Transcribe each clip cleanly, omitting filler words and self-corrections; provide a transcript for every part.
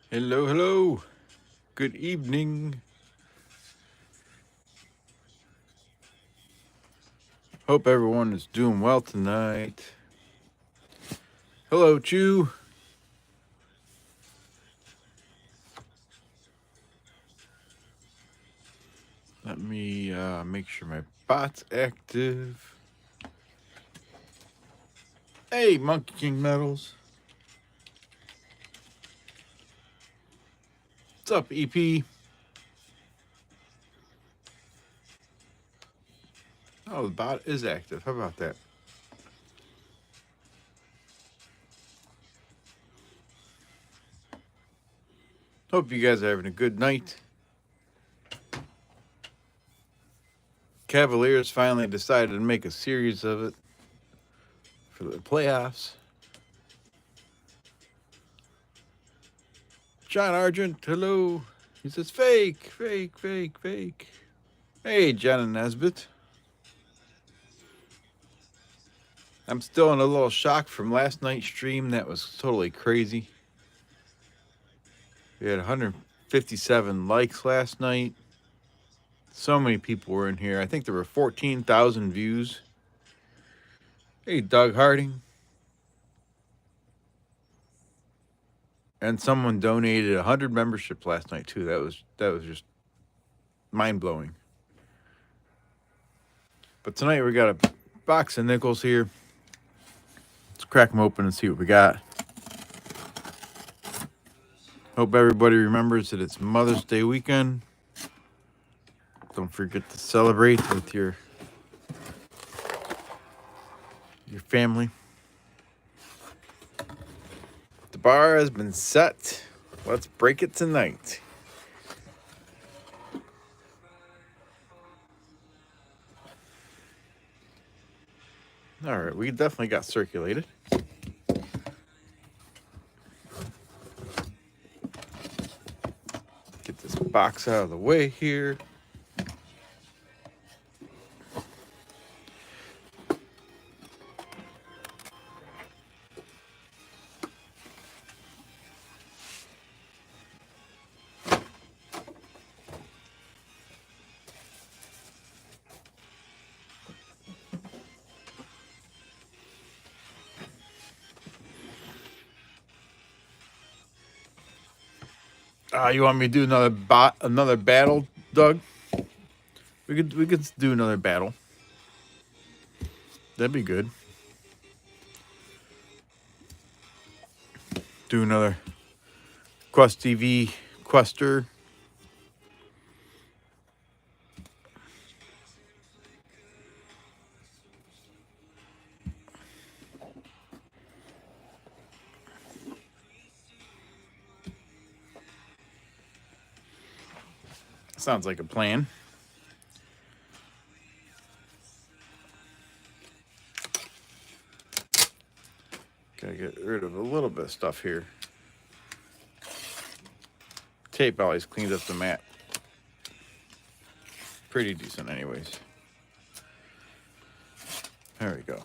Hello, hello. Good evening. Hope everyone is doing well tonight. Hello, Chew. Let me make sure my bot's active. Hey, Monkey King Metals. What's up, EP? Oh, the bot is active. How about that? Hope you guys are having a good night. Cavaliers finally decided to make a series of it for the playoffs. John Argent, hello. He says fake, fake, fake, fake. Hey, John and Nesbitt. I'm still in a little shock from last night's stream. That was totally crazy. We had 157 likes last night. So many people were in here. I think there were 14,000 views. Hey, Doug Harding. And someone donated 100 memberships last night too. That was just mind blowing. But tonight we got a box of nickels here. Let's crack them open and see what we got. Hope everybody remembers that it's Mother's Day weekend. Don't forget to celebrate with your family. The bar has been set. Let's break it tonight. All right, we definitely got circulated. Get this box out of the way here. You want me to do another battle, Doug? We could do another battle. That'd be good. Do another Quest TV Quester. Sounds like a plan. Gotta get rid of a little bit of stuff here. Tape always cleans up the mat. Pretty decent anyways. There we go.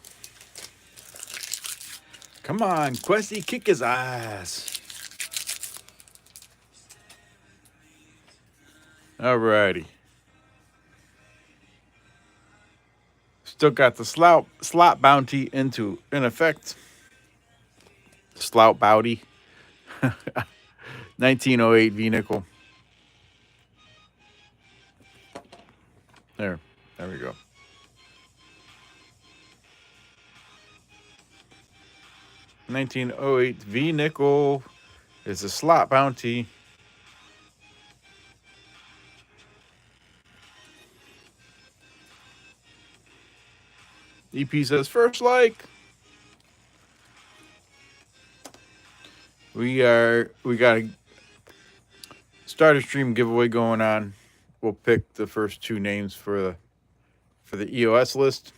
Come on, Questy, kick his ass. Alrighty. Still got the slot bounty in effect. Slout bounty. 1908 V nickel. There we go. 1908 V nickel is a slot bounty. EP says first like. We got a starter stream giveaway going on. We'll pick the first two names for the EOS list.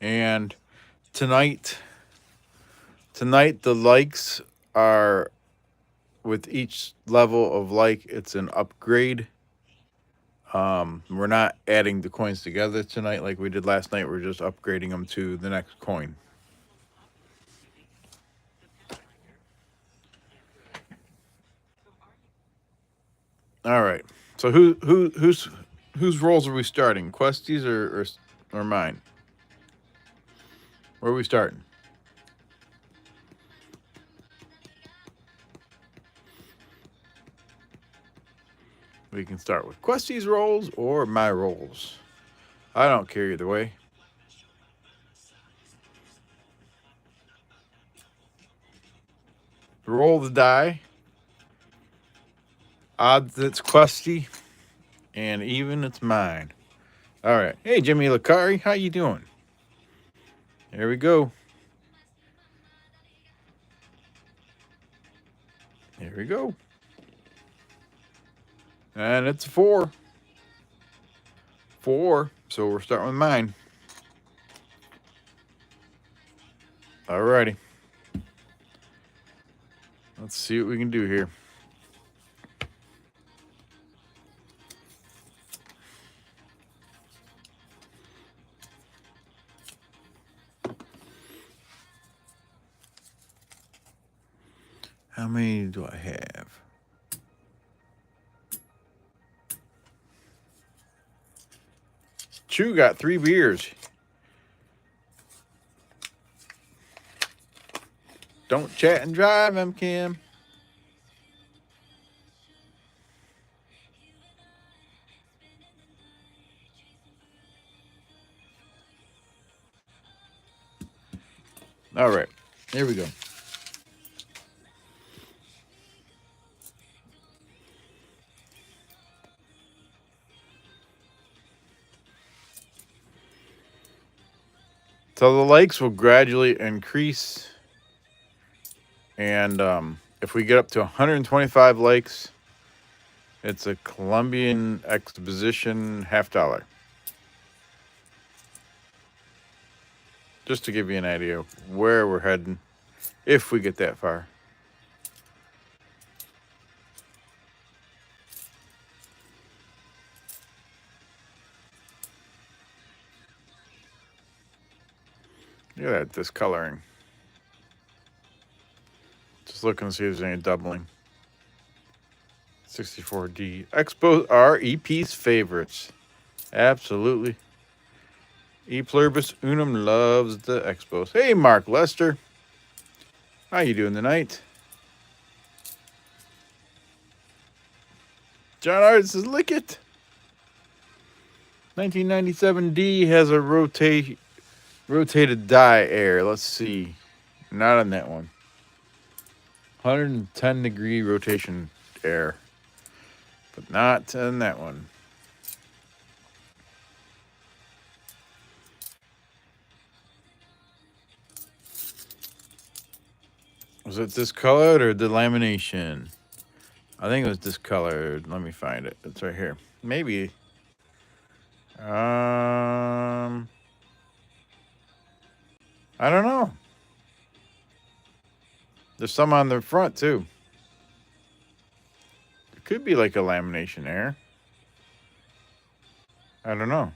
And tonight the likes are, with each level of like, it's an upgrade. We're not adding the coins together tonight like we did last night. We're just upgrading them to the next coin. All right. So whose rolls are we starting? Questy's or mine? Where are we starting? We can start with Questy's rolls or my rolls. I don't care either way. Roll the die. Odds it's Questy, and even it's mine. All right. Hey, Jimmy Lacari, how you doing? Here we go. Here we go. And it's a 4. 4. So we're starting with mine. Alrighty. Let's see what we can do here. How many do I have? Chew got 3 beers. Don't chat and drive, M. Kim. All right. Here we go. So the likes will gradually increase. And if we get up to 125 likes, it's a Colombian Exposition $50. Just to give you an idea of where we're heading if we get that far. Look at that discoloring. Just looking to see if there's any doubling. 64D. Expos are EP's favorites. Absolutely. E pluribus unum loves the Expos. Hey, Mark Lester. How you doing tonight? John Art says, lick it. 1997D has a rotated die air. Let's see. Not on that one. 110 degree rotation air. But not on that one. Was it discolored or the lamination? I think it was discolored. Let me find it. It's right here. Maybe. I don't know. There's some on the front too. It could be like a lamination error. I don't know.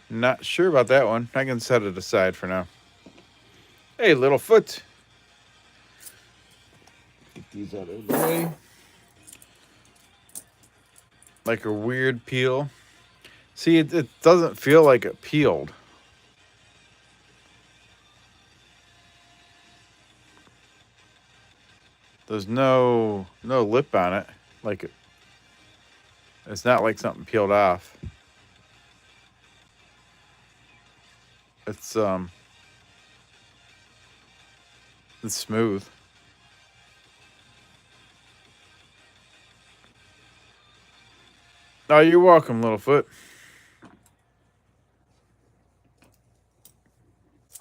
Not sure about that one. I can set it aside for now. Hey, Littlefoot. Get these out of the way. Like a weird peel. See, it doesn't feel like it peeled. There's no lip on it. Like it's not like something peeled off. It's smooth. Oh, you're welcome, Littlefoot.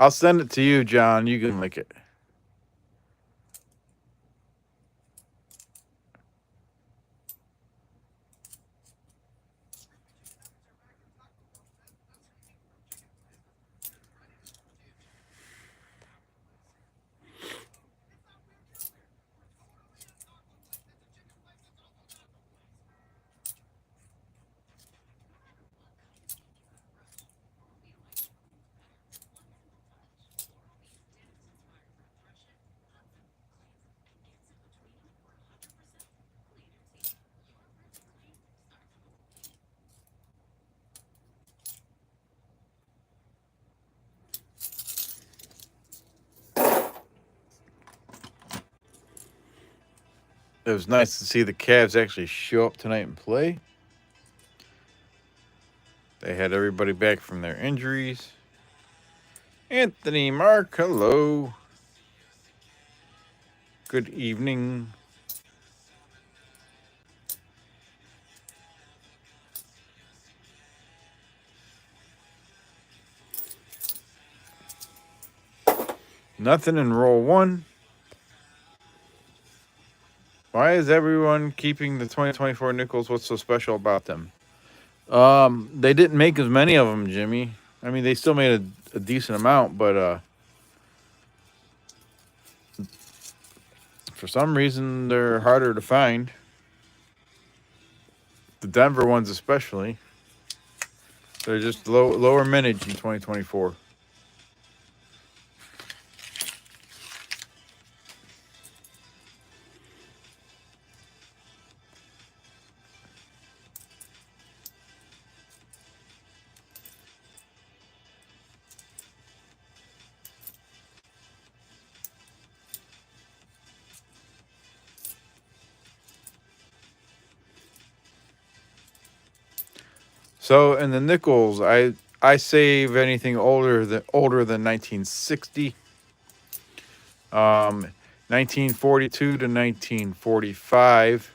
I'll send it to you, John. You can lick it. It was nice to see the Cavs actually show up tonight and play. They had everybody back from their injuries. Anthony Mark, hello. Good evening. Nothing in roll one. Why is everyone keeping the 2024 nickels? What's so special about them? They didn't make as many of them, Jimmy. I mean, they still made a decent amount, but for some reason they're harder to find. The Denver ones, especially, they're just lower mintage in 2024. So in the nickels, I save anything older than 1960. 1942 to 1945.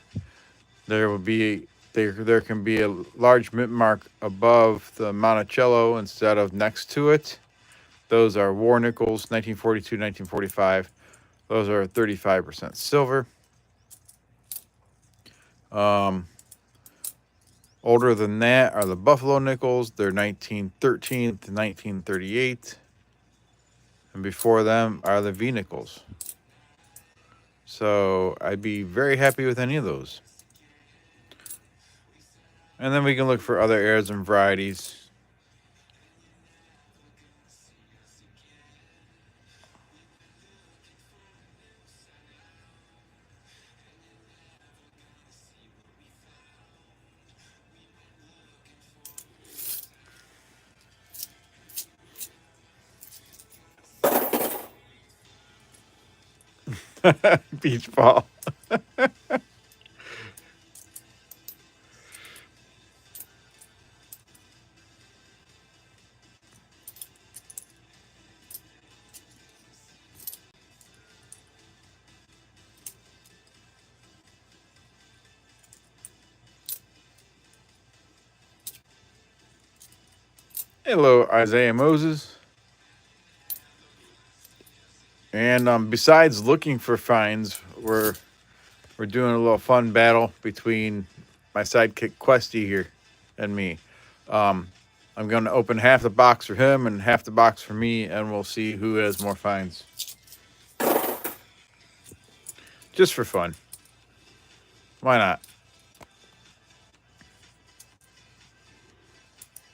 There can be a large mint mark above the Monticello instead of next to it. Those are war nickels, 1942, 1945. Those are 35% silver. Older than that are the Buffalo nickels. They're 1913 to 1938. And before them are the V nickels. So I'd be very happy with any of those. And then we can look for other eras and varieties. Beach ball. Hello, Isaiah Moses. And besides looking for finds, we're doing a little fun battle between my sidekick Questy here and me. I'm going to open half the box for him and half the box for me, and we'll see who has more finds. Just for fun. Why not?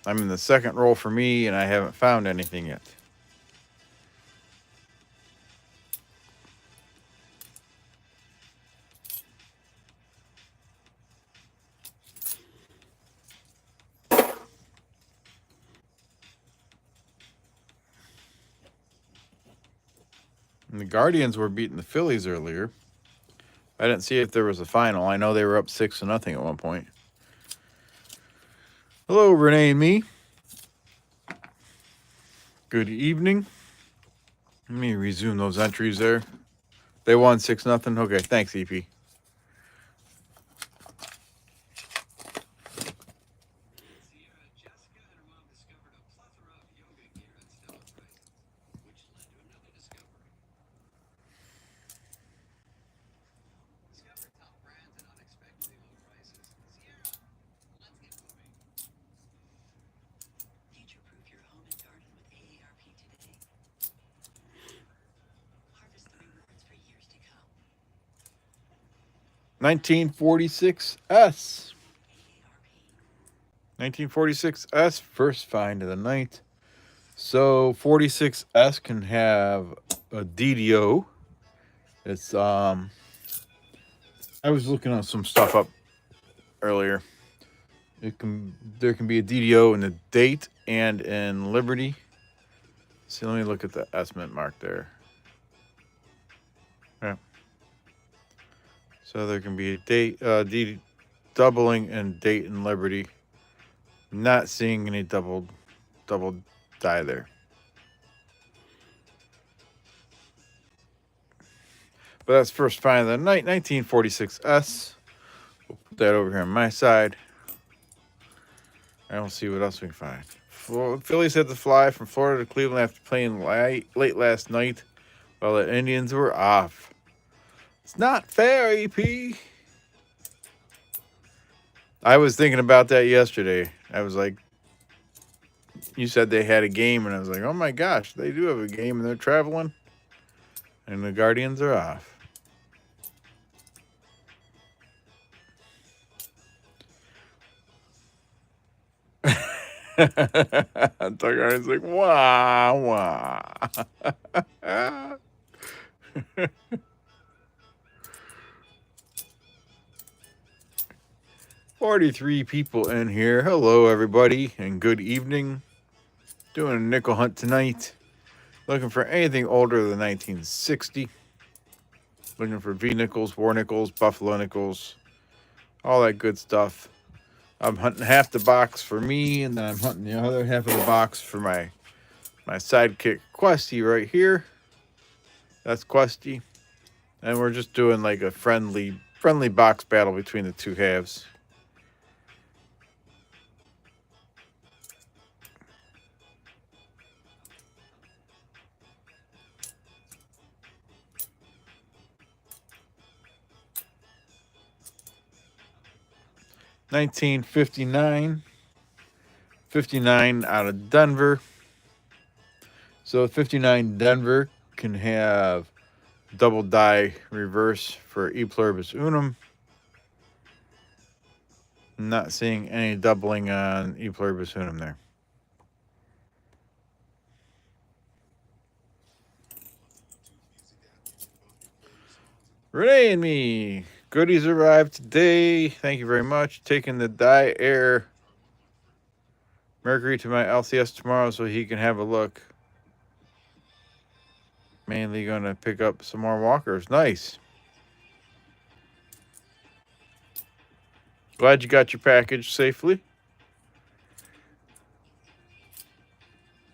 I'm in the second roll for me, and I haven't found anything yet. And the Guardians were beating the Phillies earlier. I didn't see if there was a final. I know they were up 6-0 at one point. Hello, Renee and me. Good evening. Let me resume those entries there. They won 6-0. Okay, thanks, EP. Future-proof your home and garden with AARP today. Harvest the rewards for years to come. 1946S. 1946S, first find of the night. So 46S can have a DDO. It's I was looking on some stuff up earlier. There can be a DDO in the date and in Liberty. See, let me look at the S mint mark there. Yeah. So there can be a doubling in Date and Liberty. Not seeing any double die there. But that's first find of the night, 1946S. We'll put that over here on my side. I don't see what else we can find. Phillies had to fly from Florida to Cleveland after playing late last night while the Indians were off. It's not fair, EP. I was thinking about that yesterday. I was like, you said they had a game, and I was like, oh my gosh, they do have a game, and they're traveling, and the Guardians are off. Doug Guardian's like, wah, wah. 43 people in here. Hello, everybody, and good evening. Doing a nickel hunt tonight. Looking for anything older than 1960. Looking for V nickels, war nickels, buffalo nickels, all that good stuff. I'm hunting half the box for me, and then I'm hunting the other half of the box for my sidekick Questy right here. That's Questy. And we're just doing like a friendly box battle between the two halves. $19.59. 59 out of Denver. So 59 Denver can have double die reverse for E pluribus unum. Not seeing any doubling on E pluribus unum there. Renee and me. Goodies arrived today. Thank you very much. Taking the Die Air Mercury to my LCS tomorrow so he can have a look. Mainly going to pick up some more walkers. Nice. Glad you got your package safely.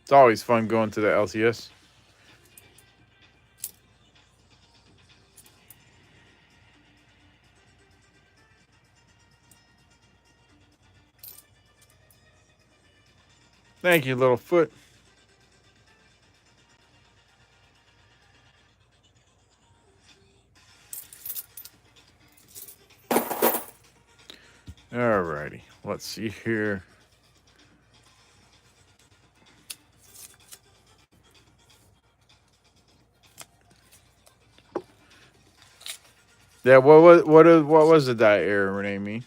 It's always fun going to the LCS. Thank you, Littlefoot. Alrighty, let's see here. Yeah, what was the Die Air, Renee me?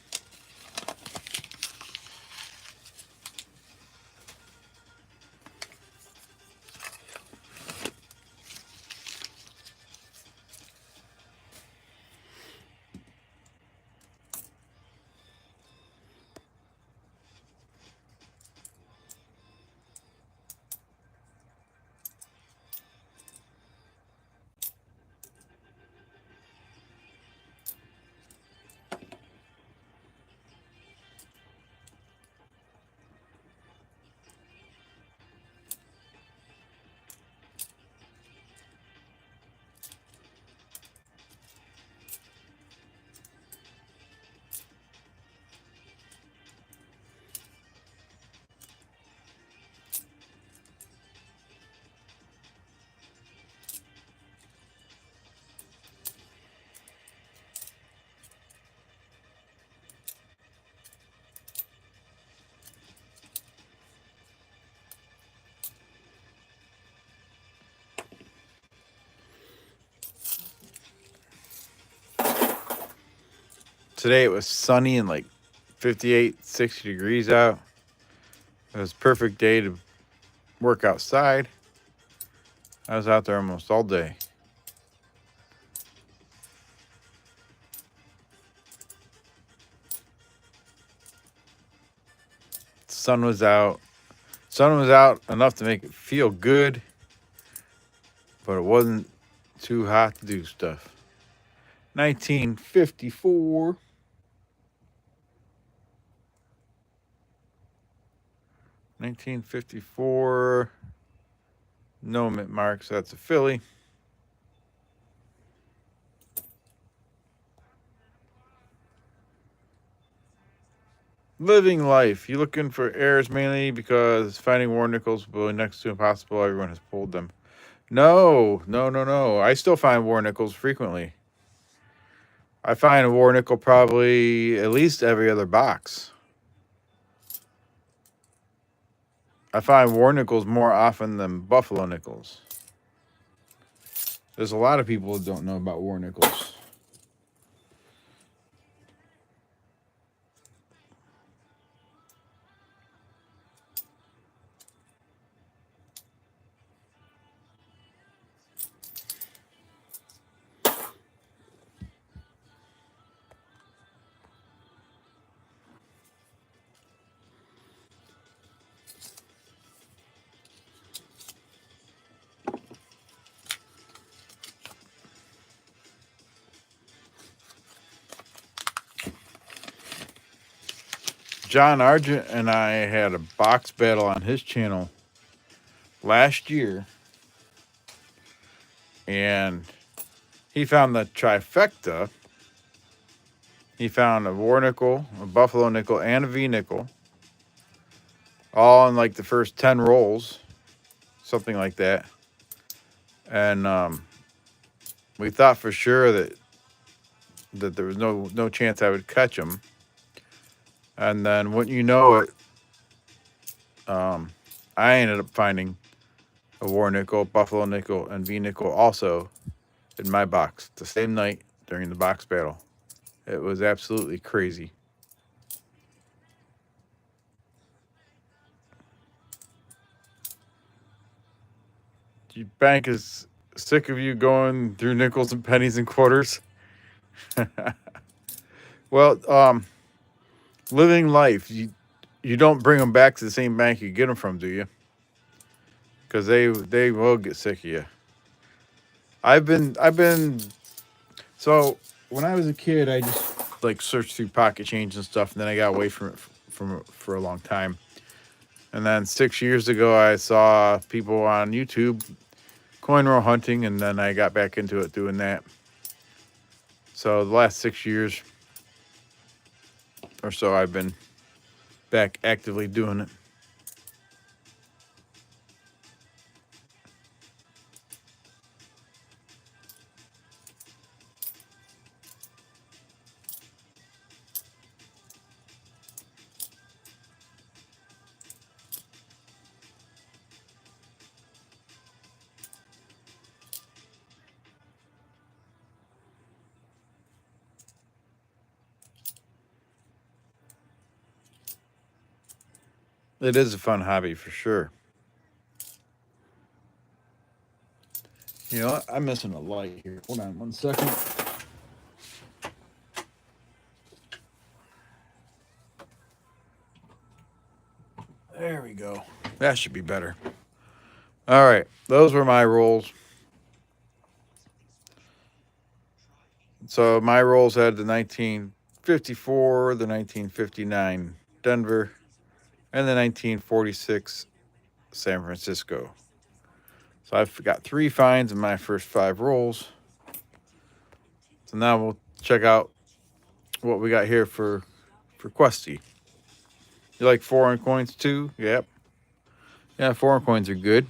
Today it was sunny and like 58, 60 degrees out. It was a perfect day to work outside. I was out there almost all day. Sun was out. Sun was out enough to make it feel good, but it wasn't too hot to do stuff. 1954. 1954. No mint marks. That's a Philly. Living life. You looking for errors mainly because finding war nickels will be next to impossible. Everyone has pulled them. No. I still find war nickels frequently. I find a war nickel probably at least every other box. I find war nickels more often than buffalo nickels. There's a lot of people who don't know about war nickels. John Argent and I had a box battle on his channel last year, and he found the trifecta. He found a war nickel, a buffalo nickel, and a V nickel, all in like the first 10 rolls, something like that. And we thought for sure that there was no chance I would catch him. And then, wouldn't you know it, I ended up finding a war nickel, buffalo nickel, and V nickel also in my box the same night during the box battle. It was absolutely crazy. Your bank is sick of you going through nickels and pennies and quarters. Well, living life, you don't bring them back to the same bank you get them from, do you? Because they will get sick of you. I've been so when I was a kid, I just like searched through pocket change and stuff, and then I got away from it for a long time. And then 6 years ago, I saw people on YouTube coin roll hunting, and then I got back into it doing that. So the last 6 years or so, I've been back actively doing it. It is a fun hobby for sure. You know, I'm missing a light here. Hold on 1 second. There we go. That should be better. All right, those were my rolls. So my rolls had the 1954, the 1959 Denver, and the 1946 San Francisco. So I've got 3 finds in my first 5 rolls. So now we'll check out what we got here for Questy. You like foreign coins too? Yep. Yeah, foreign coins are good.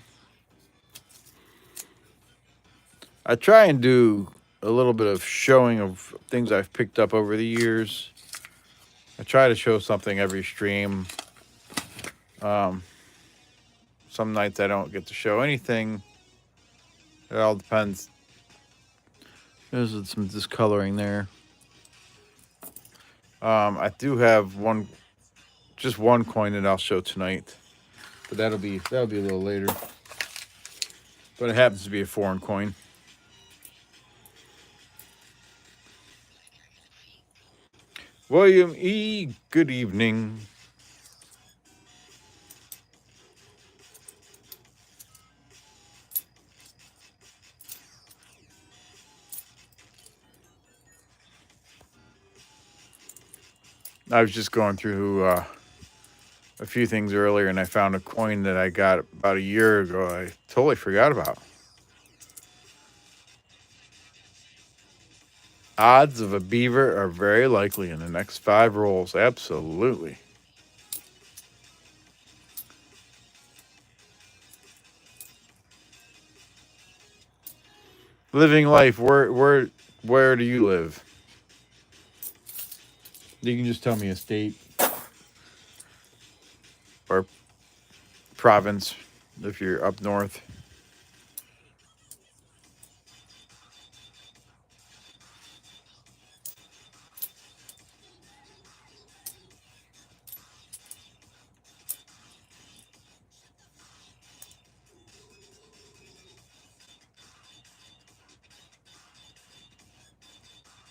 I try and do a little bit of showing of things I've picked up over the years. I try to show something every stream. Some nights I don't get to show anything. It all depends. There's some discoloring there. I do have just one coin that I'll show tonight, but that'll be a little later. But it happens to be a foreign coin. William E., good evening. I was just going through a few things earlier, and I found a coin that I got about a year ago. I totally forgot about. Odds of a beaver are very likely in the next 5 rolls. Absolutely. Living life. Where do you live? You can just tell me a state or province if you're up north.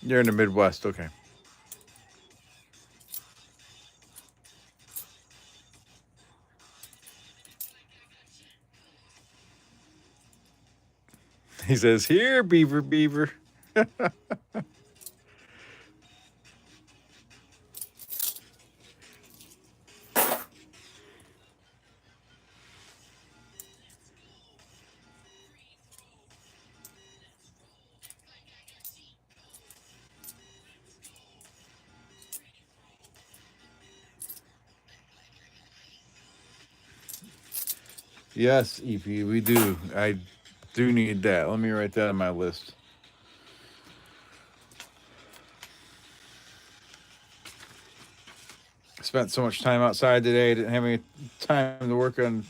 You're in the Midwest, okay. He says, "Here, beaver, beaver." Yes, EP, we do. I do need that. Let me write that on my list. I spent so much time outside today, I didn't have any time to work on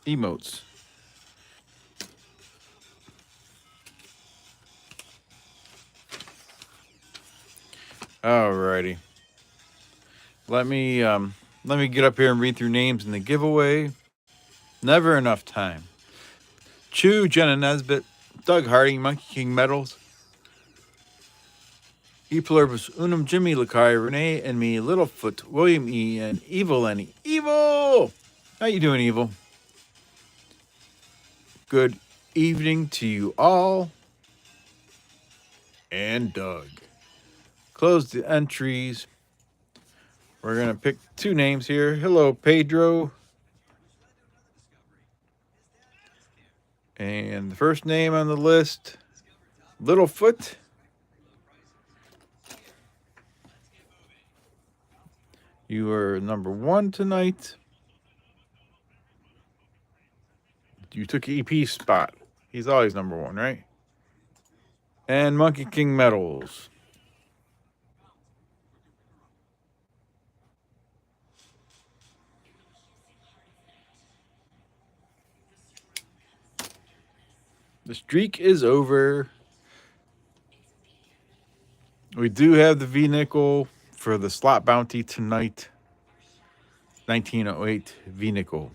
emotes. Alrighty. Let me get up here and read through names in the giveaway. Never enough time. Chew, Jenna Nesbitt, Doug Harding, Monkey King Metals, E Pluribus Unum, Jimmy Lakai, Renee and me, Littlefoot, William E, and Evil Lenny. Evil! How you doing, Evil? Good evening to you all. And Doug. Close the entries. We're going to pick 2 names here. Hello, Pedro. And the first name on the list, Littlefoot. You are number 1 tonight. You took EP's spot. He's always number 1, right? And Monkey King Metals. The streak is over. We do have the V-Nickel for the slot bounty tonight. 1908 V-Nickel.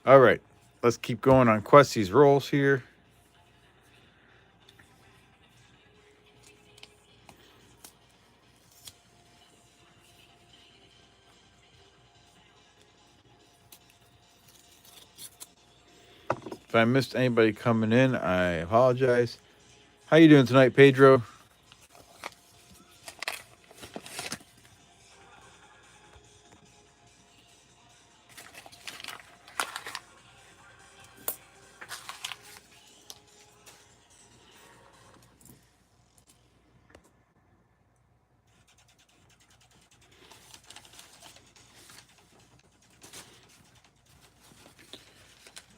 All right. Let's keep going on Questy's rolls here. If I missed anybody coming in, I apologize. How you doing tonight, Pedro?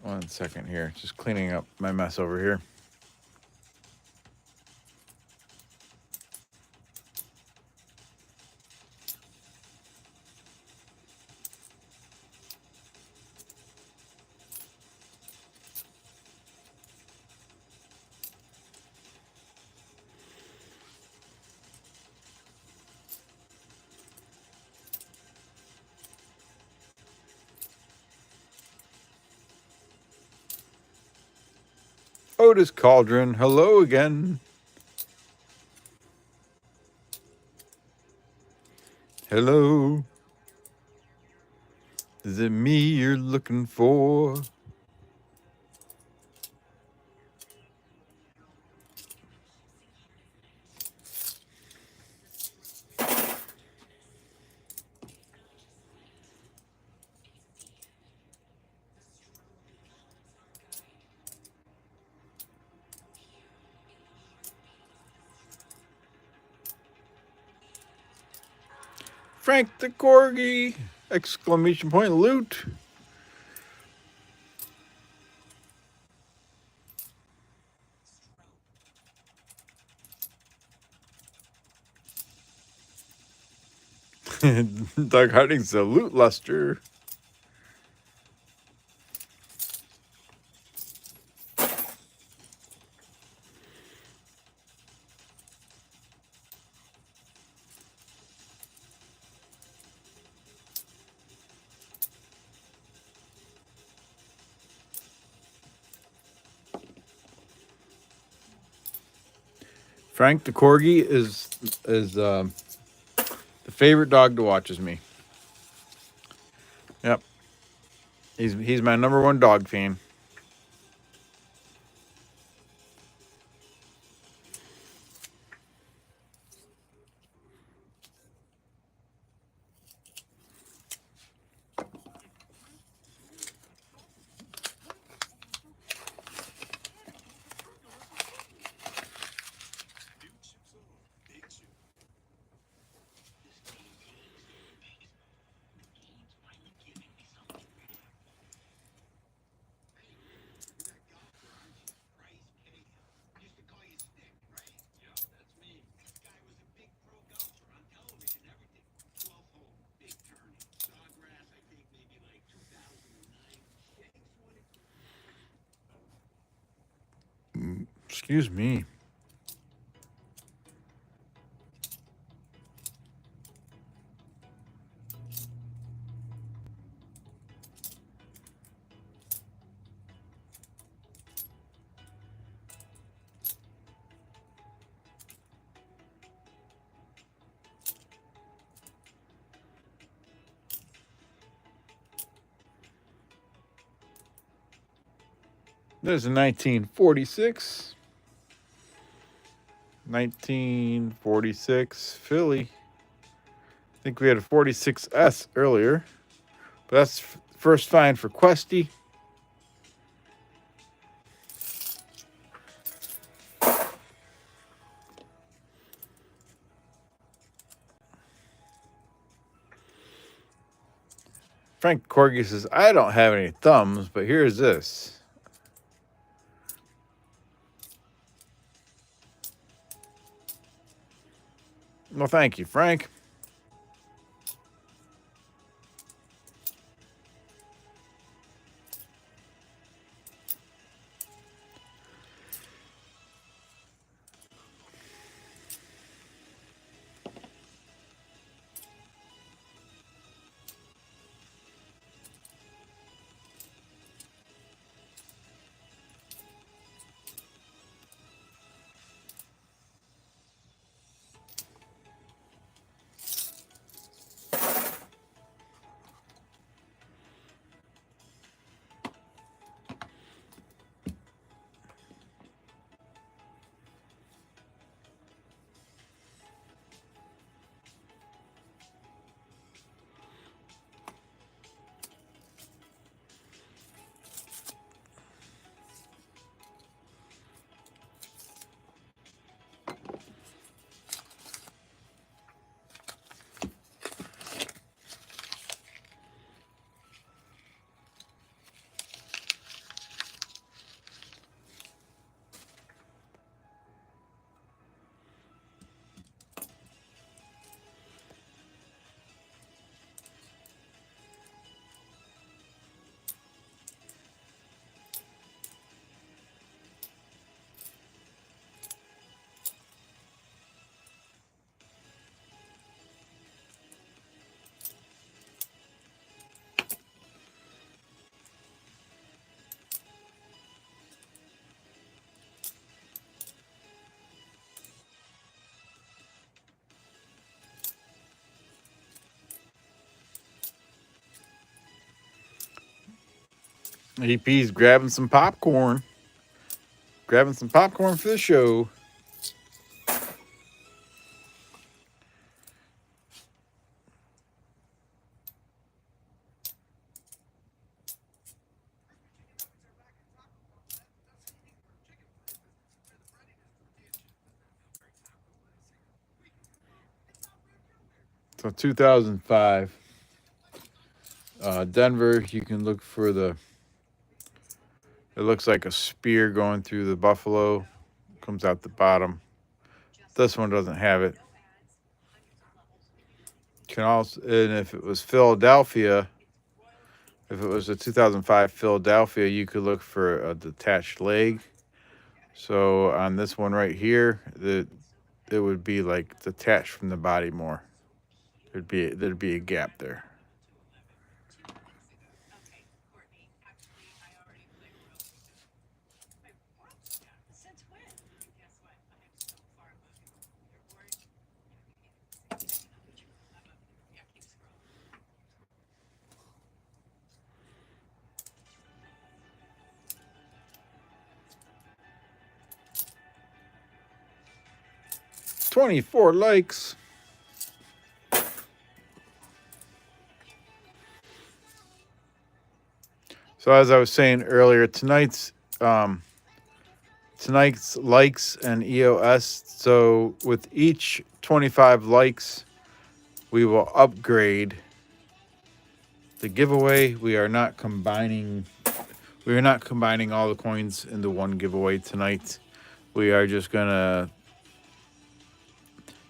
One second here. Just cleaning up my mess over here. Otis Cauldron, hello again. Hello. Is it me you're looking for? Frank the Corgi! Exclamation point loot. Doug Harding's the loot luster. Frank the Corgi is the favorite dog to watch is me. Yep. He's my number one dog fan. Excuse me. There's a 1946. 1946 Philly. I think we had a 46S earlier. But that's first find for Questy. Frank Corgi says, I don't have any thumbs, but here's this. Well, thank you, Frank. EP's grabbing some popcorn. Grabbing some popcorn for the show. So 2005, Denver. You can look for the. It looks like a spear going through the buffalo. Comes out the bottom. This one doesn't have it. Can also, and if it was Philadelphia, if it was a 2005 Philadelphia, you could look for a detached leg. So on this one right here, it would be like detached from the body more. There'd be a gap there. Since when? Keep scrolling. 24 likes. So as I was saying earlier, tonight's likes and EOS. So with each 25 likes, we will upgrade the giveaway. We are not combining all the coins into one giveaway tonight. We are just gonna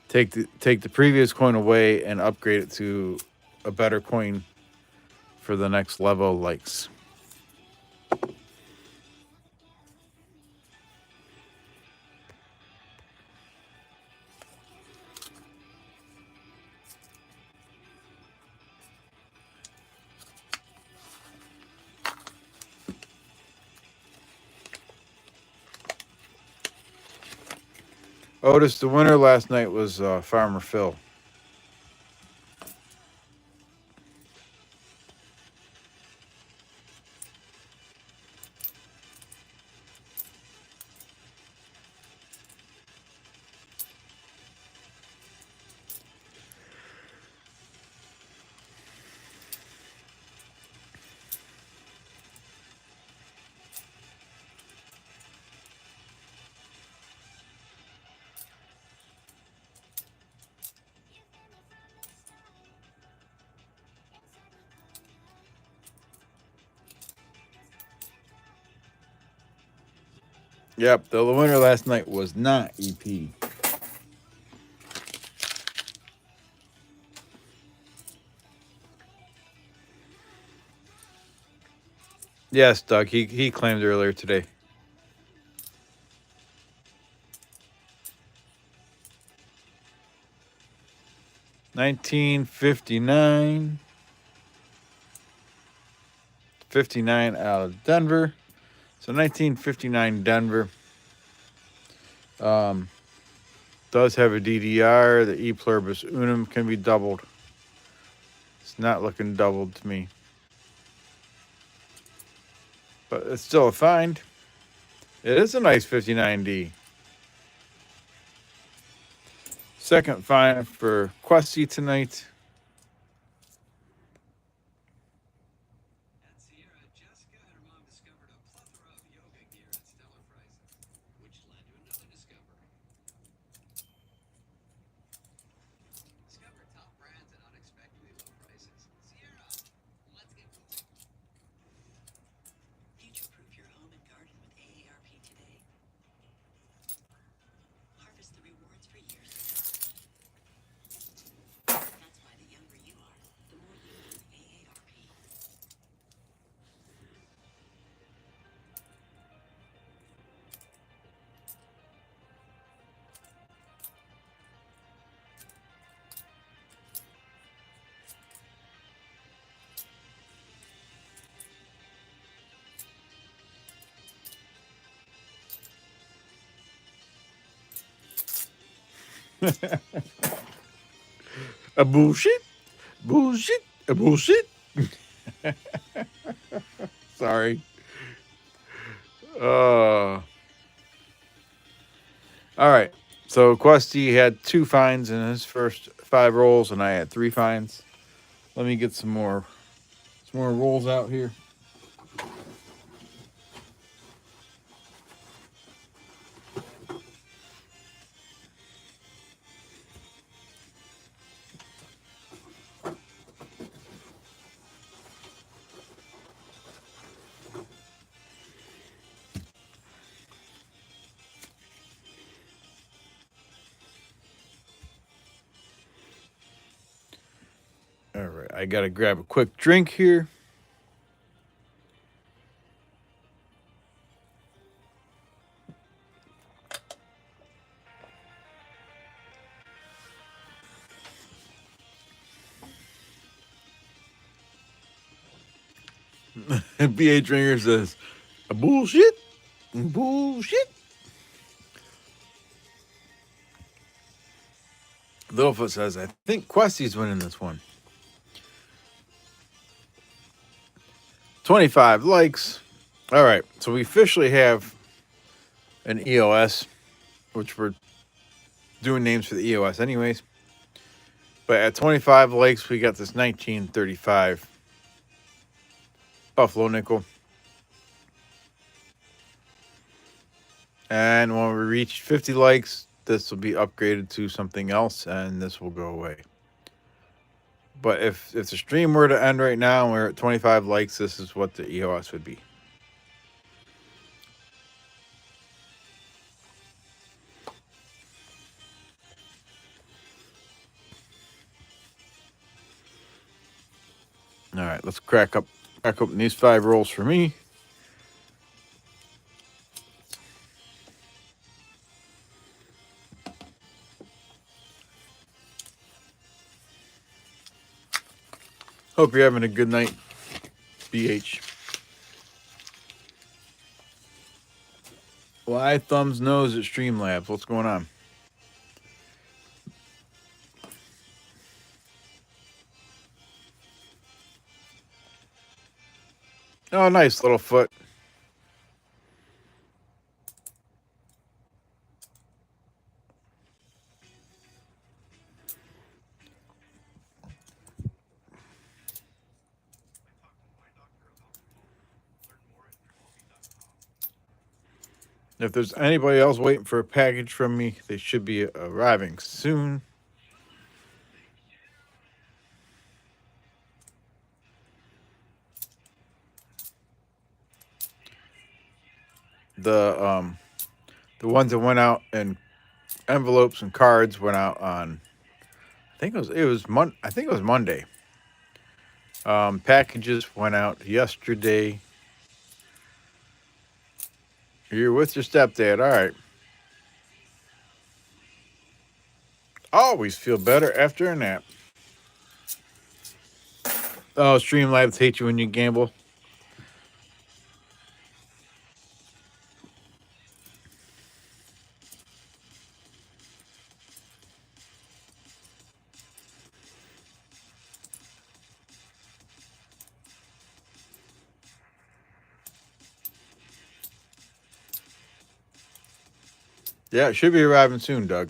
take the previous coin away and upgrade it to a better coin for the next level of likes. Otis, the winner last night was Farmer Phil. Yep, the winner last night was not EP. Yes, Doug. He claimed earlier today. $19.59. 59 out of Denver. So 1959 Denver. Does have a DDR. The E pluribus unum can be doubled. It's not looking doubled to me. But it's still a find. It is a nice 59D. Second find for Questy tonight. At Sierra, Jessica and her mom discovered a plethora of yoga gear at stellar prices, which led to another discovery. Discover top brands at unexpectedly low prices. Sierra, let's get moving. Future-proof your home and garden with AARP today. Harvest the rewards for years to come. That's why the younger you are, the more you need AARP. A bullshit. Bullshit. A bullshit. Sorry. All right. So Questy had 2 finds in his first 5 rolls, and I had 3 finds. Let me get some more rolls out here. I gotta grab a quick drink here. And BA Drinker says, bullshit. Bullshit. Littlefoot says, I think Questy's winning this one. 25 likes. All right, so we officially have an EOS, which we're doing names for the EOS anyways. But at 25 likes, we got this 1935 Buffalo nickel. And when we reach 50 likes, this will be upgraded to something else, and this will go away. But if the stream were to end right now and we're at 25 likes, this is what the EOS would be. All right, let's crack open these 5 rolls for me. Hope you're having a good night, BH. Why thumbs nose at Streamlabs? What's going on? Oh, nice, Littlefoot. If there's anybody else waiting for a package from me, they should be arriving soon. The ones that went out in envelopes and cards went out on, I think it was Monday. Packages went out yesterday. You're with your stepdad, all right. Always feel better after a nap. Oh, Streamlabs hate you when you gamble. Yeah, it should be arriving soon, Doug.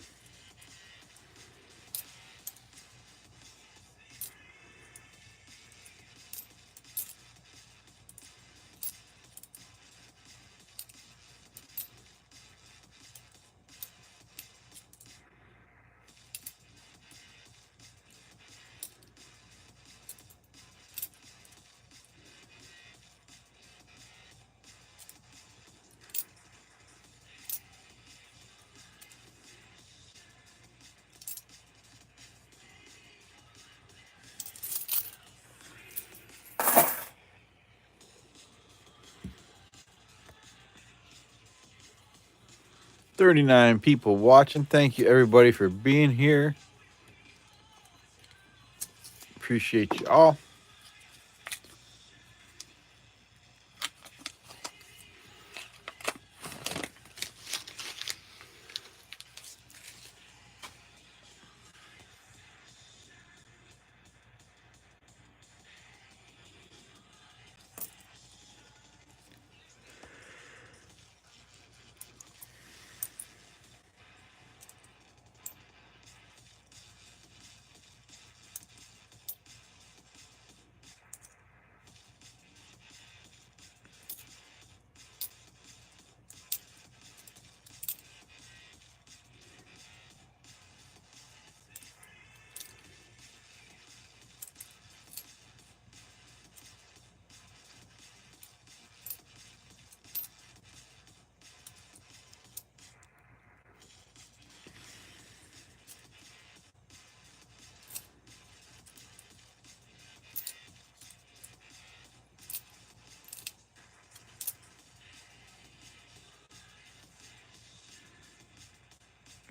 $39 people watching. Thank you, everybody, for being here. Appreciate you all.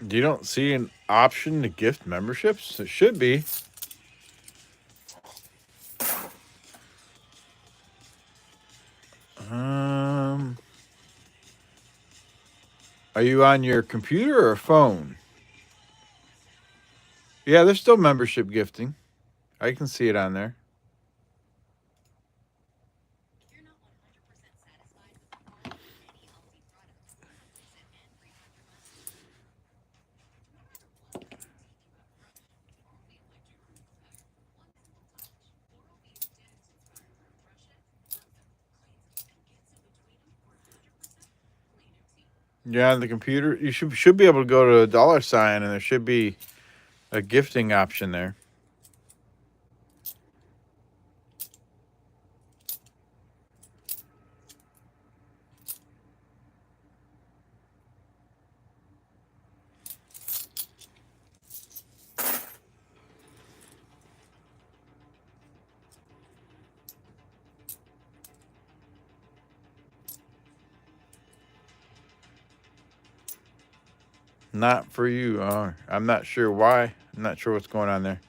You don't see an option to gift memberships? It should be. Um, are you on your computer or phone? Yeah, there's still membership gifting. I can see it on there. Yeah, on the computer, you should be able to go to a dollar sign, and there should be a gifting option there. Not for you. I'm not sure why. I'm not sure what's going on there.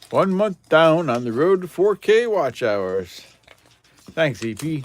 One month down on the road to 4K watch hours. Thanks, EP.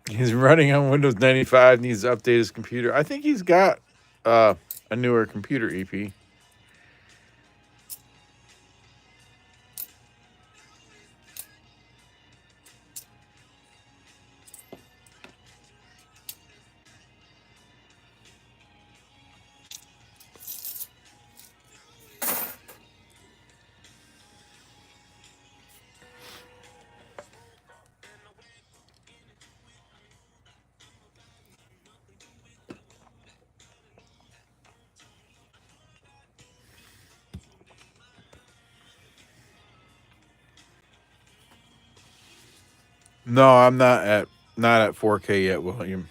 He's running on Windows 95, needs to update his computer. I think he's got a newer computer, EP. No, I'm not at 4K yet, William.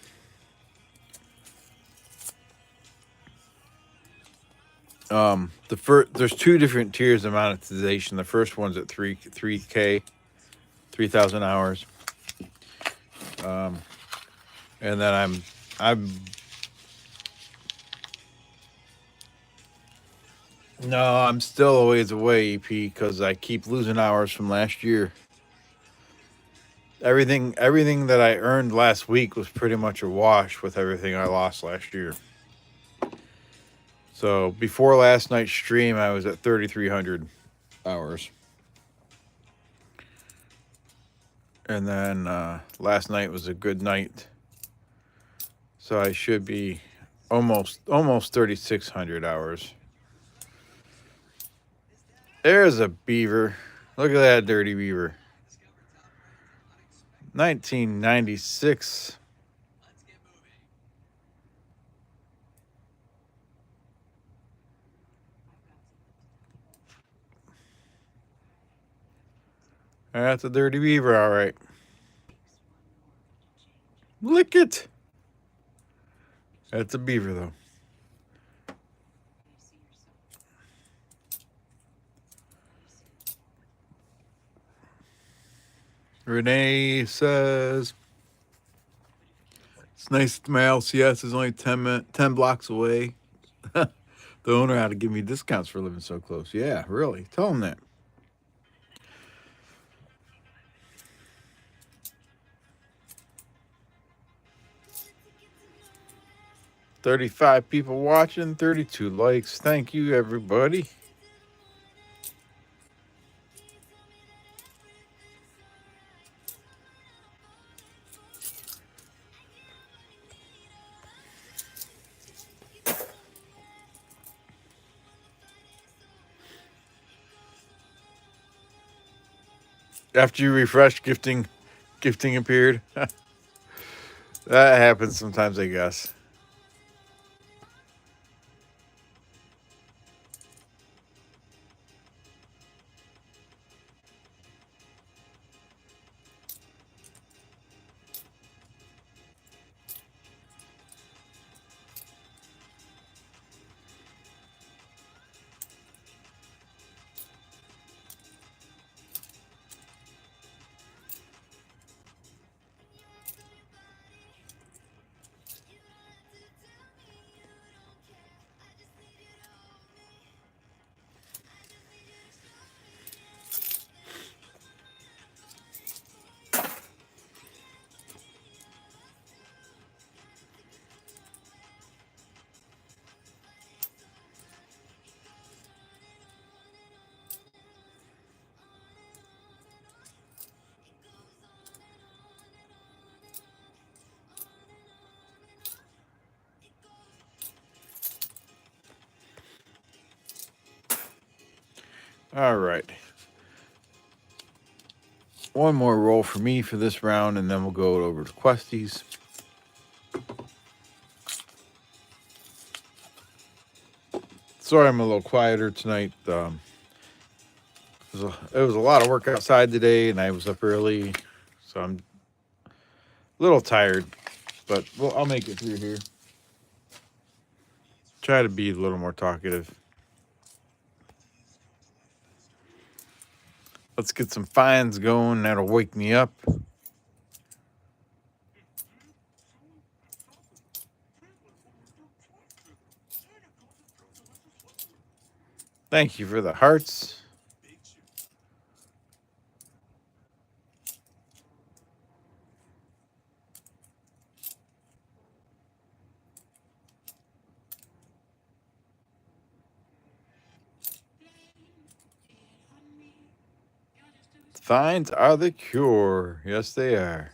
There's two different tiers of monetization. The first one's at 3K, 3,000 hours. And then I'm no, I'm still a ways away, EP, because I keep losing hours from last year. Everything that I earned last week was pretty much a wash with everything I lost last year. So before last night's stream, I was at 3,300 hours. And then last night was a good night. So I should be almost 3,600 hours. There's a beaver. Look at that dirty beaver. 1996. Let's get moving. That's a dirty beaver, all right. Lick it. That's a beaver, though. Renee says, it's nice that my LCS is only 10 blocks away. The owner had to give me discounts for living so close. Yeah, really. Tell him that. $35 people watching, 32 likes. Thank you, everybody. After you refresh, gifting appeared. That happens sometimes, I guess. All right. One more roll for me for this round, and then we'll go over to Questies. Sorry I'm a little quieter tonight. It was a lot of work outside today, and I was up early, so I'm a little tired, but I'll make it through here. Try to be a little more talkative. Let's get some finds going. That'll wake me up. Thank you for the hearts. Big shoe. Finds are the cure. Yes, they are.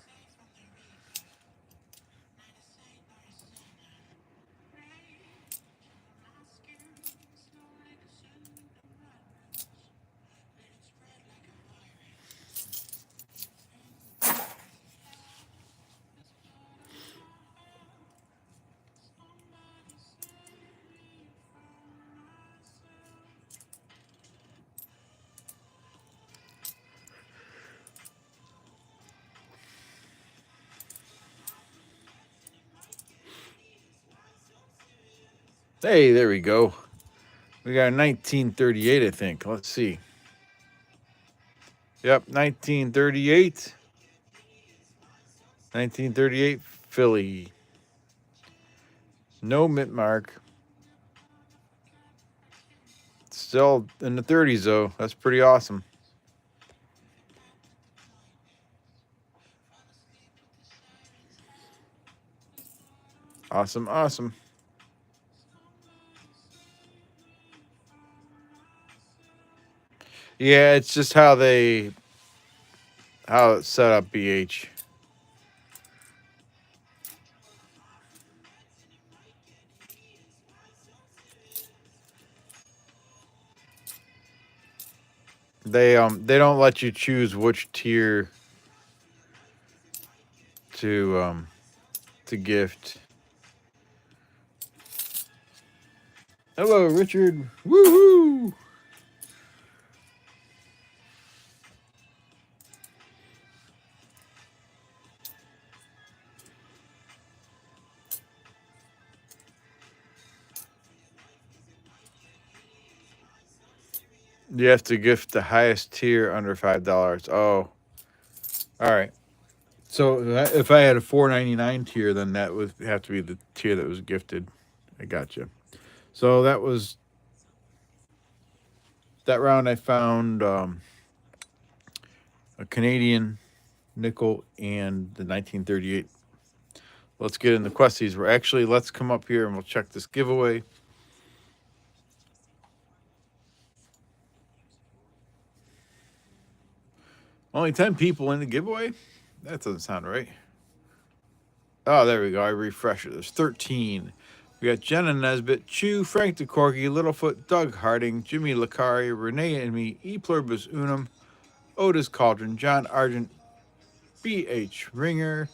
Hey, there we go. We got 1938, I think. Let's see. Yep, 1938. 1938 Philly. No mint mark. Still in the 30s, though. That's pretty awesome. Awesome, awesome. Yeah, it's just how it's set up, BH. They don't let you choose which tier to gift. Hello, Richard. Woohoo! You have to gift the highest tier under $5. Oh, all right. So if I had a $4.99 tier, then that would have to be the tier that was gifted. I gotcha. So that was that round. I found a Canadian nickel and the 1938. Let's get in the questies. Let's come up here and we'll check this giveaway. Only 10 people in the giveaway? That doesn't sound right. Oh, there we go. I refresh it. There's 13. We got Jenna Nesbitt, Chew, Frank DeCorky, Littlefoot, Doug Harding, Jimmy Lacari, Renee and me, E Pluribus Unum, Otis Cauldron, John Argent, B.H. Ringer,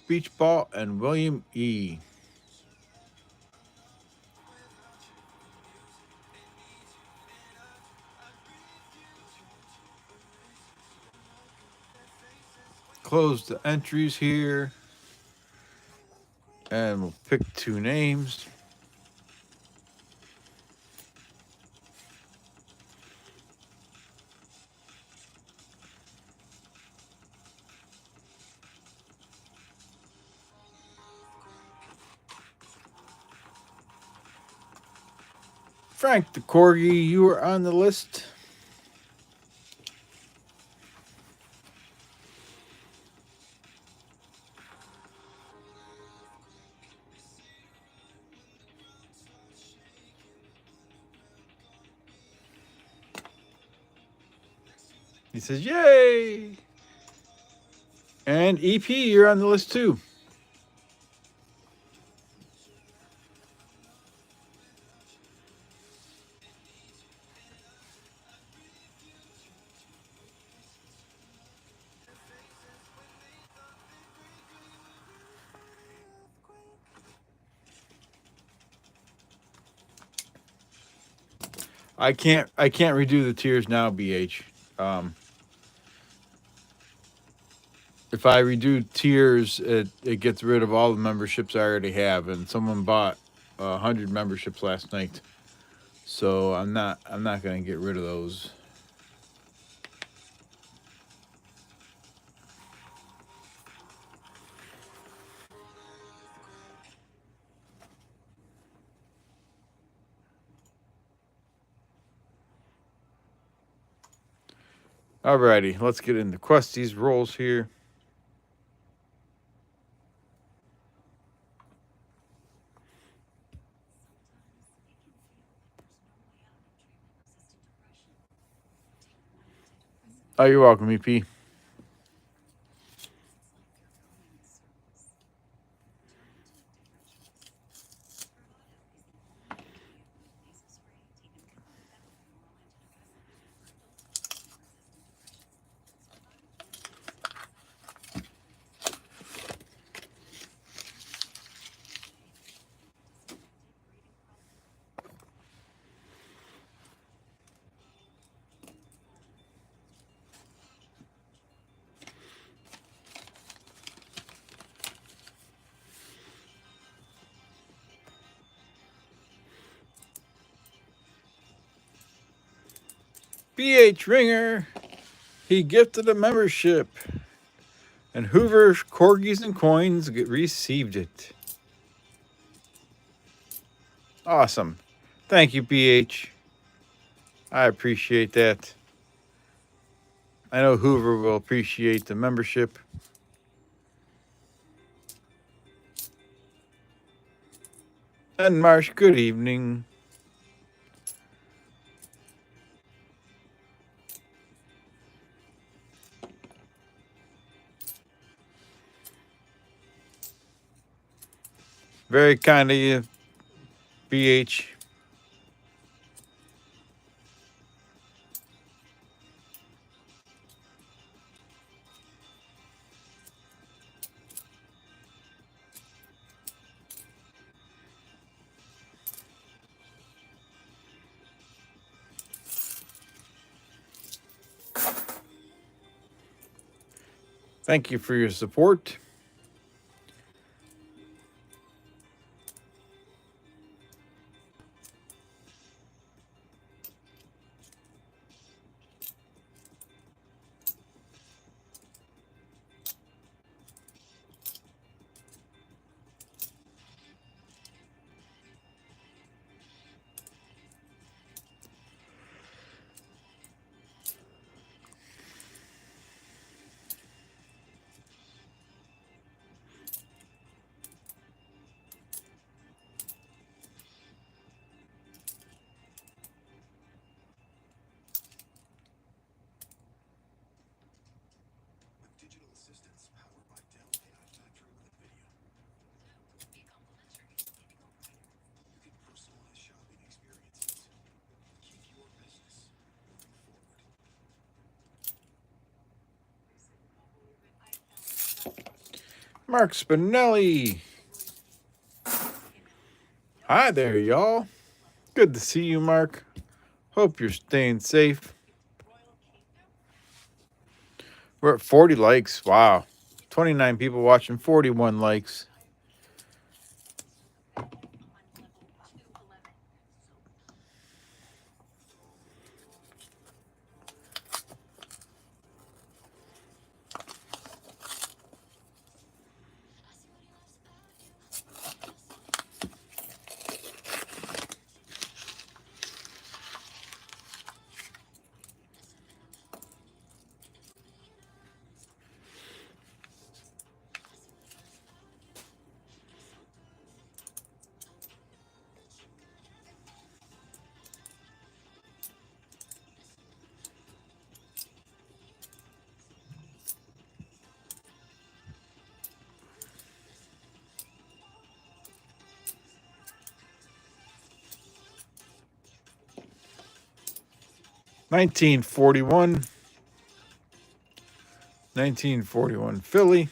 Beach Ball, and William E. Close the entries here. And we'll pick 2 names. Frank the Corgi, you are on the list. He says, yay! And EP, you're on the list too. I can't redo the tiers now, BH. If I redo tiers, it gets rid of all the memberships I already have, and someone bought 100 memberships last night, so I'm not going to get rid of those. Alrighty, let's get into Questies rolls here. Oh, you're welcome, EP. BH Ringer, he gifted a membership. And Hoover Corgis and Coins received it. Awesome. Thank you, BH. I appreciate that. I know Hoover will appreciate the membership. And Marsh, good evening. Very kind of you, BH. Thank you for your support. With digital assistants powered by Dell AI Factory with NVIDIA, you can personalize shopping experiences. Keep your business moving forward. Mark Spinelli. Hi there, y'all. Good to see you, Mark. Hope you're staying safe. We're at 40 likes. Wow. 29 people watching, 41 likes. $19.41 Philly.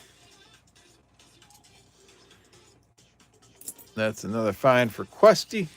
That's another fine for Questy.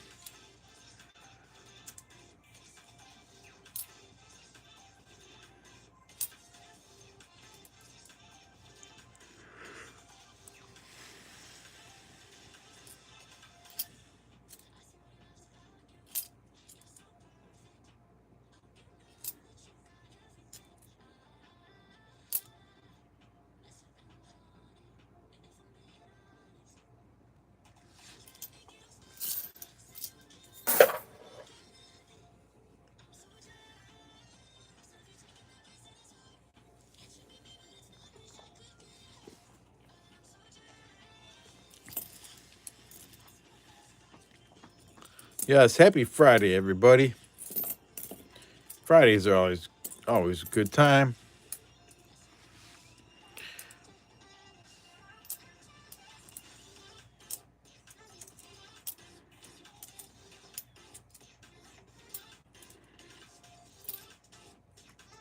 Yes, happy Friday, everybody. Fridays are always a good time.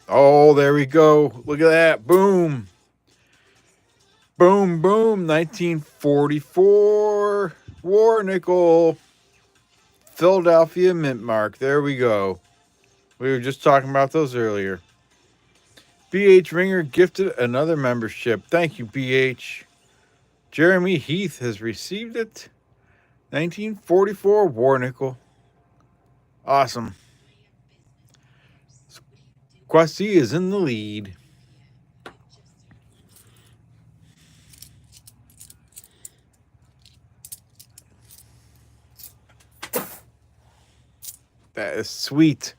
Oh, there we go. Look at that. Boom. Boom, boom. 1944 War Nickel. Philadelphia Mint Mark. There we go. We were just talking about those earlier. BH Ringer gifted another membership. Thank you, BH. Jeremy Heath has received it. 1944 War Nickel. Awesome. Questy is in the lead. That is sweet.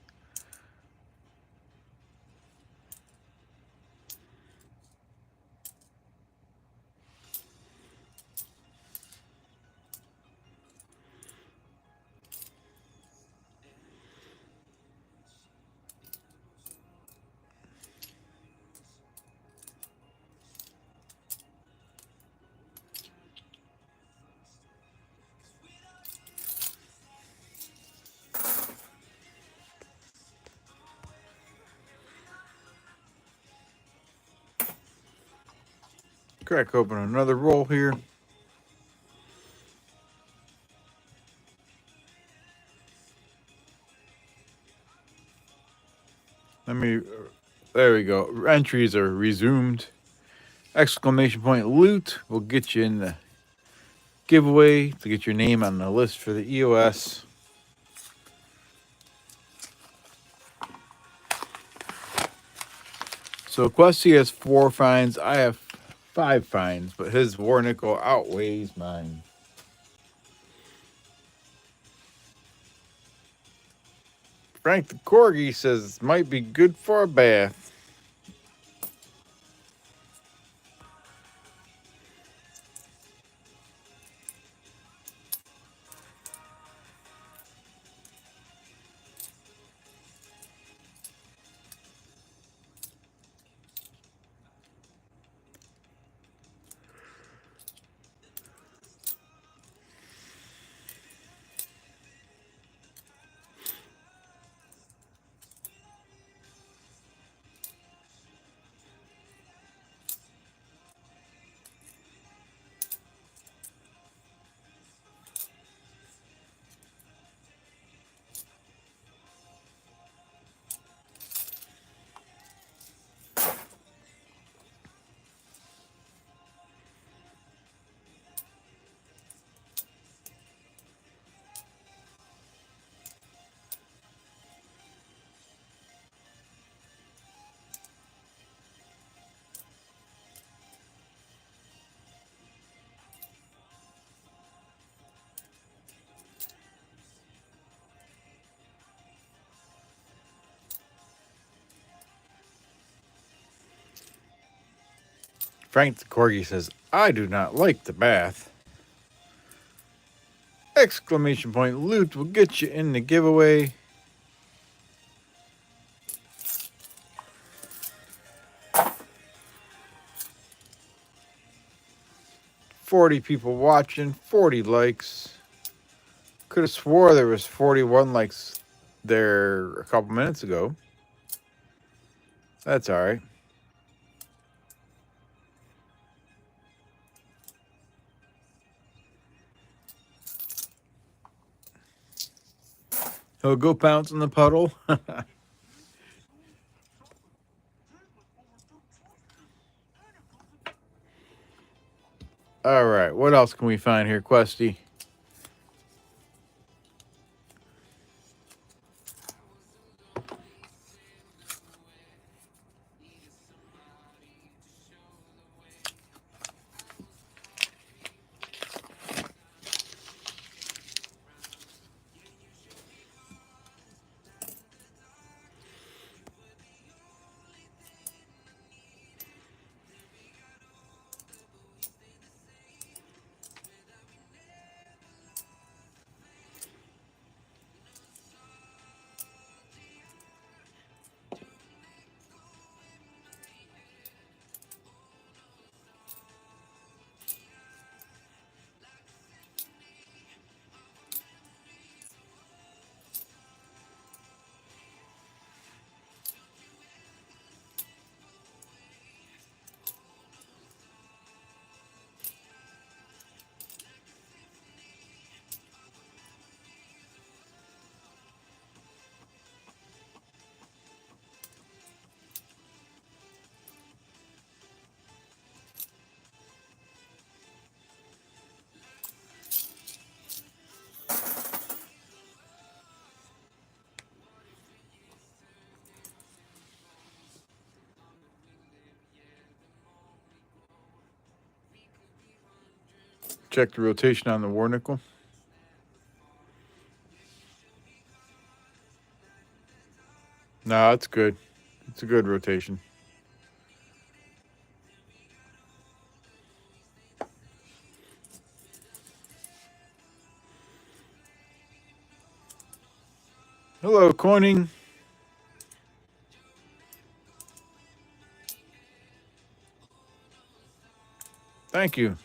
Crack open another roll here. There we go. Entries are resumed. Exclamation point loot will get you in the giveaway to get your name on the list for the EOS. So Questy has 4 finds. I have 5 finds, but his war nickel outweighs mine. Frank the Corgi says might be good for a bath. Frank the Corgi says, I do not like the bath. Exclamation point loot will get you in the giveaway. $40 people watching, 40 likes. Could have swore there was 41 likes there a couple minutes ago. That's all right. He'll go pounce in the puddle. All right, what else can we find here, Questy? Check the rotation on the war nickel. No, it's good. It's a good rotation. Hello, Coining. Thank you.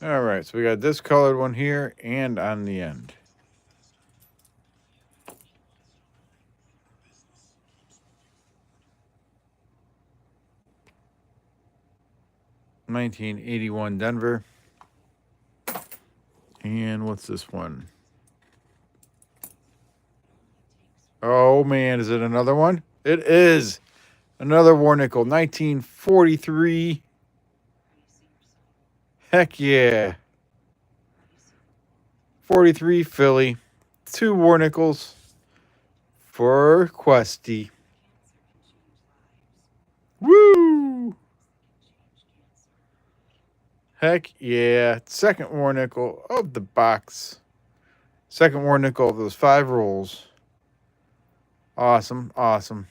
All right, so we got this colored one here and on the end. (1981) Denver. And what's this one? Oh man, is it another one? It is another War Nickel. 1943. Heck yeah. 43 Philly. 2 War Nickels for Questy. Woo! Heck yeah. Second War Nickel of the box. Second War Nickel of those 5 rolls. Awesome. Awesome.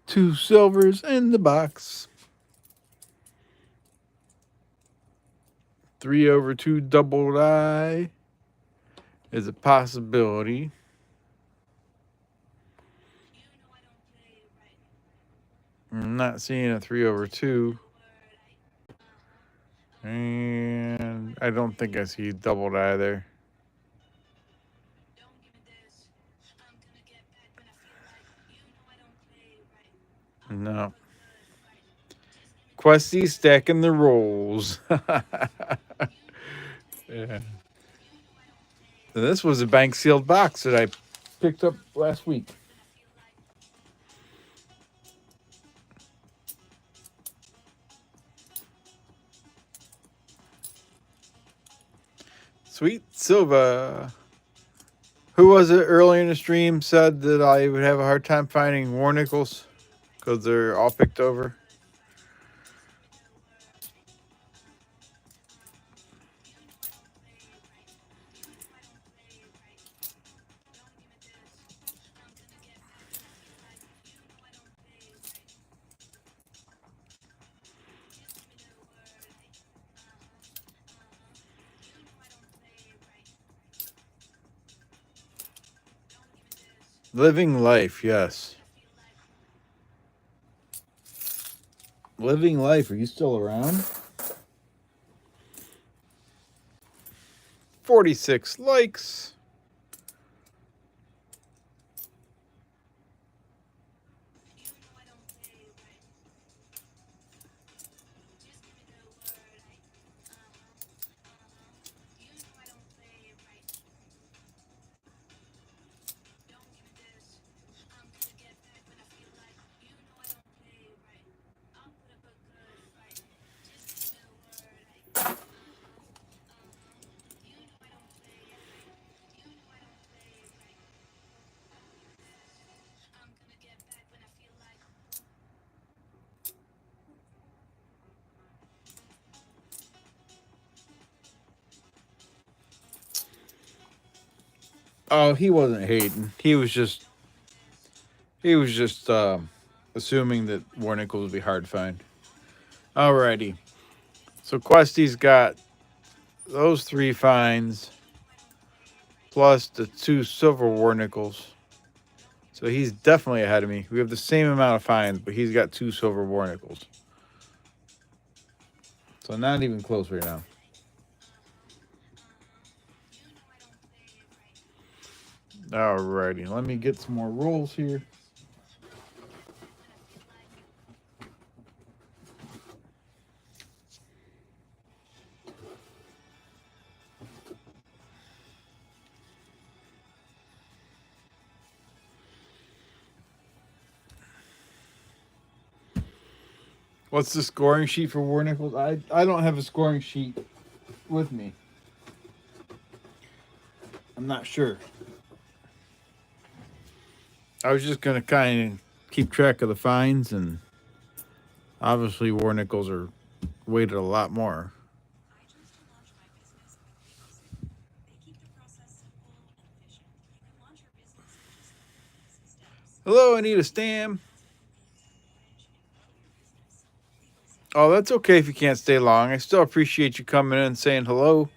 2 silvers in the box. 3/2 double die is a possibility. I'm not seeing a 3/2. And I don't think I see double die there. No. Questy stacking the rolls. Yeah. This was a bank sealed box that I picked up last week. Sweet Silva. Who was it earlier in the stream said that I would have a hard time finding War Nickels because they're all picked over? Living Life, yes. Living Life, are you still around? 46 likes. Oh, he wasn't hating. He was just assuming that War Nickels would be hard to find. Alrighty. So Questy's got those 3 finds plus the 2 silver War Nickels. So he's definitely ahead of me. We have the same amount of finds, but he's got 2 silver War Nickels. So not even close right now. Alrighty, let me get some more rolls here. What's the scoring sheet for War Nickels? I don't have a scoring sheet with me. I'm not sure. I was just going to kind of keep track of the finds, and obviously War Nickels are weighted a lot more. I chose to launch my business with Easy. They keep the process simple and efficient. You can launch your business in just a few easy steps. Hello, Anita Stam. Oh, that's okay if you can't stay long. I still appreciate you coming in and saying hello.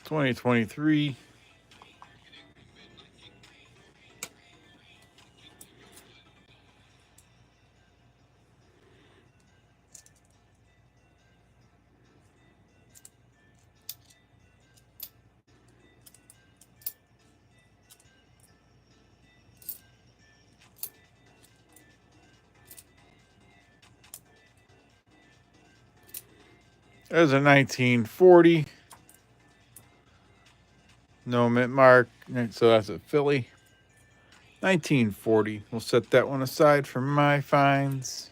2023. There's a 1940. No mint mark. So that's a Philly. 1940. We'll set that one aside for my finds.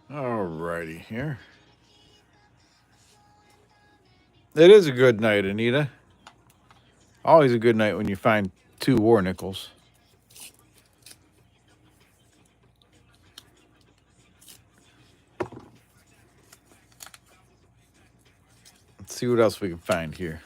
Alrighty here. It is a good night, Anita. Always a good night when you find 2 war nickels. Let's see what else we can find here.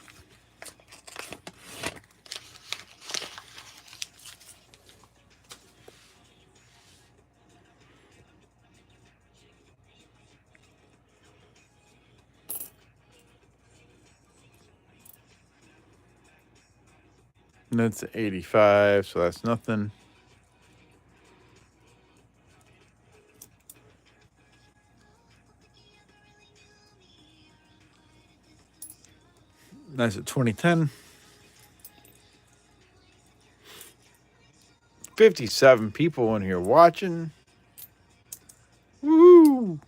And that's 85, so that's nothing. That's at 2010. 57 people in here watching. Woo!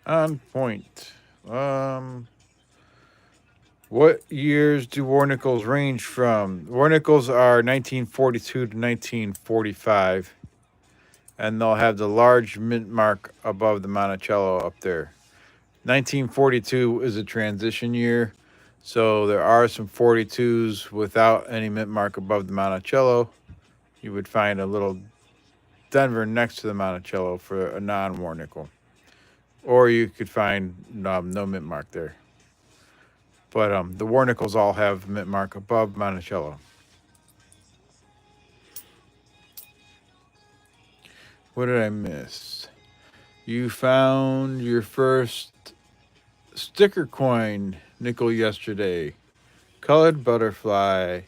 On point. What years do war nickels range from? War nickels are 1942 to 1945, and they'll have the large mint mark above the Monticello up there. 1942 is a transition year, so there are some 42s without any mint mark above the Monticello. You would find a little Denver next to the Monticello for a non-war nickel. Or you could find no mint mark there. But the war nickels all have mint mark above Monticello. What did I miss? You found your first sticker coin nickel yesterday. Colored butterfly.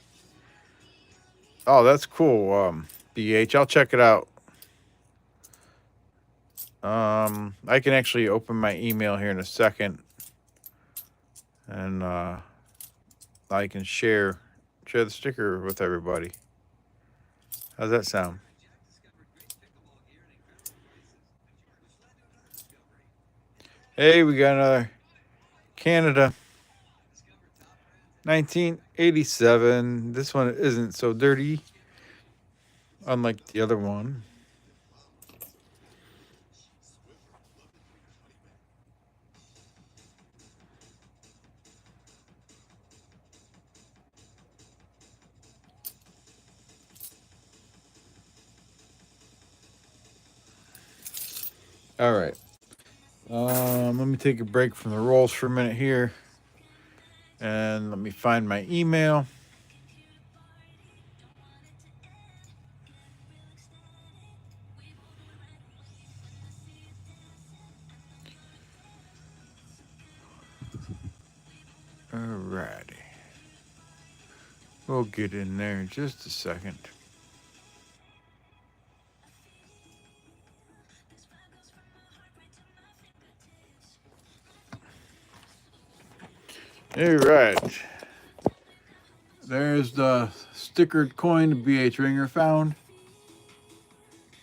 Oh, that's cool. BH, I'll check it out. I can actually open my email here in a second, and I can share the sticker with everybody. How's that sound? Jack discovered great pickleball gear at incredible prices, which led to another discovery. Hey, we got another Canada Discover top brands and 1987. This one isn't so dirty, unlike the other one. All right. Let me take a break from the rolls for a minute here, and let me find my email. Alrighty. We'll get in there in just a second. Alright. There's the stickered coin the BH Ringer found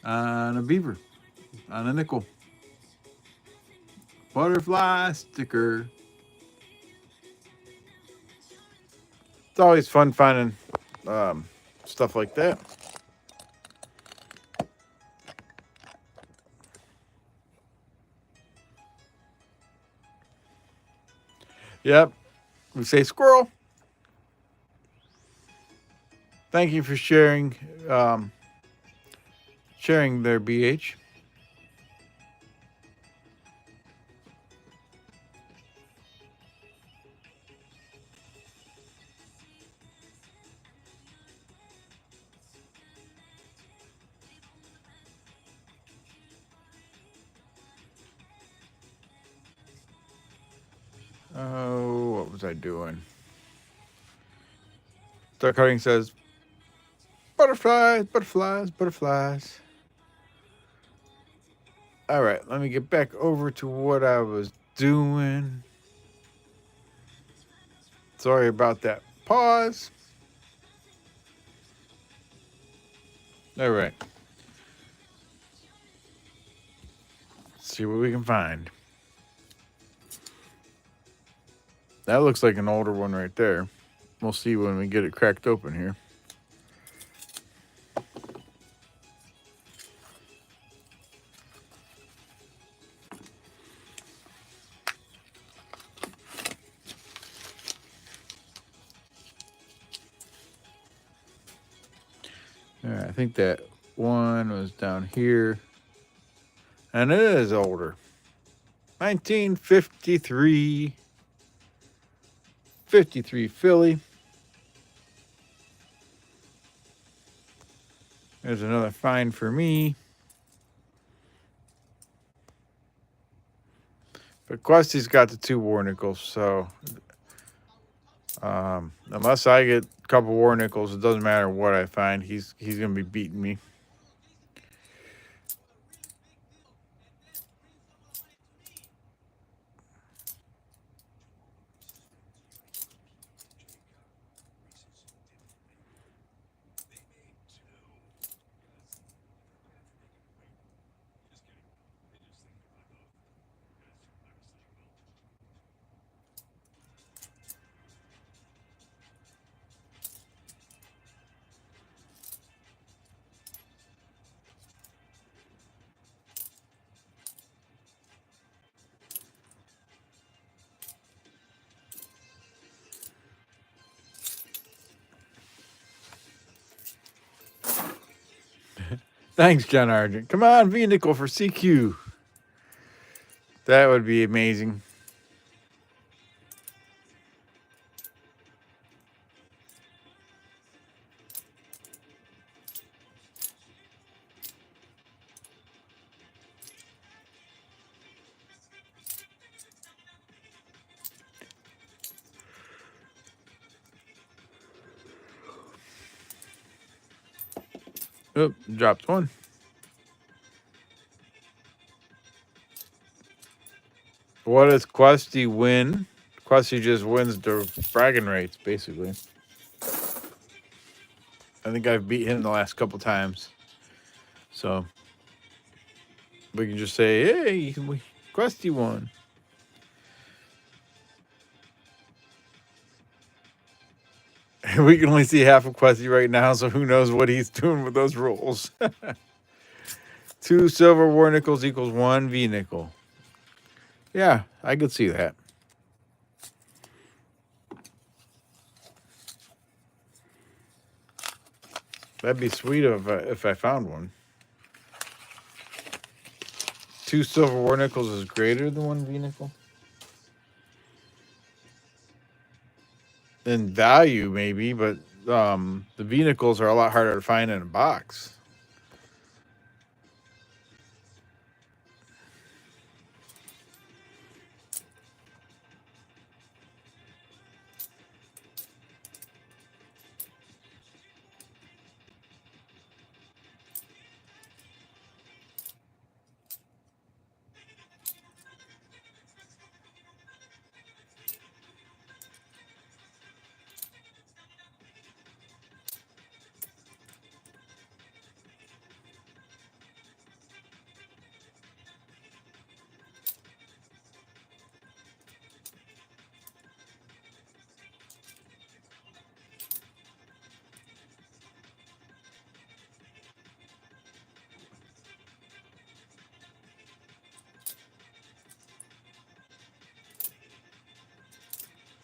on a beaver, on a nickel. Butterfly sticker. It's always fun finding stuff like that. Yep. We say squirrel. Thank you for sharing their BH. Oh, what was I doing? Dark Cutting says, butterflies, butterflies, butterflies. All right, let me get back over to what I was doing. Sorry about that pause. All right. Let's see what we can find. That looks like an older one right there. We'll see when we get it cracked open here. All right, I think that one was down here. And it is older. 1953. 53 Philly. There's another find for me. But Questy's got the 2 war nickels, so unless I get a couple war nickels, it doesn't matter what I find. He's gonna be beating me. Thanks, John Argent. Come on, V nickel for CQ. That would be amazing. Oh, dropped one. What does Questy win? Questy just wins the bragging rates, basically. I think I've beat him the last couple times. So we can just say, hey, Questy won. We can only see half of Questy right now, so who knows what he's doing with those rolls. 2 silver war nickels equals 1 V nickel. Yeah, I could see that. That'd be sweet if I found one. 2 silver war nickels is greater than 1 V nickel? In value, maybe, but the V nickels are a lot harder to find in a box.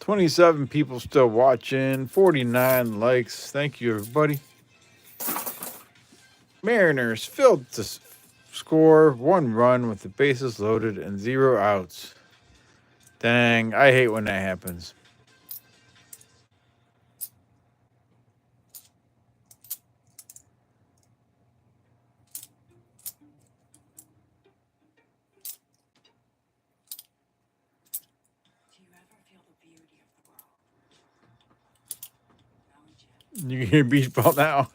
$27 people still watching. 49 likes. Thank you, everybody. Mariners filled to score 1 run with the bases loaded and 0 outs. Dang, I hate when that happens. Do you ever feel the beauty of the world? Don't you? You can hear beach ball now.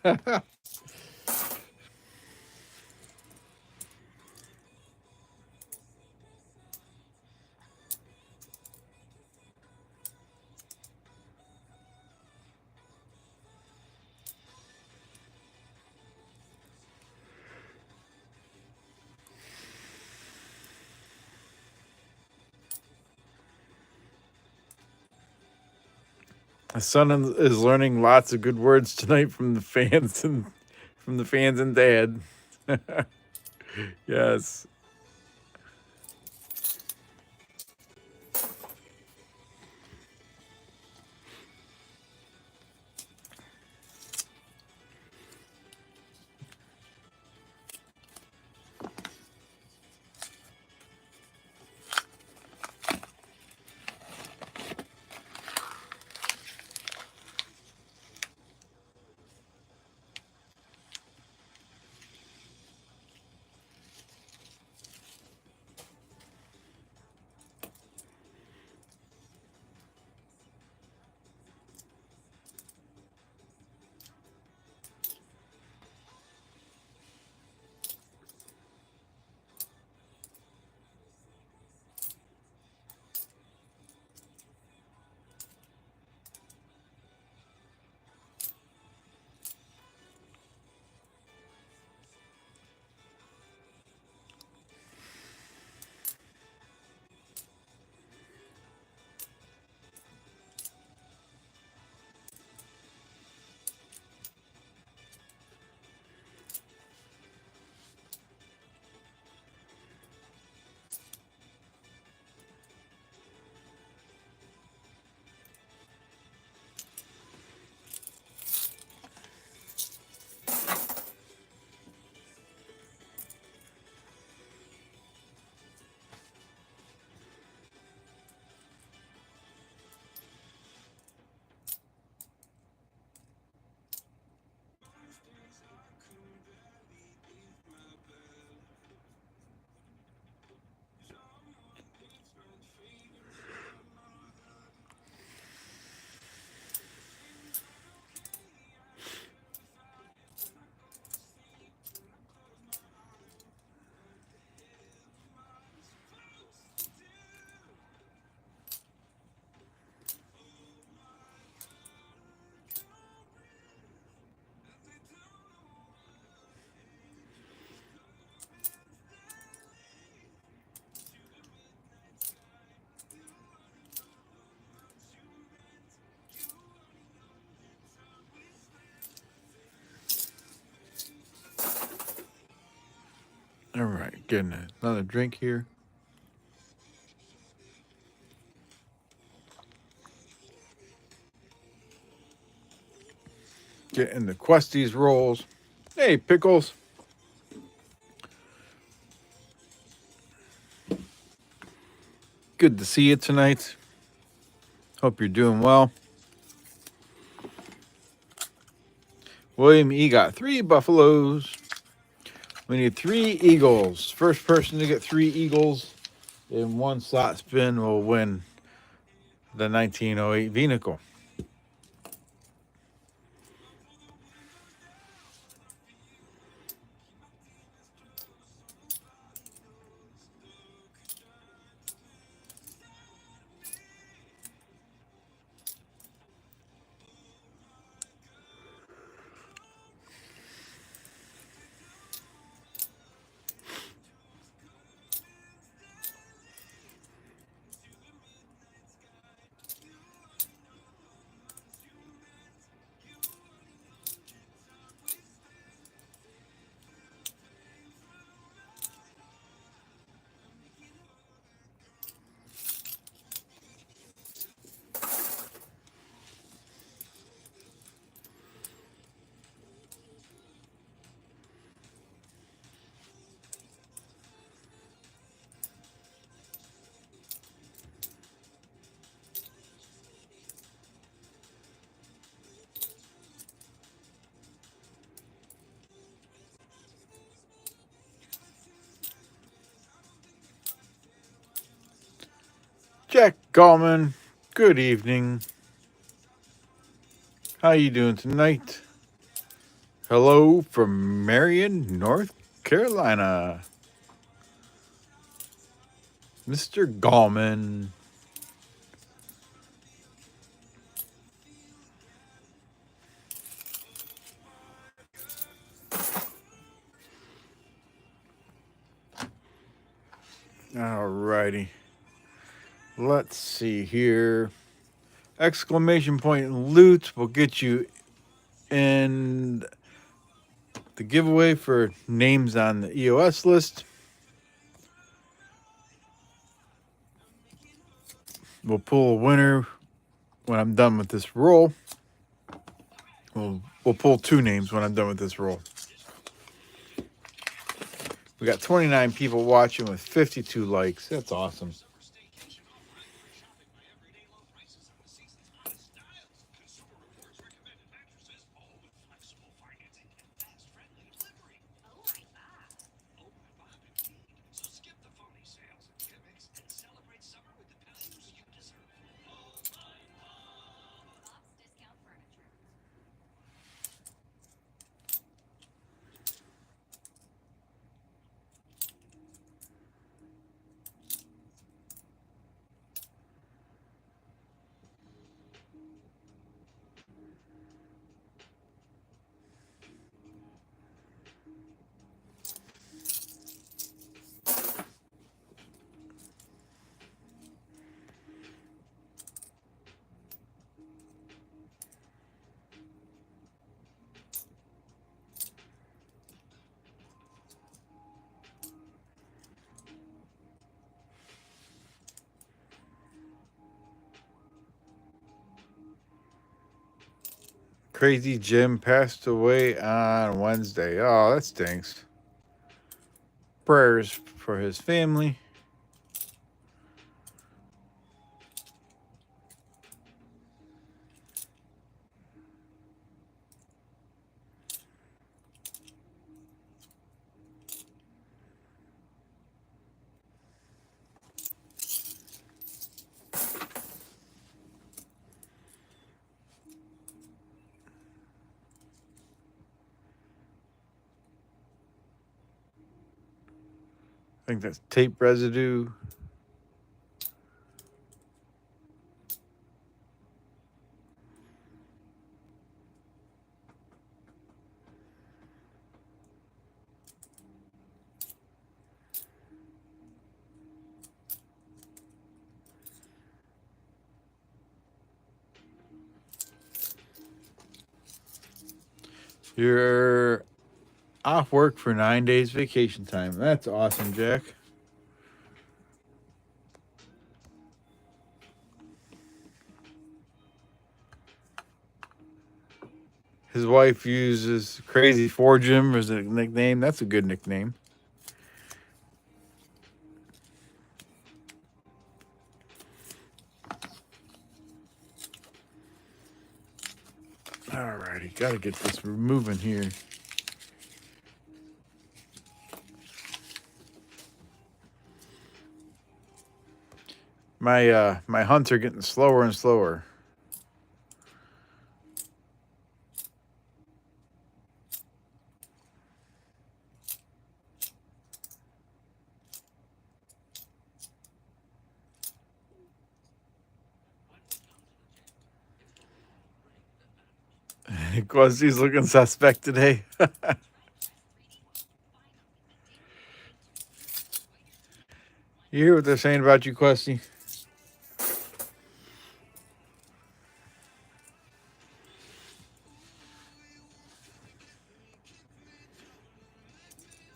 My son is learning lots of good words tonight from the fans and dad. Yes. All right, getting another drink here. Getting the Questies rolls. Hey, Pickles. Good to see you tonight. Hope you're doing well. William E. got 3 buffaloes. We need 3 eagles. First person to get 3 eagles in one slot spin will win the 1908 vehicle. Jack Gallman, good evening. How you doing tonight? Hello from Marion, North Carolina. Mr. Gallman. Alrighty. Let's see here. Exclamation point loot will get you in the giveaway for names on the EOS list. We'll pull a winner when I'm done with this roll. We'll pull 2 names when I'm done with this roll. We got 29 people watching with 52 likes. That's awesome. Summer staycation offer and shopping my everyday low prices on the season's hottest styles. Consumer Reports recommended mattresses, all with flexible financing and fast, friendly delivery. Oh my God. Oh my Bob, indeed. So skip the phony sales and gimmicks and celebrate summer with the values you deserve. Oh my Bob. Bob's Discount Furniture. Crazy Jim passed away on Wednesday. Oh, that stinks. Prayers for his family. I think that's tape residue. You're Off work for 9 days vacation time. That's awesome, Jack. His wife uses Crazy for Jim as a nickname. That's a good nickname. Alrighty, gotta get this moving here. My hunts are getting slower and slower. Quasi's looking suspect today. You hear what they're saying about you, Questy?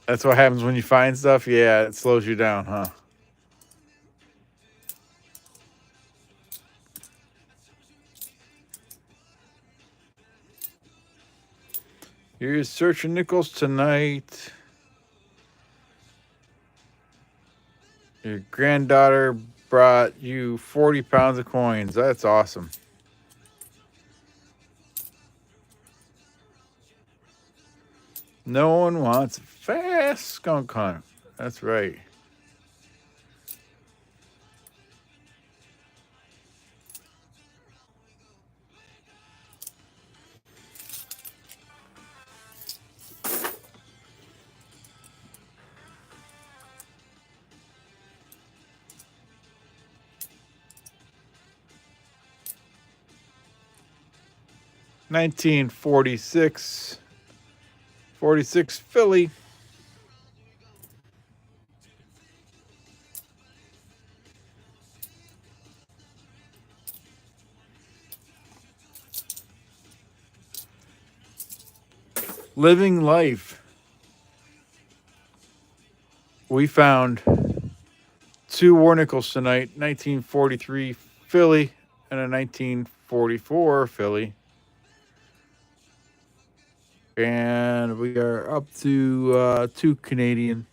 That's what happens when you find stuff? Yeah, it slows you down, huh? Here's searching nickels tonight. Your granddaughter brought you 40 pounds of coins. That's awesome. No one wants a fast skunk hunt. That's right. (1946) 46 Philly. Living life. We found 2 war nickels tonight. 1943 Philly and a 1944 Philly. And we are up to 2 Canadian.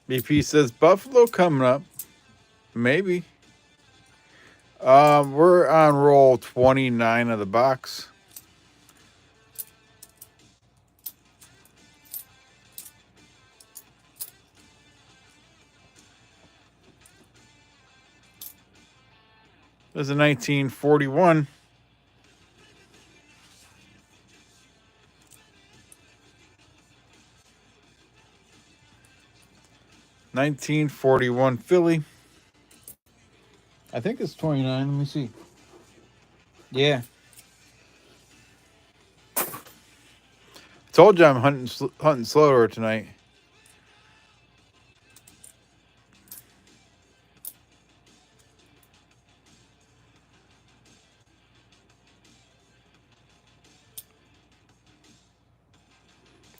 BP says Buffalo coming up. Maybe. We're on roll 29 of the box. There's a 1941. (1941) Philly. I think it's 29. Let me see. Yeah. Told you I'm hunting slower tonight.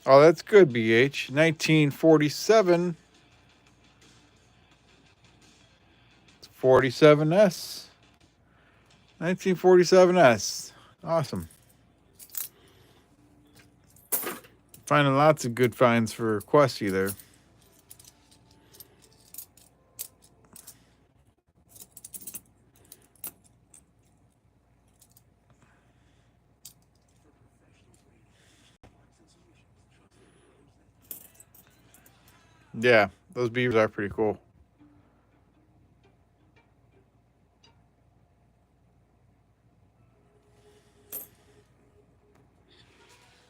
Oh, that's good, BH. 1947. 47S. 1947S. Awesome. Finding lots of good finds for Questy there. Yeah, those beavers are pretty cool.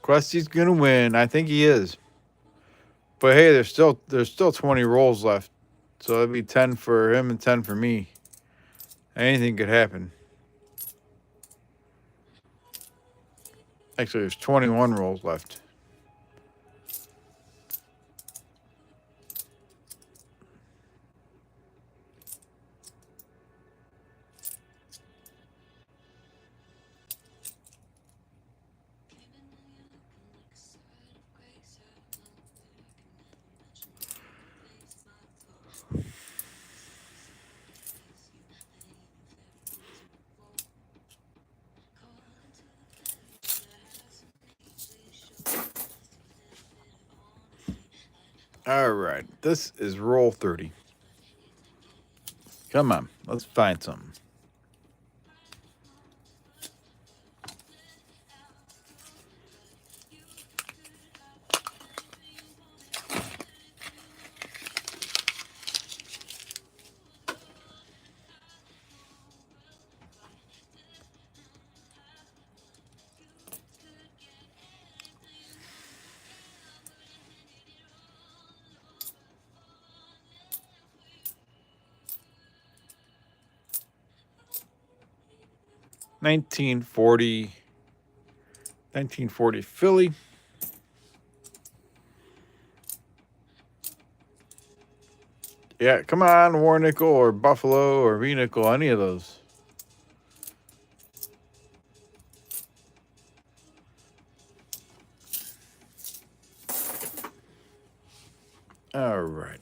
Questy's gonna win. I think he is. But hey, there's still 20 rolls left. So that'd be 10 for him and 10 for me. Anything could happen. Actually, there's 21 rolls left. All right, this is roll 30. Come on, let's find something. Nineteen forty Philly. Yeah, come on, War Nickel or Buffalo or V Nickel, any of those. Alrighty.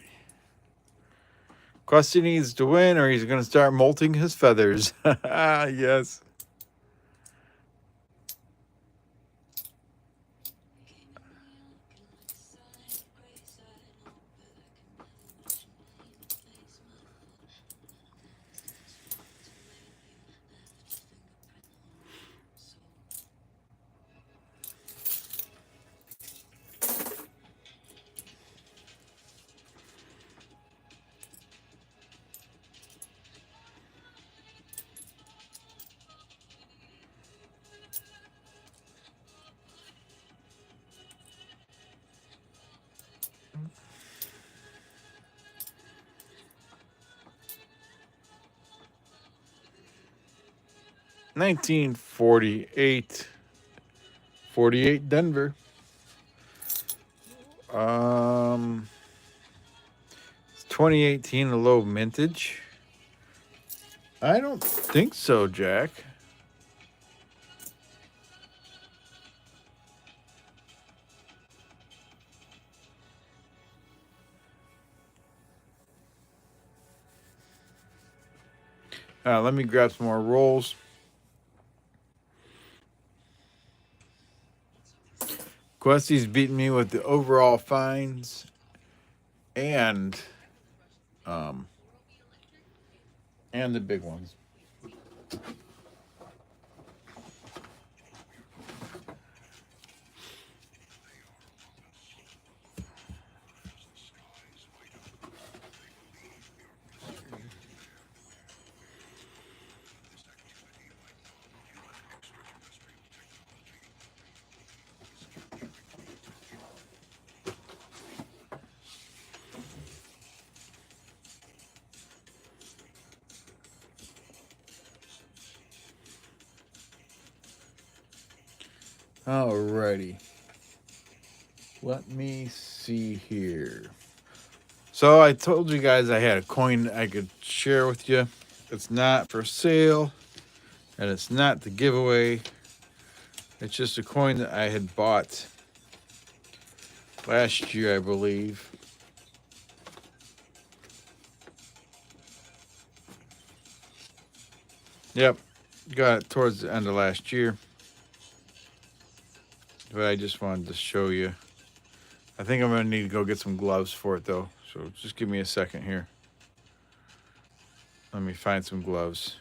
Questy needs to win or he's going to start molting his feathers. Yes. Nineteen 48 Denver. It's 2018 a low mintage. I don't think so, Jack. Let me grab some more rolls. Questy's beating me with the overall fines and the big ones. Alrighty. Let me see here. So I told you guys I had a coin I could share with you. It's not for sale, and it's not the giveaway. It's just a coin that I had bought last year, I believe. Yep, got it towards the end of last year. But I just wanted to show you. I think I'm going to need to go get some gloves for it, though. So just give me a second here. Let me find some gloves.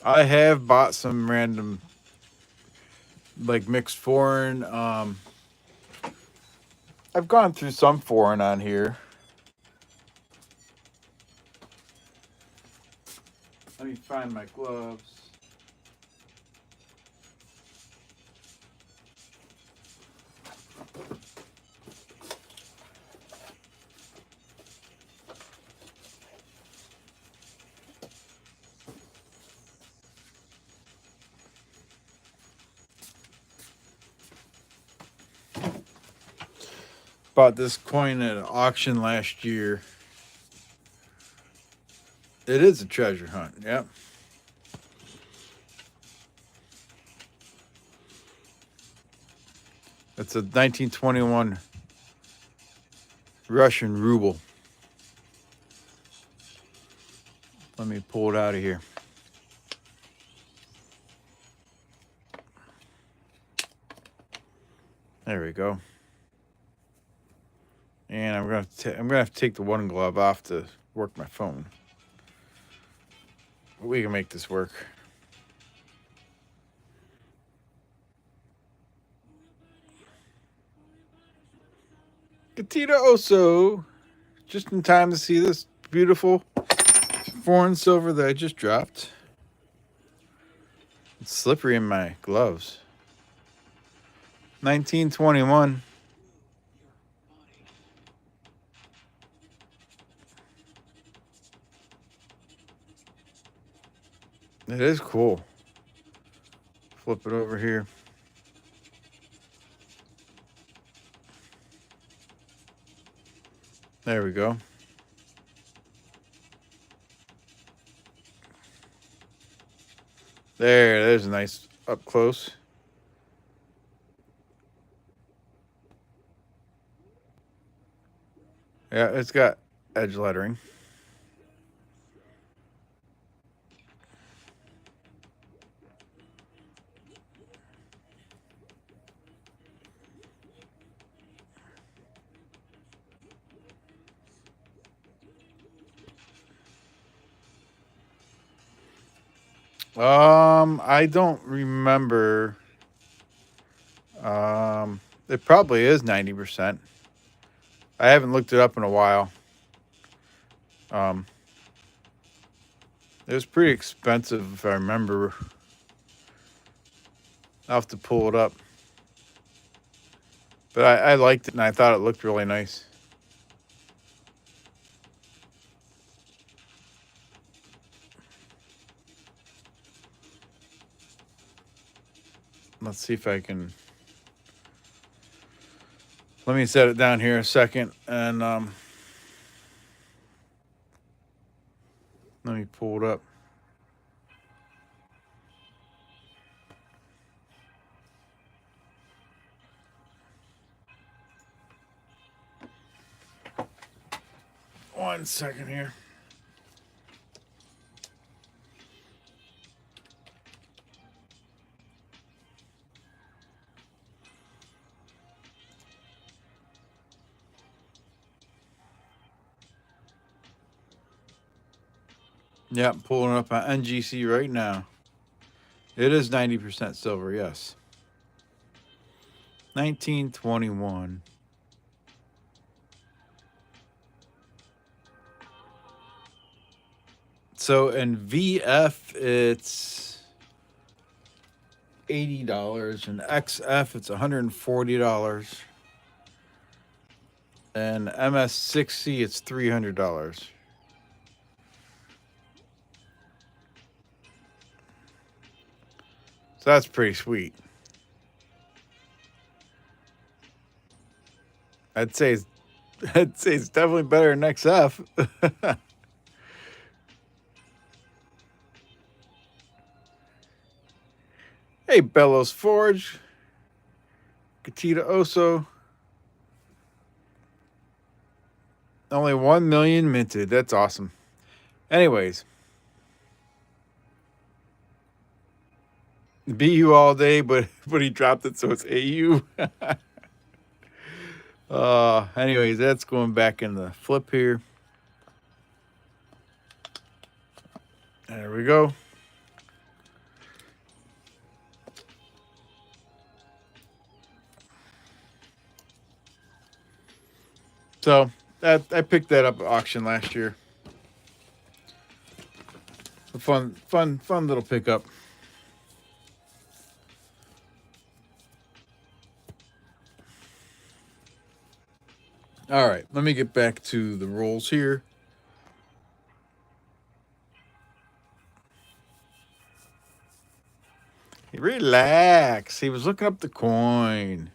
I have bought some random, like, mixed foreign. I've gone through some foreign on here. me find my gloves. Bought this coin at an auction last year. It is a treasure hunt, yep. It's a 1921 Russian ruble. Let me pull it out of here. There we go. And I'm gonna have to take the one glove off to work my phone. We can make this work. Gatita Oso, just in time to see this beautiful foreign silver that I just dropped. It's slippery in my gloves. 1921. It is cool. Flip it over here. There we go. There's a nice up close. Yeah, it's got edge lettering. I don't remember. It probably is 90%. I haven't looked it up in a while. It was pretty expensive if I remember. I'll have to pull it up. But I liked it and I thought it looked really nice. Let's see if I can. Let me set it down here a second and let me pull it up. One second here. Yep, pulling up on NGC right now. It is 90% silver, yes. 1921. So in VF, it's $80, and XF, it's $140, and MS60, it's $300. So that's pretty sweet. I'd say it's definitely better than XF. Hey, Bellows Forge, Gatita Oso. Only 1 million minted. That's awesome. Anyways, BU all day, but he dropped it, so it's AU. Anyways, that's going back in the flip here. There we go. So I picked that up at auction last year. fun little pickup. All right, let me get back to the rolls here. Relax. He was looking up the coin.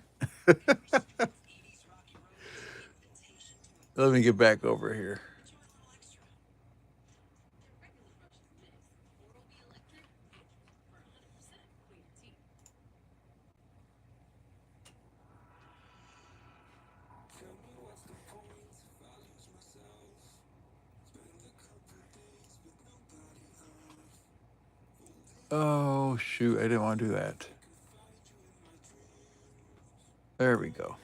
Let me get back over here. Oh, shoot. I didn't want to do that. There we go.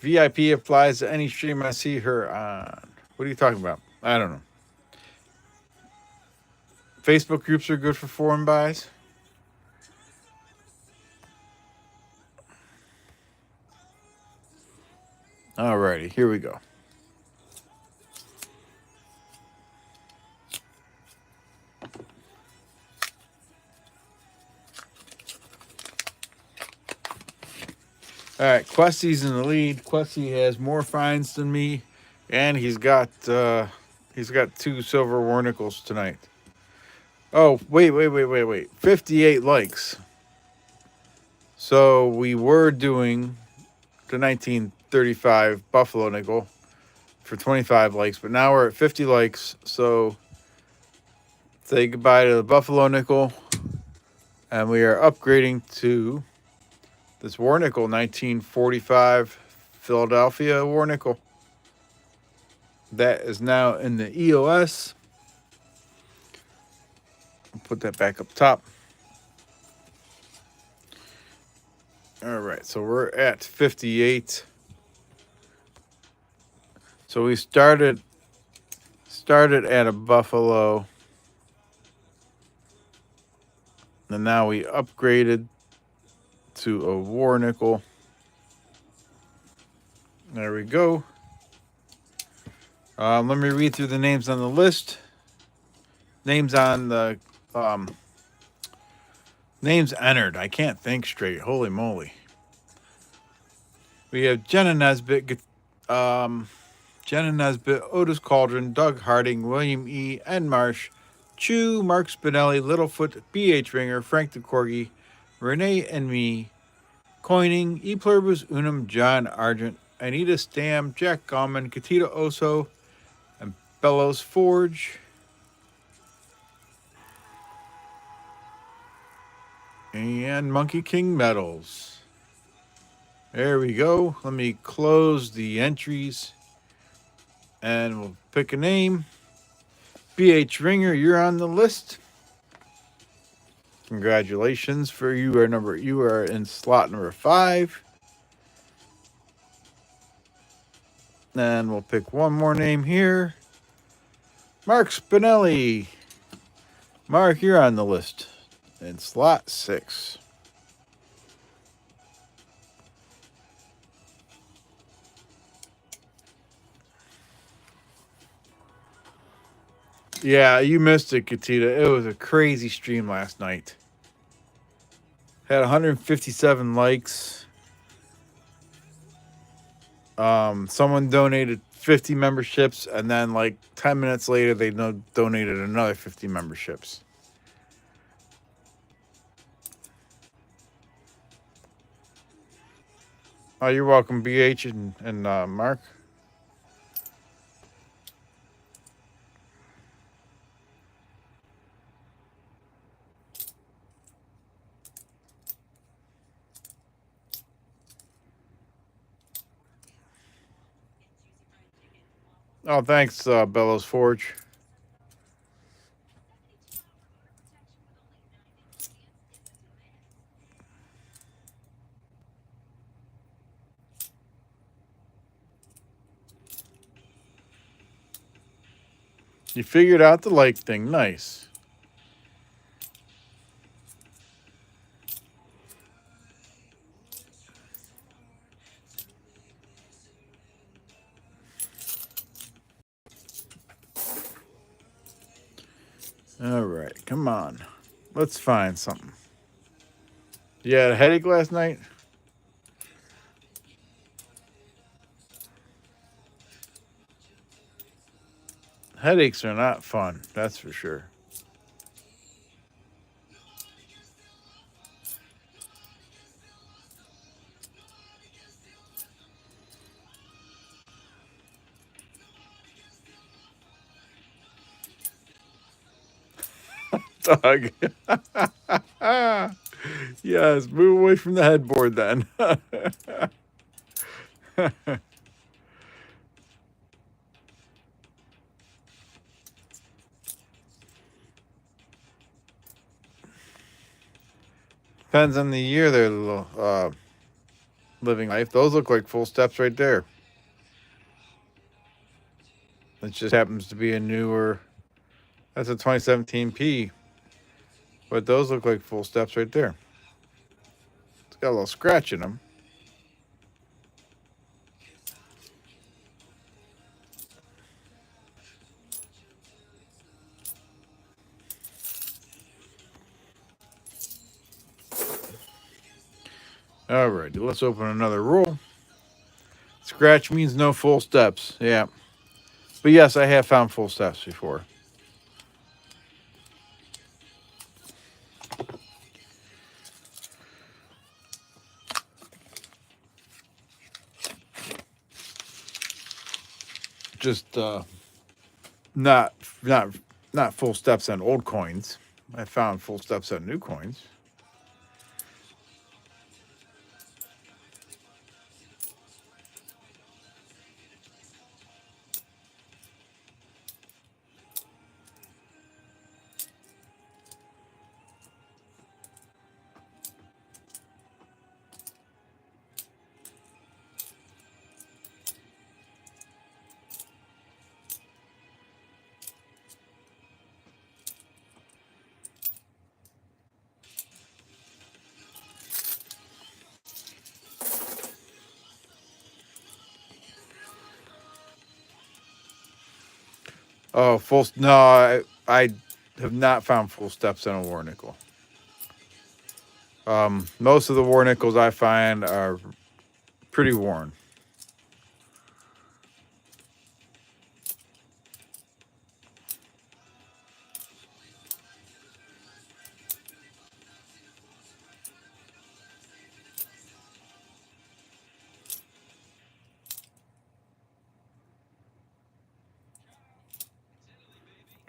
VIP applies to any stream I see her on. What are you talking about? I don't know. Facebook groups are good for foreign buys. Alrighty, here we go. All right, Questy's in the lead. Questy has more finds than me, and he's got 2 silver warnicles tonight. Oh, wait. 58 likes. So we were doing the 1935 Buffalo nickel for 25 likes, but now we're at 50 likes. So say goodbye to the Buffalo nickel, and we are upgrading to this war nickel, 1945 Philadelphia war nickel. That is now in the EOS. I'll put that back up top. All right, so we're at 58. So we started at a Buffalo, and now we upgraded to a war nickel. There we go. Let me read through the names on the list. Names on the names entered. I can't think straight. Holy moly. We have Jenna Nesbitt, Otis Cauldron, Doug Harding, William E. N. Marsh, Chew, Mark Spinelli, Littlefoot, B.H. Ringer, Frank the Corgi, Renee and me, Coining, E. Pluribus Unum, John Argent, Anita Stam, Jack Gallman, Katita Oso, and Bellows Forge. And Monkey King Metals. There we go. Let me close the entries. And we'll pick a name. BH Ringer, you're on the list. Congratulations for you are in slot number 5. And we'll pick one more name here. Mark Spinelli. Mark, you're on the list in slot 6. Yeah, you missed it, Katita. It was a crazy stream last night. Had 157 likes. Someone donated 50 memberships, and then like 10 minutes later, they donated another 50 memberships. Oh, you're welcome, BH and Mark. Oh, thanks, Bellows Forge. You figured out the like thing. Nice. All right, come on. Let's find something. You had a headache last night? Headaches are not fun, that's for sure. Doug. Yes, move away from the headboard then. Depends on the year they're living life. Those look like full steps right there. It just happens to be a newer. That's a 2017 P. But those look like full steps right there. It's got a little scratch in them. Alright, let's open another roll. Scratch means no full steps. Yeah. But yes, I have found full steps before. Just not not full steps on old coins. I found full steps on new coins. Oh, full. No, I have not found full steps on a war nickel. Most of the war nickels I find are pretty worn. Baby.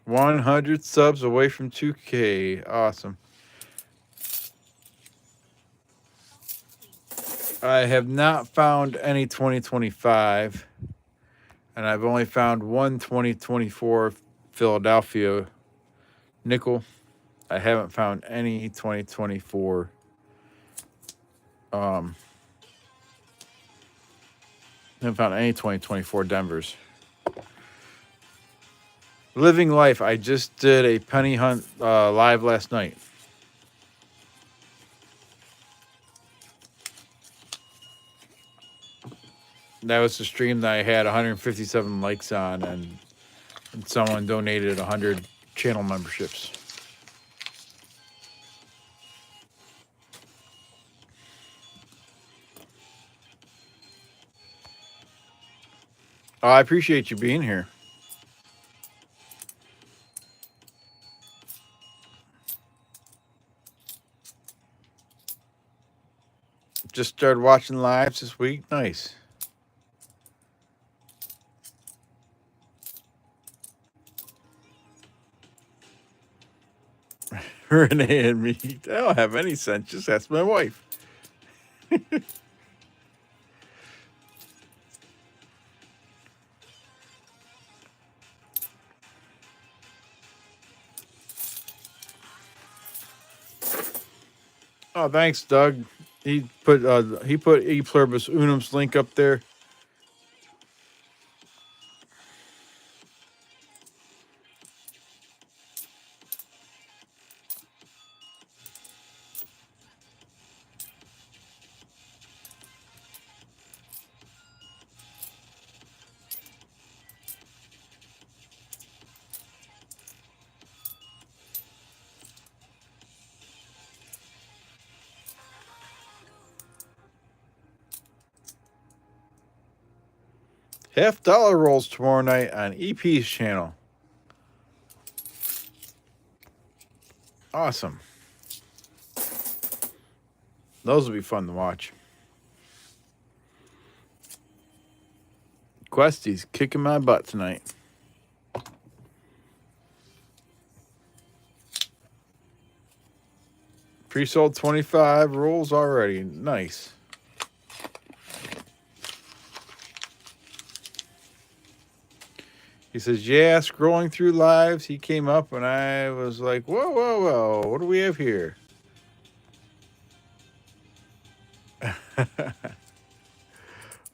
100 subs away from 2K. Awesome. I have not found any 2025, and I've only found one 2024 Philadelphia nickel. I haven't found any 2024 haven't found any 2024 Denvers. Living Life, I just did a penny hunt live last night. That was the stream that I had 157 likes on, and someone donated 100 channel memberships. Oh, I appreciate you being here. Just started watching lives this week. Nice. Renee and me. I don't have any sense. Just ask my wife. Oh, thanks, Doug. He put E Pluribus Unum's link up there. $50 rolls tomorrow night on EP's channel. Awesome. Those will be fun to watch. Questy's kicking my butt tonight. Pre-sold 25 rolls already. Nice. He says, yeah, scrolling through lives, he came up and I was like, whoa, whoa, whoa, what do we have here?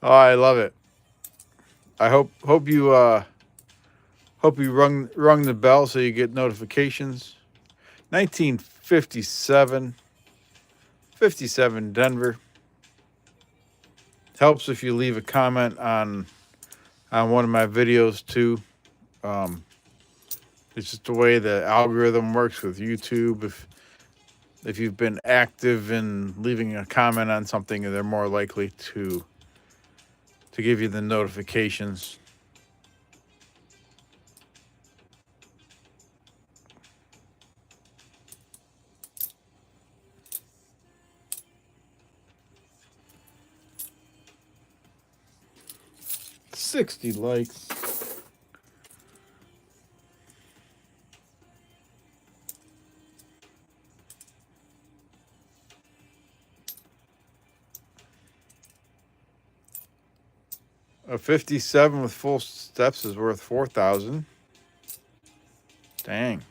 Oh, I love it. I hope you rung the bell so you get notifications. 1957, 57 Denver. Helps if you leave a comment on one of my videos too. It's just the way the algorithm works with YouTube. If you've been active in leaving a comment on something, they're more likely to give you the notifications. $60 likes. A 57 with full steps is worth 4,000. Dang.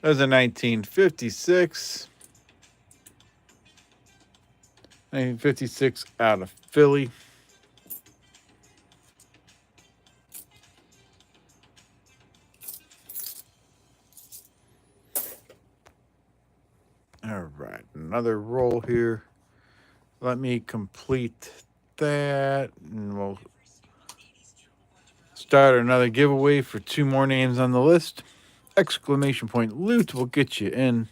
There's a 1956. 1956 out of Philly. All right, another roll here. Let me complete that, and we'll start another giveaway for 2 more names on the list. Exclamation point loot will get you in.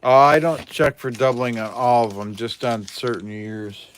I don't check for doubling on all of them, just on certain years.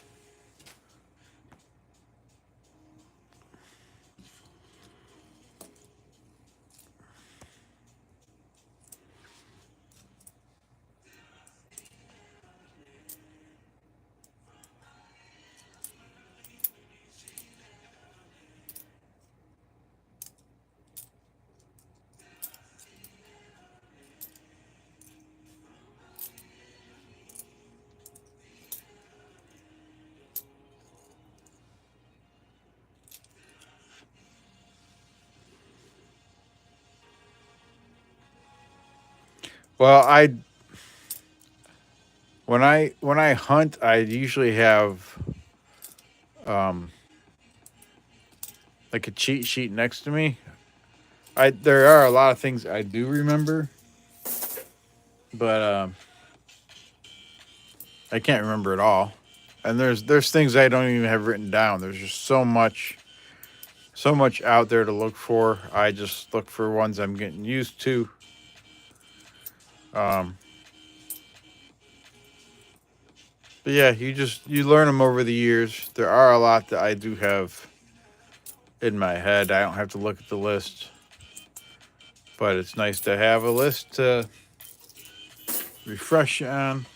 Well, when I hunt, I usually have like a cheat sheet next to me. There are a lot of things I do remember, but I can't remember it all. And there's things I don't even have written down. There's just so much out there to look for. I just look for ones I'm getting used to. But yeah, you learn them over the years. There are a lot that I do have in my head. I don't have to look at the list. But it's nice to have a list to refresh on.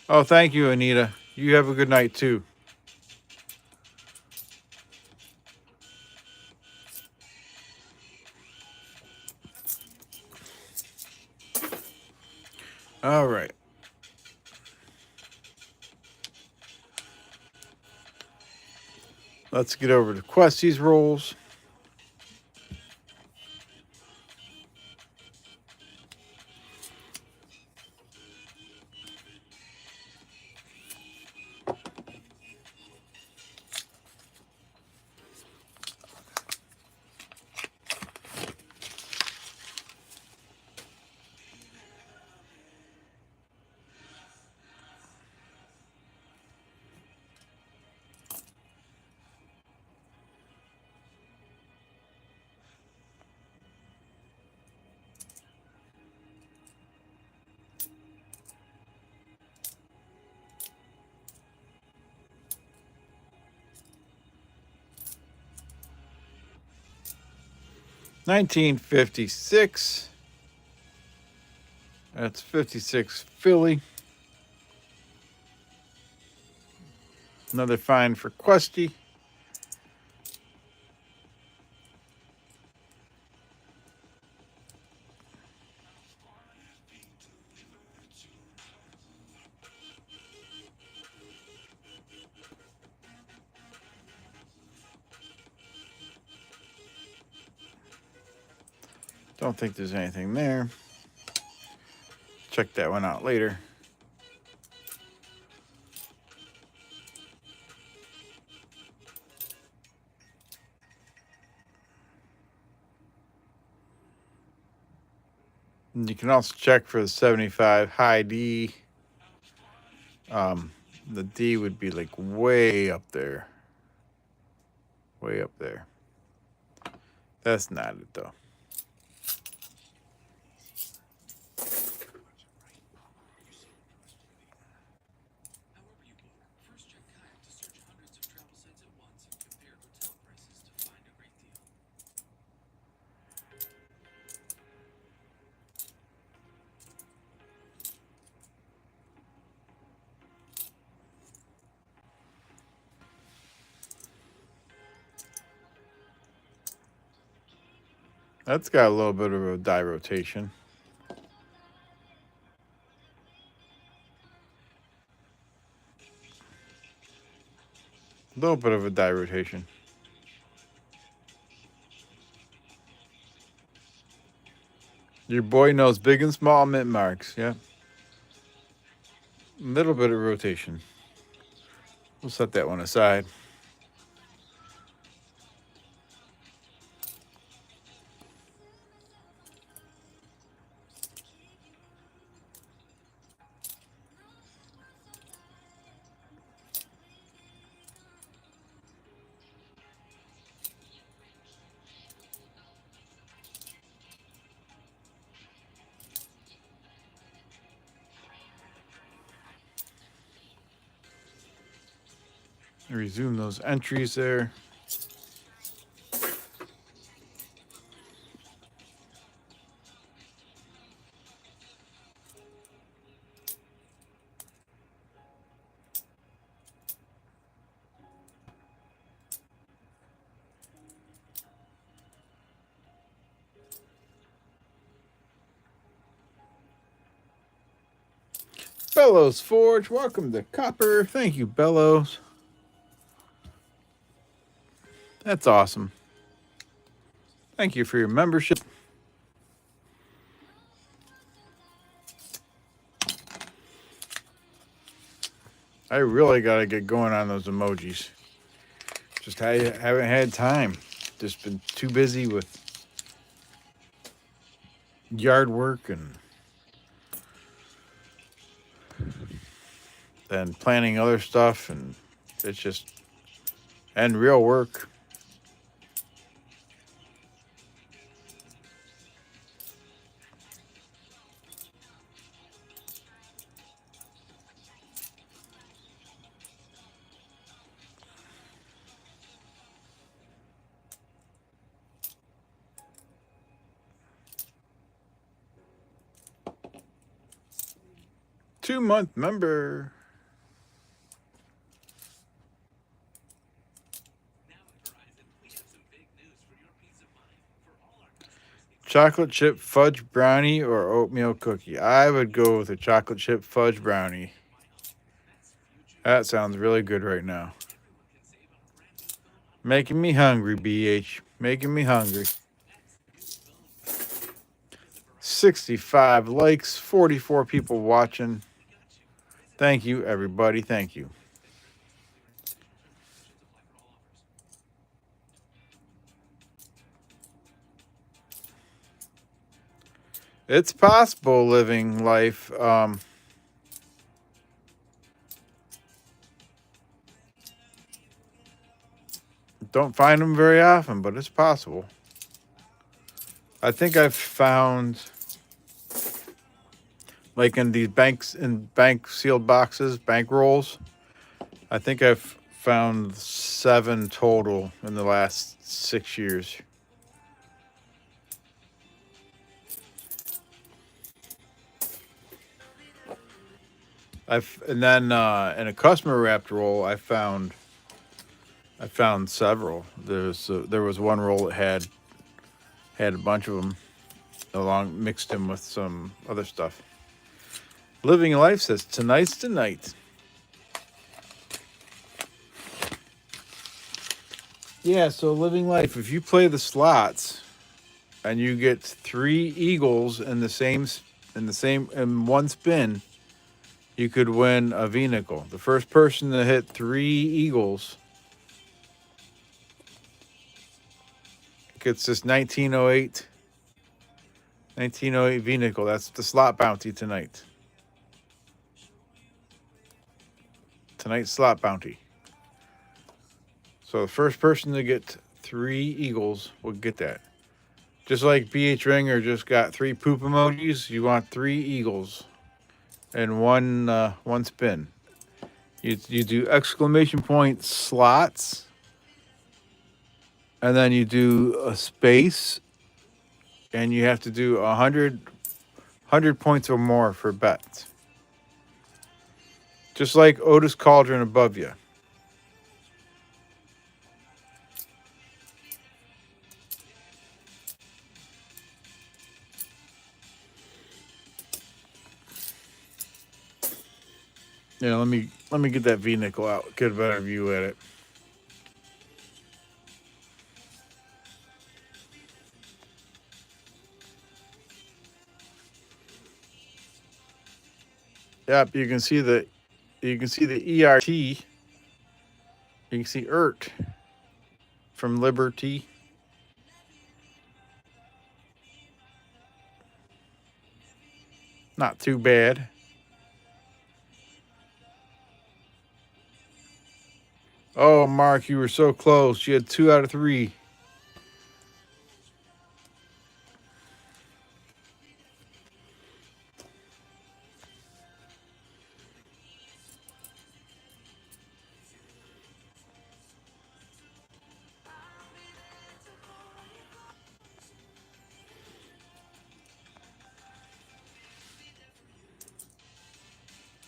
Oh, thank you, Anita. You have a good night, too. All right. Let's get over to Questy's rolls. $19.56. That's 56 Philly. Another find for Questy. Don't think there's anything there. Check that one out later. And you can also check for the 75 high D. The D would be like way up there. Way up there. That's not it though. However you book, first check Kayak to search hundreds of travel sites at once and compare hotel prices to find a great deal. That's got a little bit of a die rotation. A little bit of a die rotation. Your boy knows big and small mint marks. Yeah. A little bit of rotation. We'll set that one aside. Resume those entries there. Bellows Forge, welcome to Copper. Thank you, Bellows. That's awesome. Thank you for your membership. I really got to get going on those emojis. Just haven't had time. Just been too busy with yard work and then planning other stuff, and it's just, and real work. Two-month member. Chocolate chip fudge brownie or oatmeal cookie? I would go with a chocolate chip fudge brownie. That sounds really good right now. Making me hungry, BH. Making me hungry. 65 likes, 44 people watching. Thank you, everybody. Thank you. It's possible living life. Don't find them very often, but it's possible. I think I've found, like in these banks, in bank sealed boxes, bank rolls, I think I've found 7 total in the last 6 years. And then in a customer wrapped roll, I found several. There was one roll that had a bunch of them along, mixed in with some other stuff. Living Life says tonight's the night. Yeah, so Living Life, if you play the slots and you get 3 eagles in one spin, you could win a V-nickel. The first person to hit 3 eagles gets this 1908 V-nickel. That's the slot bounty tonight. Tonight's slot bounty. So the first person to get 3 eagles will get that. Just like BH Ringer just got 3 poop emojis, you want 3 eagles and one spin. You do exclamation point slots, and then you do a space, and you have to do 100 points or more for bets. Just like Otis Cauldron above you. Yeah, let me get that V-nickel out. Get a better view at it. Yep, you can see the ERT. You can see ERT from Liberty. Not too bad. Oh, Mark, you were so close. You had 2 out of 3.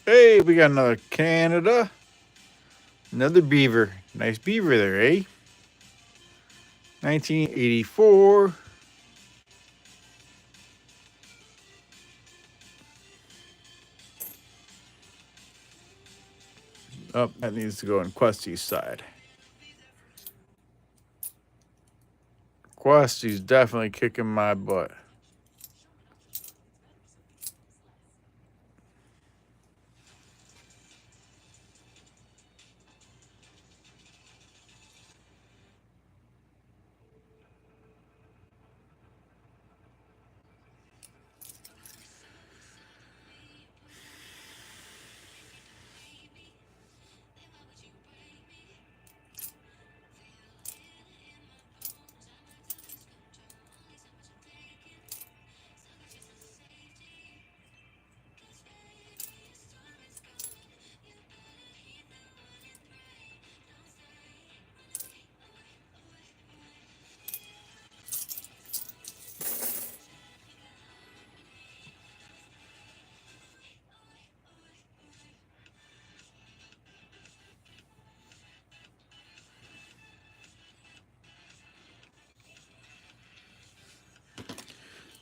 Hey, we got another Canada. Another beaver. Nice beaver there, eh? 1984. Oh, that needs to go on Questy's side. Questy's definitely kicking my butt.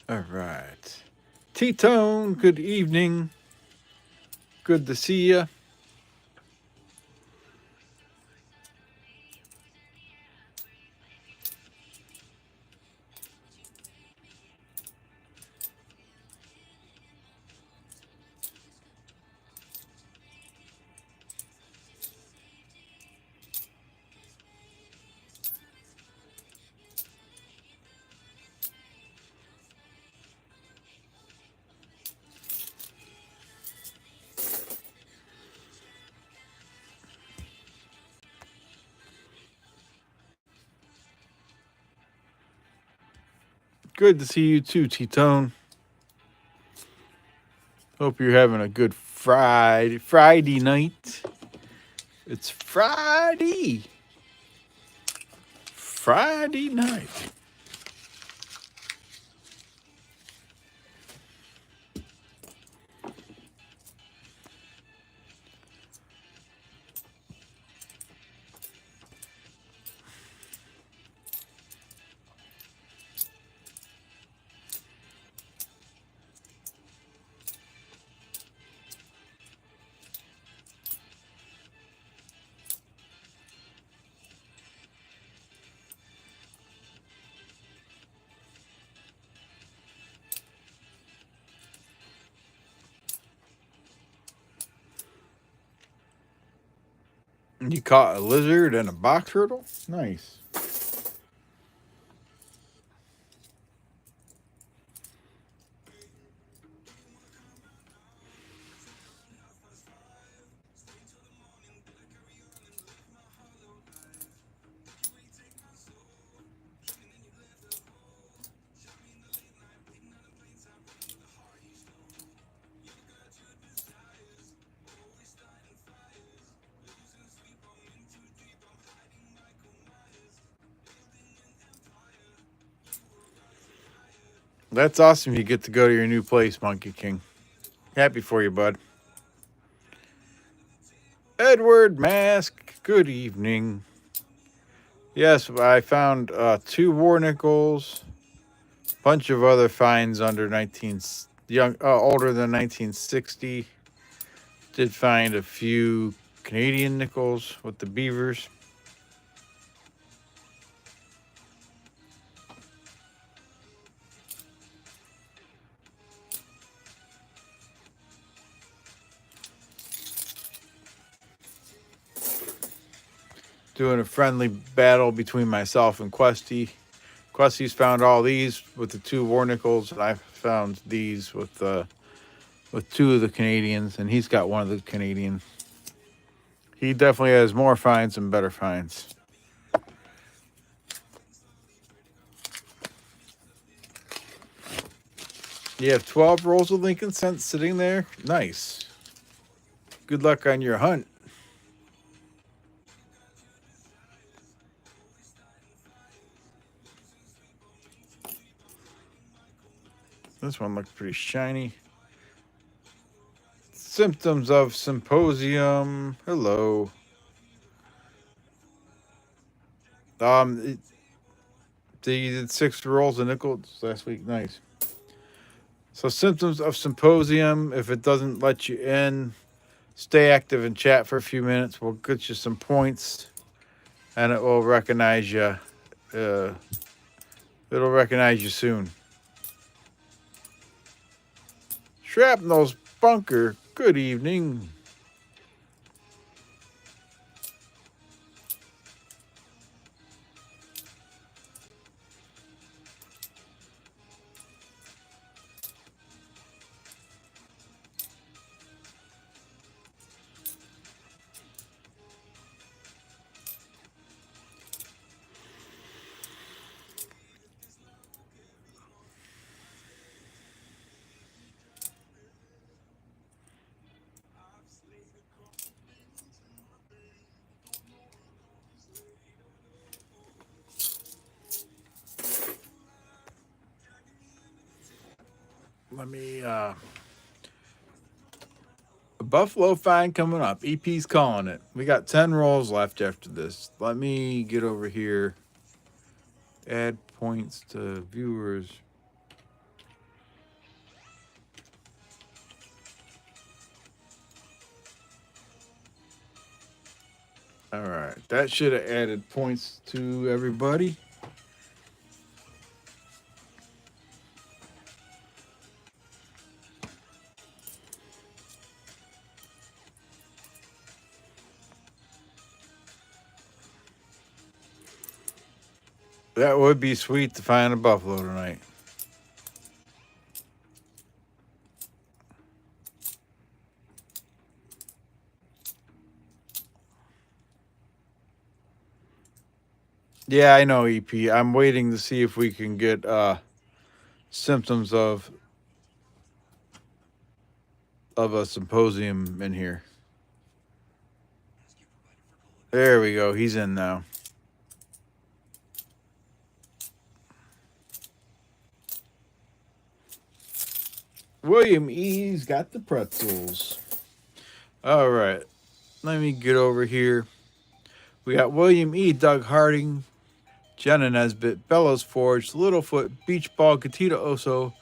All right. T-Tone, good evening. Good to see ya. Good to see you too, T-Tone. Hope you're having a good Friday night. It's Friday night. You caught a lizard and a box turtle? Nice. That's awesome. You get to go to your new place, Monkey King. Happy for you, bud. Edward Mask, good evening. Yes, I found 2 war nickels, bunch of other finds under older than 1960. Did find a few Canadian nickels with the beavers. Doing a friendly battle between myself and Questy. Questy's found all these with the 2 war nickels, and I found these with 2 of the Canadians, and he's got one of the Canadian. He definitely has more finds and better finds. You have 12 rolls of Lincoln cents sitting there? Nice. Good luck on your hunt. This one looks pretty shiny. Symptoms of Symposium. Hello. They did 6 rolls of nickels last week. Nice. So Symptoms of Symposium. If it doesn't let you in, stay active and chat for a few minutes. We'll get you some points, and it will recognize you. It'll recognize you soon. Shrapnel's Bunker, good evening. Let me a Buffalo find coming up. EP's calling it. We got 10 rolls left after this. Let me get over here. Add points to viewers. All right, that should have added points to everybody. That would be sweet to find a buffalo tonight. Yeah, I know, EP. I'm waiting to see if we can get symptoms of a symposium in here. There we go. He's in now. William E.'s got the pretzels. All right. Let me get over here. We got William E., Doug Harding, Jenna Nesbitt, Bellows Forge, Littlefoot, Beach Ball, Katita Oso,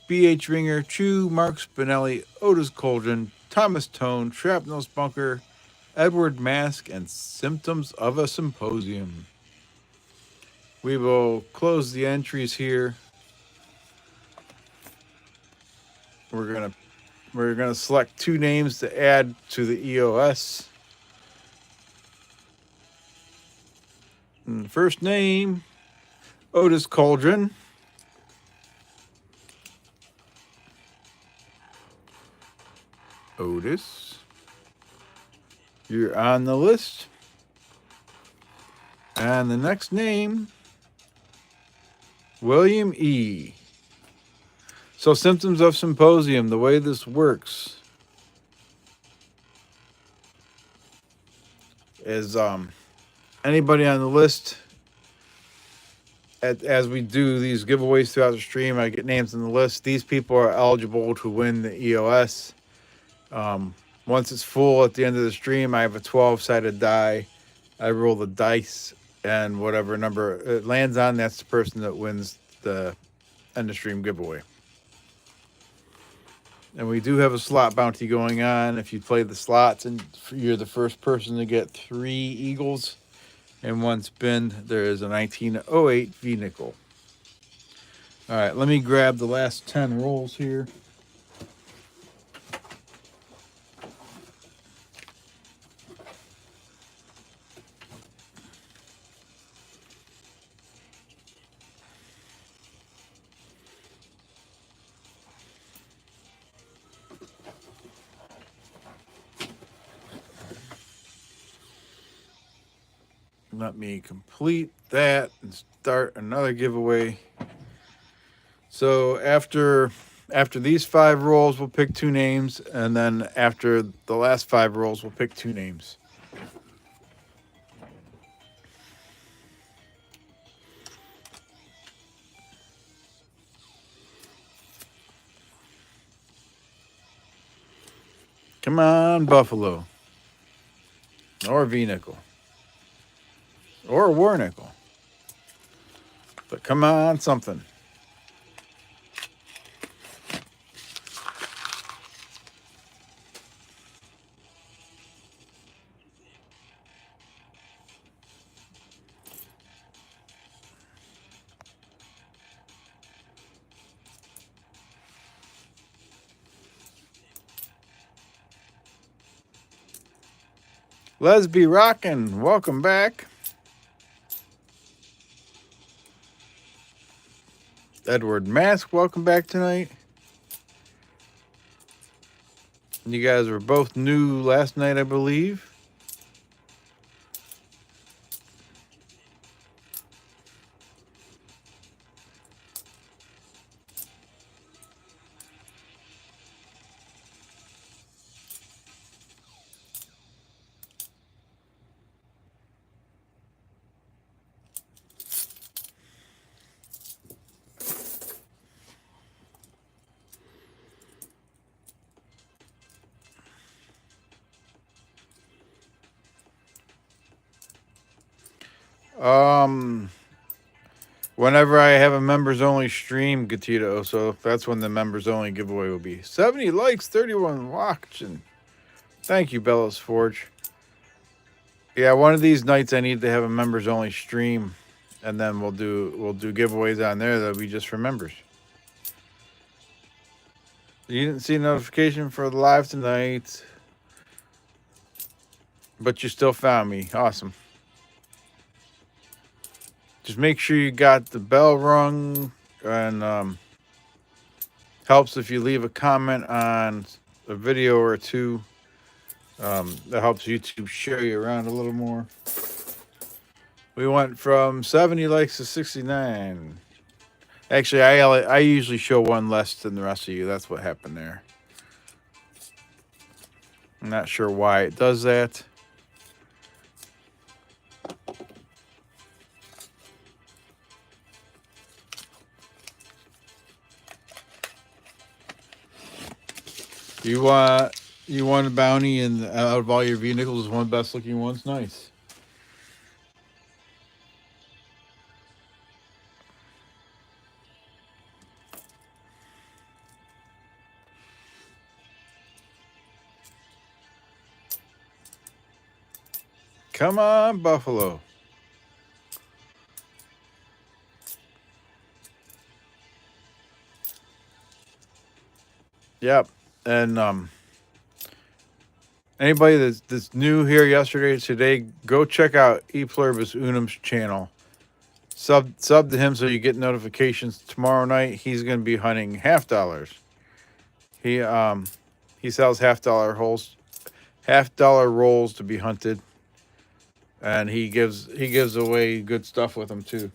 B.H. Ringer, Chew, Mark Spinelli, Otis Coldren, Thomas Tone, Shrapnel's Bunker, Edward Mask, and Symptoms of a Symposium. We will close the entries here. We're gonna select 2 names to add to the EOS. And the first name, Otis Coldren. Otis, you're on the list. And the next name, William E. So, Symptoms of Symposium, the way this works is anybody on the list, as we do these giveaways throughout the stream, I get names on the list. These people are eligible to win the EOS. Once it's full at the end of the stream, I have a 12-sided die. I roll the dice, and whatever number it lands on, that's the person that wins the end of stream giveaway. And we do have a slot bounty going on. If you play the slots and you're the first person to get 3 eagles in one spin, there is a 1908 V-nickel. All right, let me grab the last 10 rolls here. Let me complete that and start another giveaway. So after these 5 rolls, we'll pick 2 names, and then after the last 5 rolls, we'll pick 2 names. Come on, Buffalo. Or V-nickel. Or War nickel. But come on, something. Lesby Rockin', welcome back. Edward Mask, welcome back tonight. You guys were both new last night, I believe. Whenever I have a members only stream, Gatito, so that's when the members only giveaway will be. 70 likes, 31 watching. Thank you, Bellows Forge. Yeah, one of these nights I need to have a members only stream, and then we'll do giveaways on there that'll be just for members. You didn't see a notification for the live tonight, but you still found me. Awesome. Just make sure you got the bell rung, and helps if you leave a comment on a video or two. That helps YouTube share you around a little more. We went from 70 likes to 69. Actually, I usually show one less than the rest of you. That's what happened there. I'm not sure why it does that. You want a bounty, and out of all your vehicles, one of the best looking ones. Nice. Come on, Buffalo. Yep. And anybody that's new here yesterday or today, go check out E Pluribus Unum's channel. Sub to him so you get notifications. Tomorrow night he's gonna be hunting $half. He sells $half rolls to be hunted. And he gives away good stuff with them too.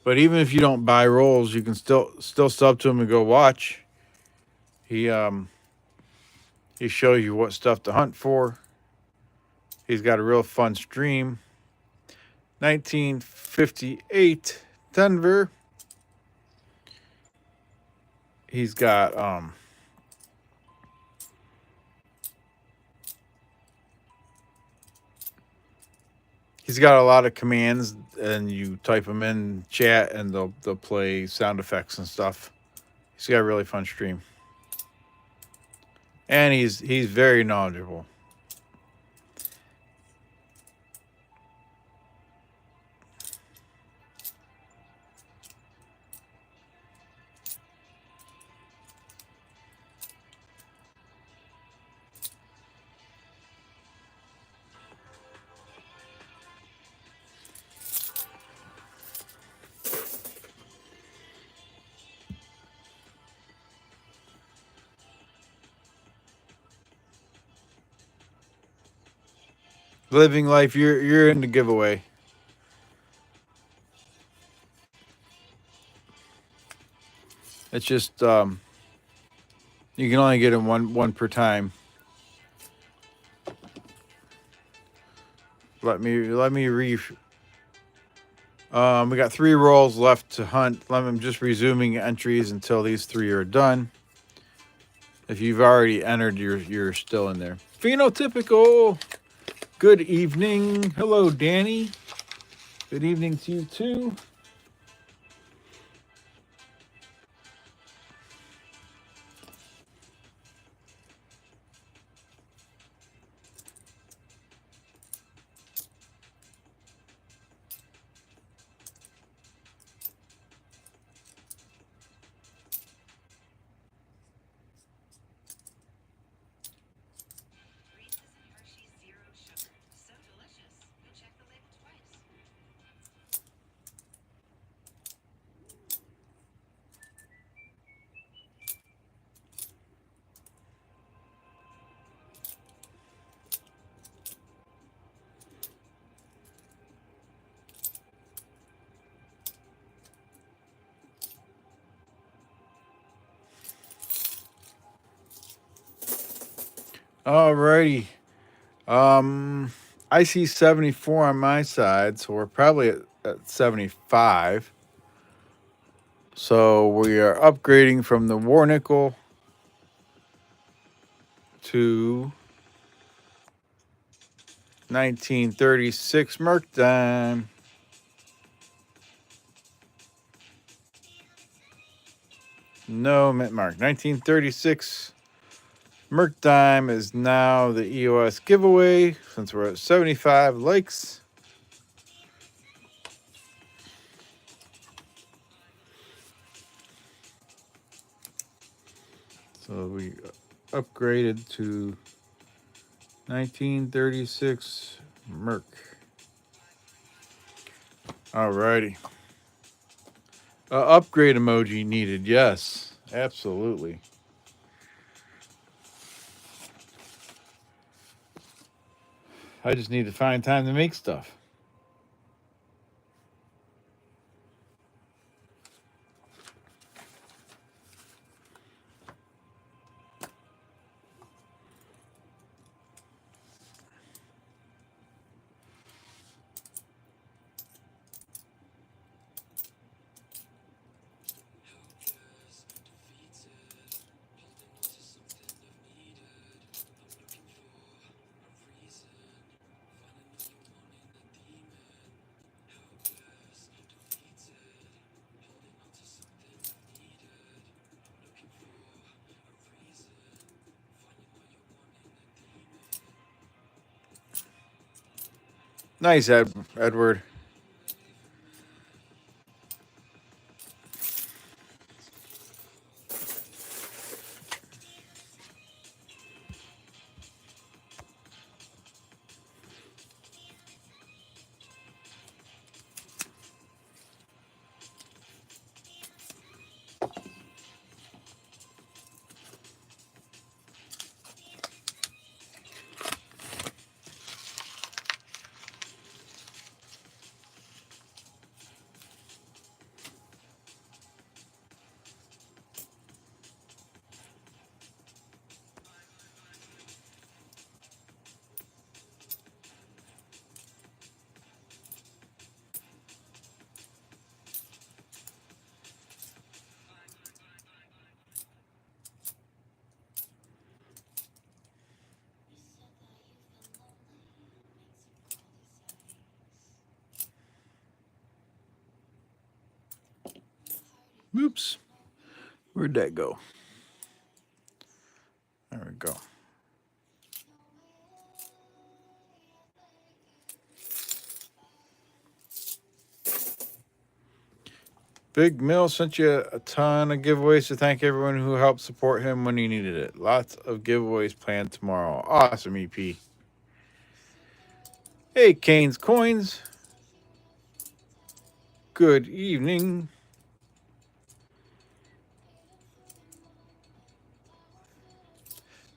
But even if you don't buy rolls, you can still sub to him and go watch. He shows you what stuff to hunt for. He's got a real fun stream. 1958 Denver. He's got a lot of commands, and you type them in chat, and they'll play sound effects and stuff. He's got a really fun stream, and he's very knowledgeable. Living life, you're in the giveaway. It's just you can only get them one per time. Let me re. We got 3 rolls left to hunt. I'm just resuming entries until these 3 are done. If you've already entered, you're still in there. Phenotypical. Good evening. Hello, Danny. Good evening to you too. Reese's and Hershey's Zero Sugar. So delicious. You'll check the label twice. Alrighty. I see 74 on my side, so we're probably at 75. So we are upgrading from the War Nickel to 1936 Merc dime. No mint mark. 1936 Merc Dime is now the EOS giveaway since we're at 75 likes. So we upgraded to 1936 Merc. Alrighty. Upgrade emoji needed. Yes, absolutely. I just need to find time to make stuff. Nice, Edward. Oops. Where'd that go? There we go. Big Mill sent you a ton of giveaways to thank everyone who helped support him when he needed it. Lots of giveaways planned tomorrow. Awesome, EP. Hey, Kane's Coins. Good evening.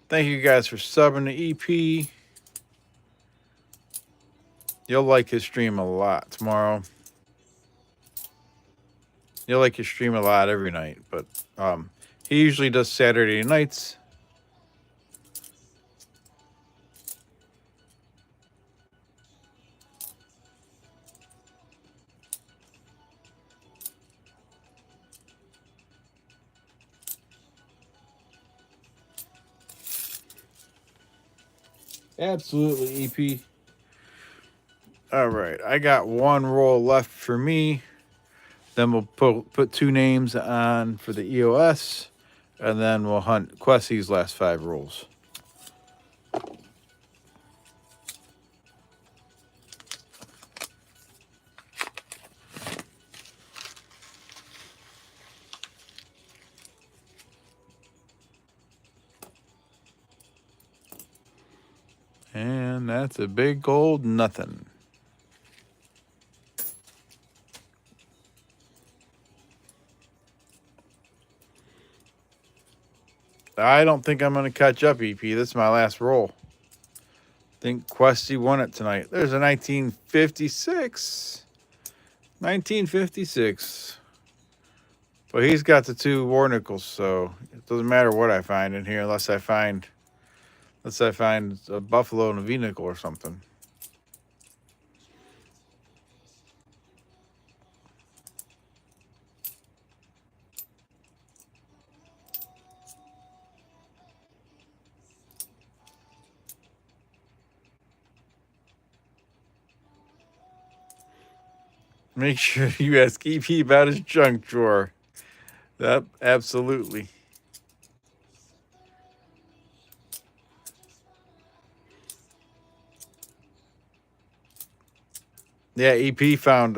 Thank you guys for subbing to EP. You'll like his stream a lot tomorrow. You'll like his stream a lot every night, but he usually does Saturday nights. Absolutely, EP. All right, I got one roll left for me. Then we'll put two names on for the EOS, and then we'll hunt Quessy's last 5 rolls. And that's a big old nothing. I don't think I'm going to catch up, EP. This is my last roll. I think Questy won it tonight. There's a 1956. 1956. But he's got the 2 war nickels, so it doesn't matter what I find in here unless I find a buffalo and a V nickel or something. Make sure you ask EP about his junk drawer. That absolutely. Yeah, EP found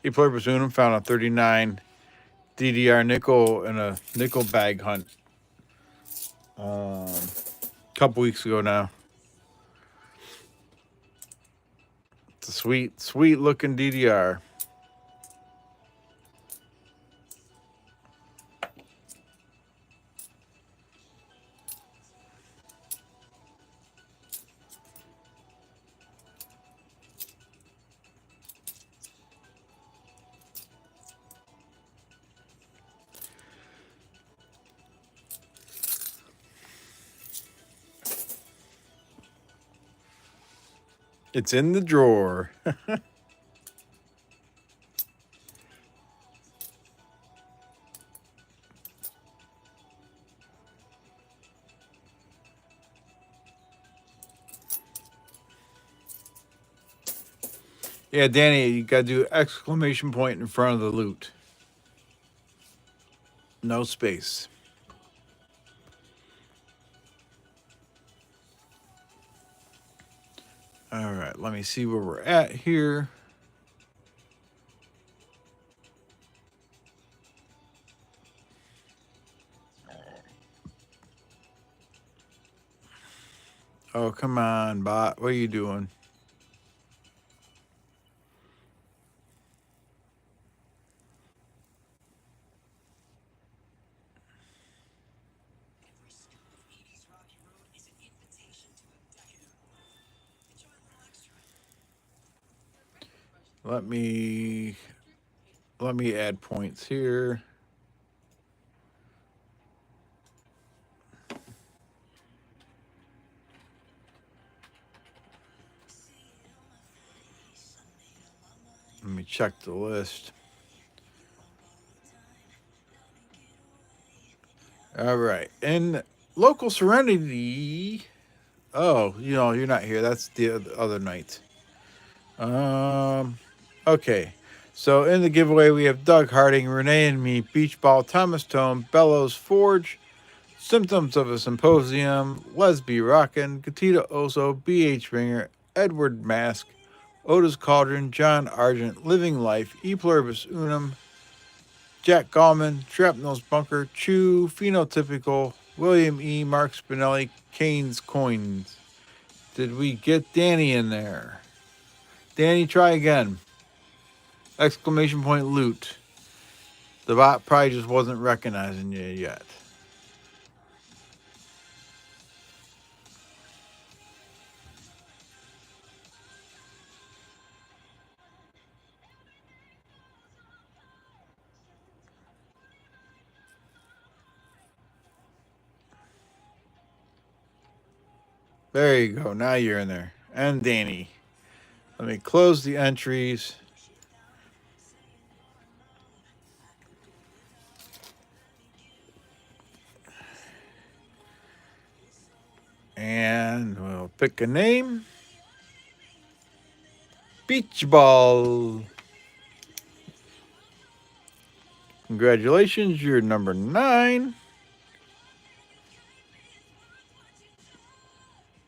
E pluribus unum found a 39 DDR nickel in a nickel bag hunt a couple weeks ago now. It's a sweet, sweet looking DDR. It's in the drawer. Yeah, Danny, you gotta do exclamation point in front of the loot. No space. All right, let me see where we're at here. Oh, come on, bot. What are you doing? Every scoop of 80s Rocky Road is an invitation to a diet. Enjoy a little extra. Let me add points here. Let me check the list. All right. In local Serenity. Oh, you're not here. That's the other night. Okay. So in the giveaway, we have Doug Harding, Renee and Me, Beach Ball, Thomas Tome, Bellows Forge, Symptoms of a Symposium, Lesby Rockin', Gatita Oso, B.H. Ringer, Edward Mask, Otis Cauldron, John Argent, Living Life, E Pluribus Unum, Jack Gallman, Shrapnel's Bunker, Chew, Phenotypical, William E. Mark Spinelli, Kane's Coins. Did we get Danny in there? Danny, try again. Exclamation point loot. The bot probably just wasn't recognizing you yet. There you go. Now you're in there. And Danny. Let me close the entries. And we'll pick a name. Beach Ball. Congratulations, you're number 9.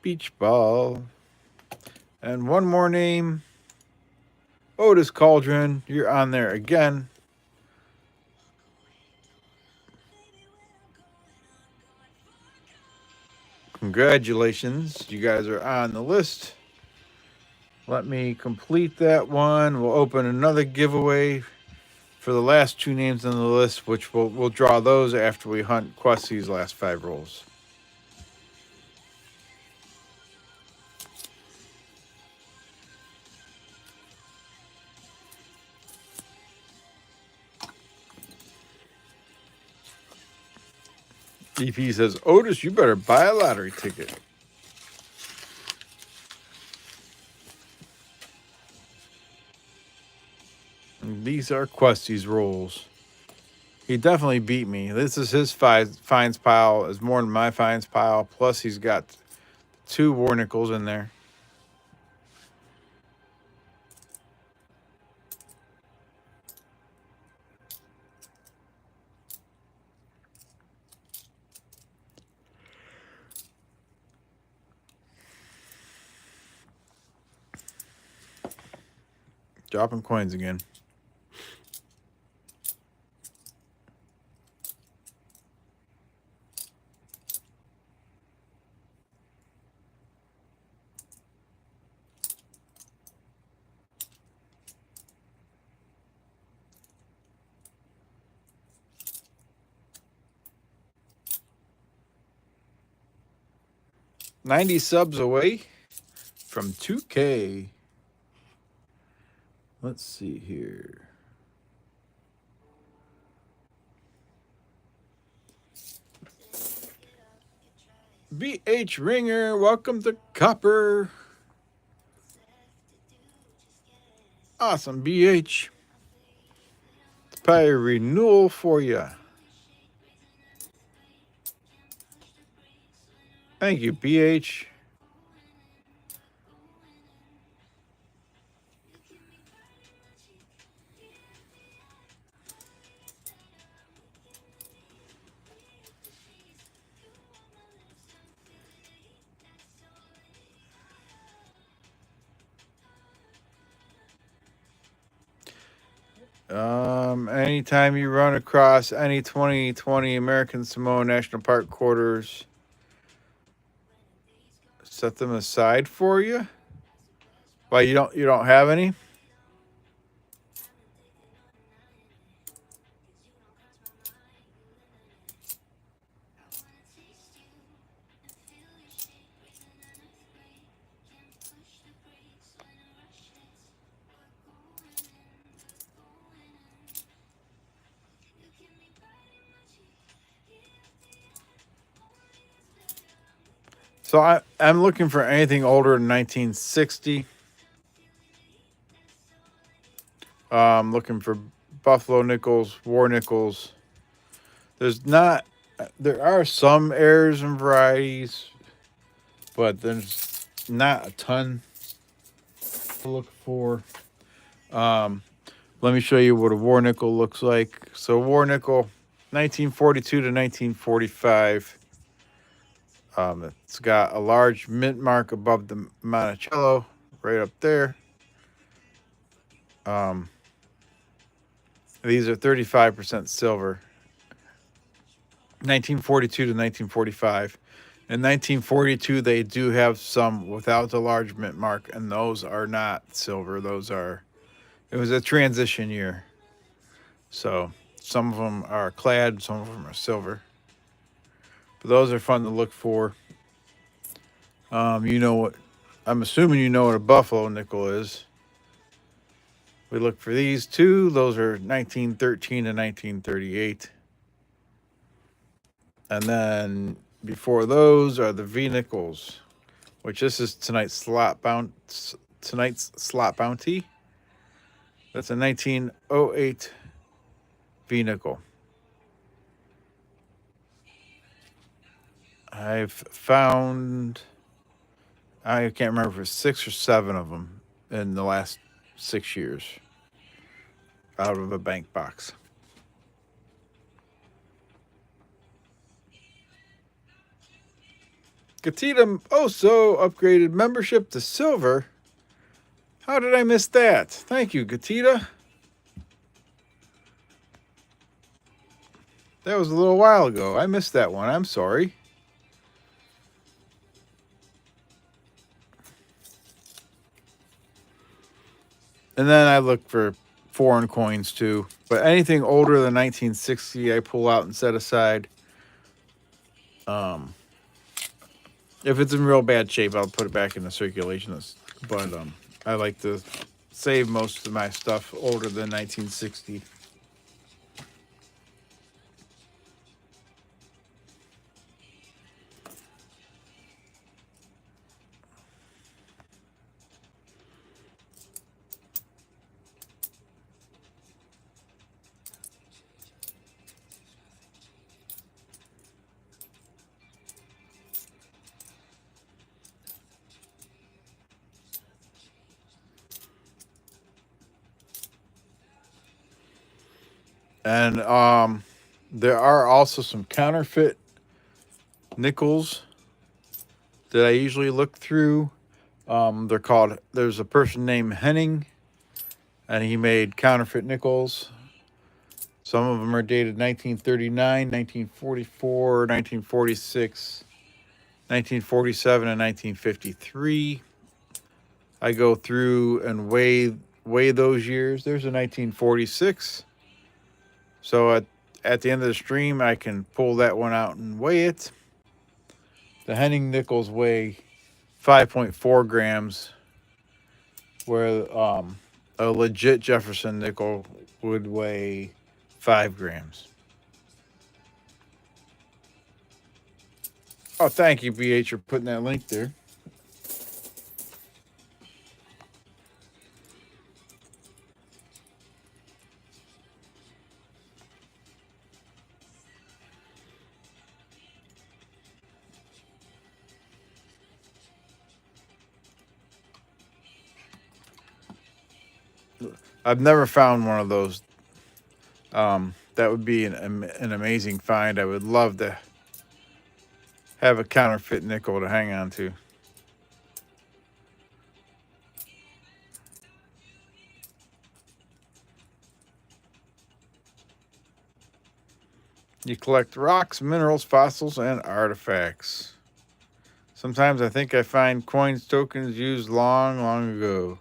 Beach Ball. And one more name. Otis Cauldron. You're on there again. Congratulations. You guys are on the list. Let me complete that one. We'll open another giveaway for the last 2 names on the list, which we'll draw those after we hunt Questy's last 5 rolls. DP says, Otis, you better buy a lottery ticket. And these are Questy's rolls. He definitely beat me. This is his finds pile. Is more than my finds pile. Plus, he's got 2 war nickels in there. Dropping coins again. $90 subs away from 2K. Let's see here. BH Ringer, welcome to Copper. Awesome, BH. It's probably a renewal for you. Thank you, BH. Anytime you run across any 2020 American Samoa National Park quarters, set them aside for you. Why you don't have any? So I'm looking for anything older than 1960. Looking for Buffalo nickels, war nickels. There are some errors and varieties, but there's not a ton to look for. Let me show you what a war nickel looks like. So war nickel, 1942 to 1945. It's got a large mint mark above the Monticello, right up there. These are 35% silver. 1942 to 1945. In 1942, they do have some without the large mint mark, and those are not silver. It was a transition year. So some of them are clad, some of them are silver. But those are fun to look for. I'm assuming you know what a Buffalo nickel is. We look for these two. Those are 1913 to 1938. And then before those are the V nickels, which this is tonight's slot bounty. That's a 1908 V nickel. I've found, I can't remember if it's 6 or 7 of them in the last 6 years out of a bank box. Gatita Oso upgraded membership to silver. How did I miss that? Thank you, Gatita. That was a little while ago. I missed that one. I'm sorry. And then I look for foreign coins too. But anything older than 1960, I pull out and set aside. If it's in real bad shape, I'll put it back in the circulation list. But I like to save most of my stuff older than 1960. And there are also some counterfeit nickels that I usually look through. There's a person named Henning. and he made counterfeit nickels. Some of them are dated 1939, 1944, 1946, 1947, and 1953. I go through and weigh those years. There's a 1946. So at the end of the stream, I can pull that one out and weigh it. The Henning nickels weigh 5.4 grams, where a legit Jefferson nickel would weigh 5 grams. Oh, thank you, BH, for putting that link there. I've never found one of those. That would be an amazing find. I would love to have a counterfeit nickel to hang on to. You collect rocks, minerals, fossils, and artifacts. Sometimes I think I find coins, tokens used long, long ago.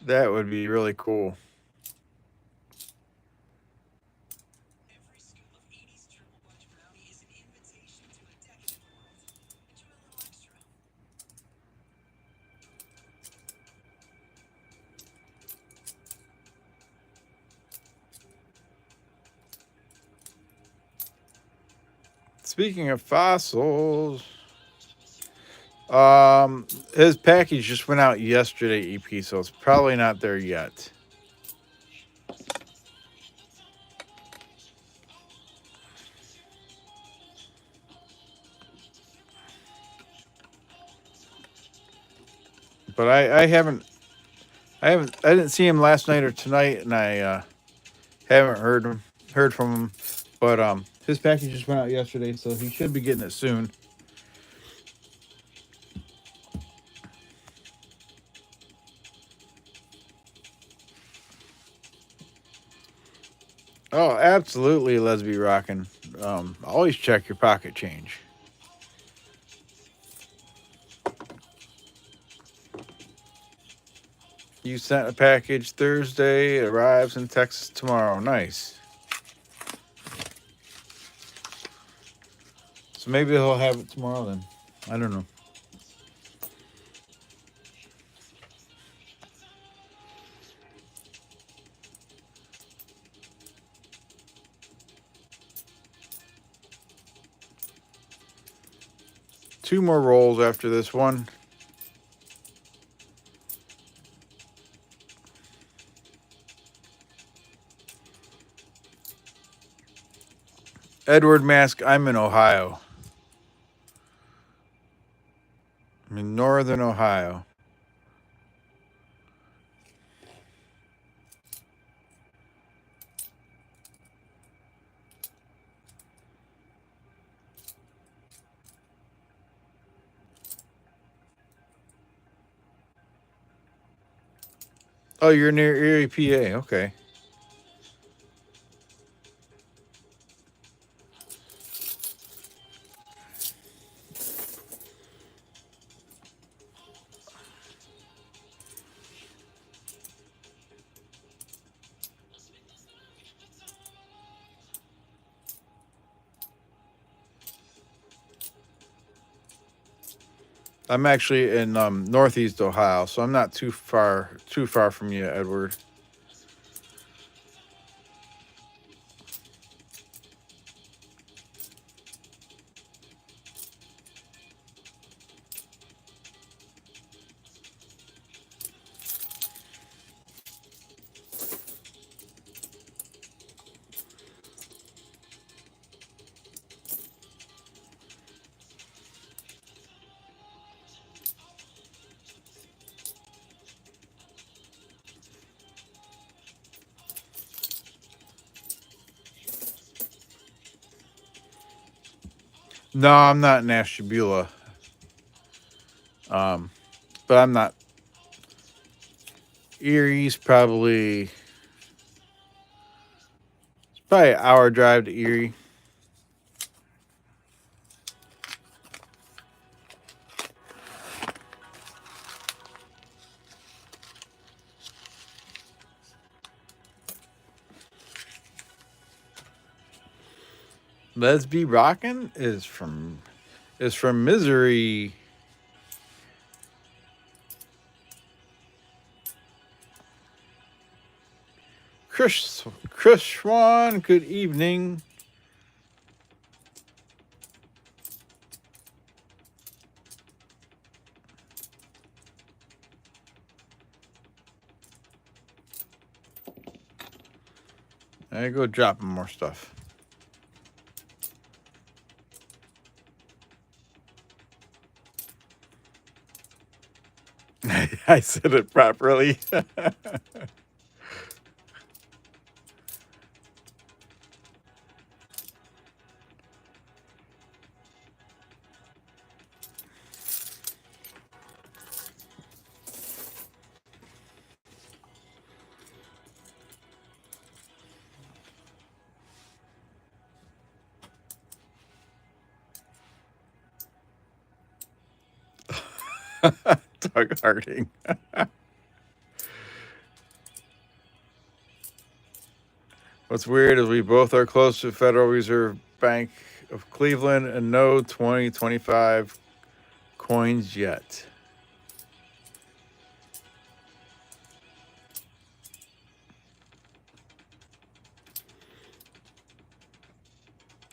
That would be really cool. Every scoop of 80s Triple Bunch brownie is an invitation to a decadent world. Enjoy a little extra. Speaking of fossils, his package just went out yesterday, EP, so it's probably not there yet. But I didn't see him last night or tonight, and I haven't heard from him. But his package just went out yesterday, so he should be getting it soon. Oh, absolutely, Lesby rocking. Always check your pocket change. You sent a package Thursday. It arrives in Texas tomorrow. Nice. So maybe he'll have it tomorrow then. I don't know. Two more rolls after this one. Edward Mask, I'm in Ohio. I'm in northern Ohio. Oh, you're near Erie, PA. Okay. I'm actually in northeast Ohio, so I'm not too far from you, Edward. No, I'm not in Ashtabula. But I'm not. Erie's probably an hour drive to Erie. Let's Be Rockin' is from Misery. Chris Swan, good evening. I go dropping more stuff. I said it properly. Doug Harding. What's weird is we both are close to Federal Reserve Bank of Cleveland and no 2025 coins yet.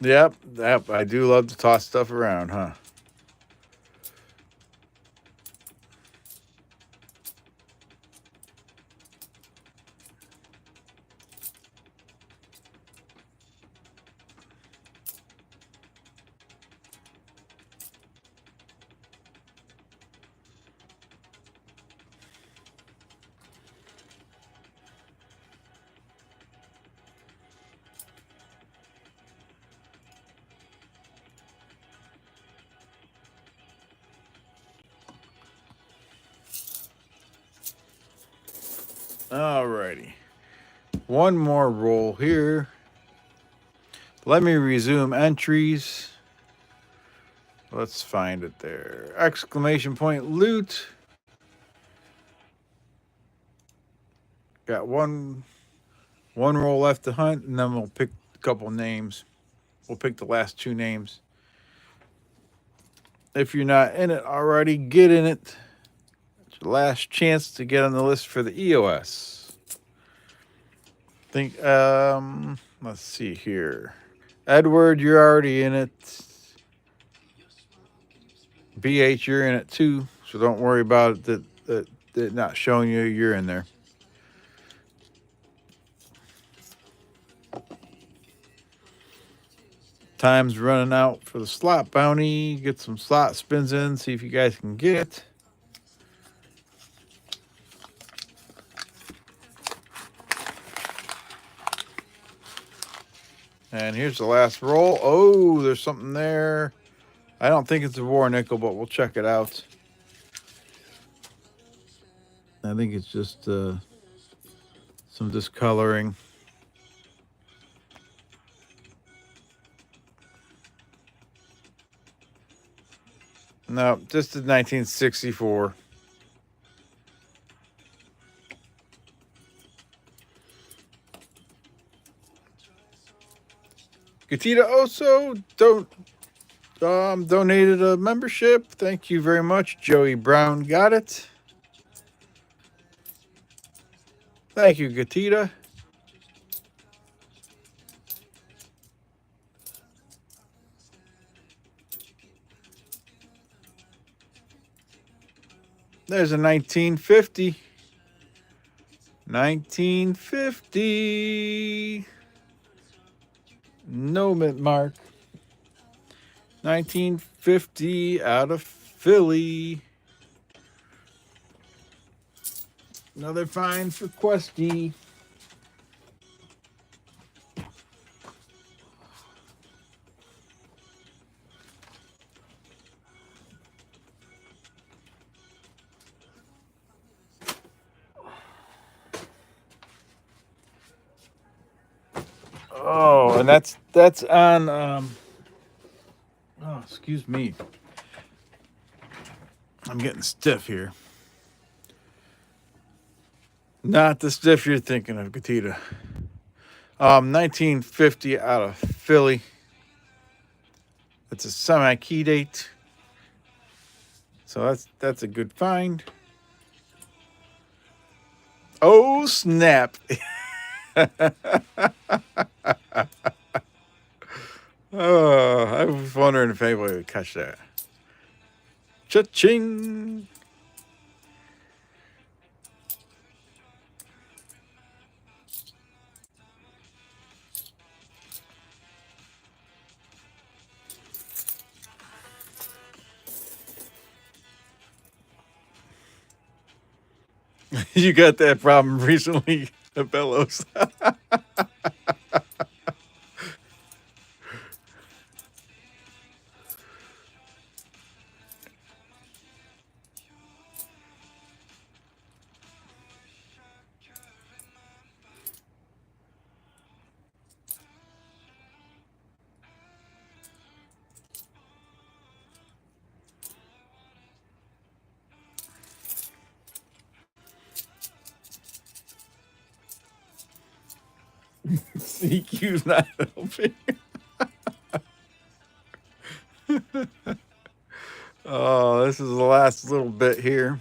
Yep, I do love to toss stuff around, huh? Alrighty. One more roll here. Let me resume entries. Let's find it there. Exclamation point loot. Got one roll left to hunt, and then we'll pick a couple names. We'll pick the last two names. If you're not in it already, get in it. It's your last chance to get on the list for the EOS. Let's see here. Edward, you're already in it. BH, you're in it too, so don't worry about it that not showing you're in there. Time's running out for the slot bounty. Get some slot spins in, see if you guys can get it. And here's the last roll. Oh, there's something there. I don't think it's a war nickel, but we'll check it out. I think it's just some discoloring. No, just a 1964. Gatita Oso donated a membership. Thank you very much. Joey Brown got it. Thank you, Gatita. There's a 1950. 1950. No mint mark. 1950 out of Philly. Another find for Questy. Oh, and that's on. Oh, excuse me. I'm getting stiff here. Not the stiff you're thinking of, Gatita. 1950 out of Philly. It's a semi-key date. So that's a good find. Oh snap! Oh, I was wondering if anybody would catch that. Cha-ching! You got that problem recently, Bellows. CQ's not helping. Oh, this is the last little bit here.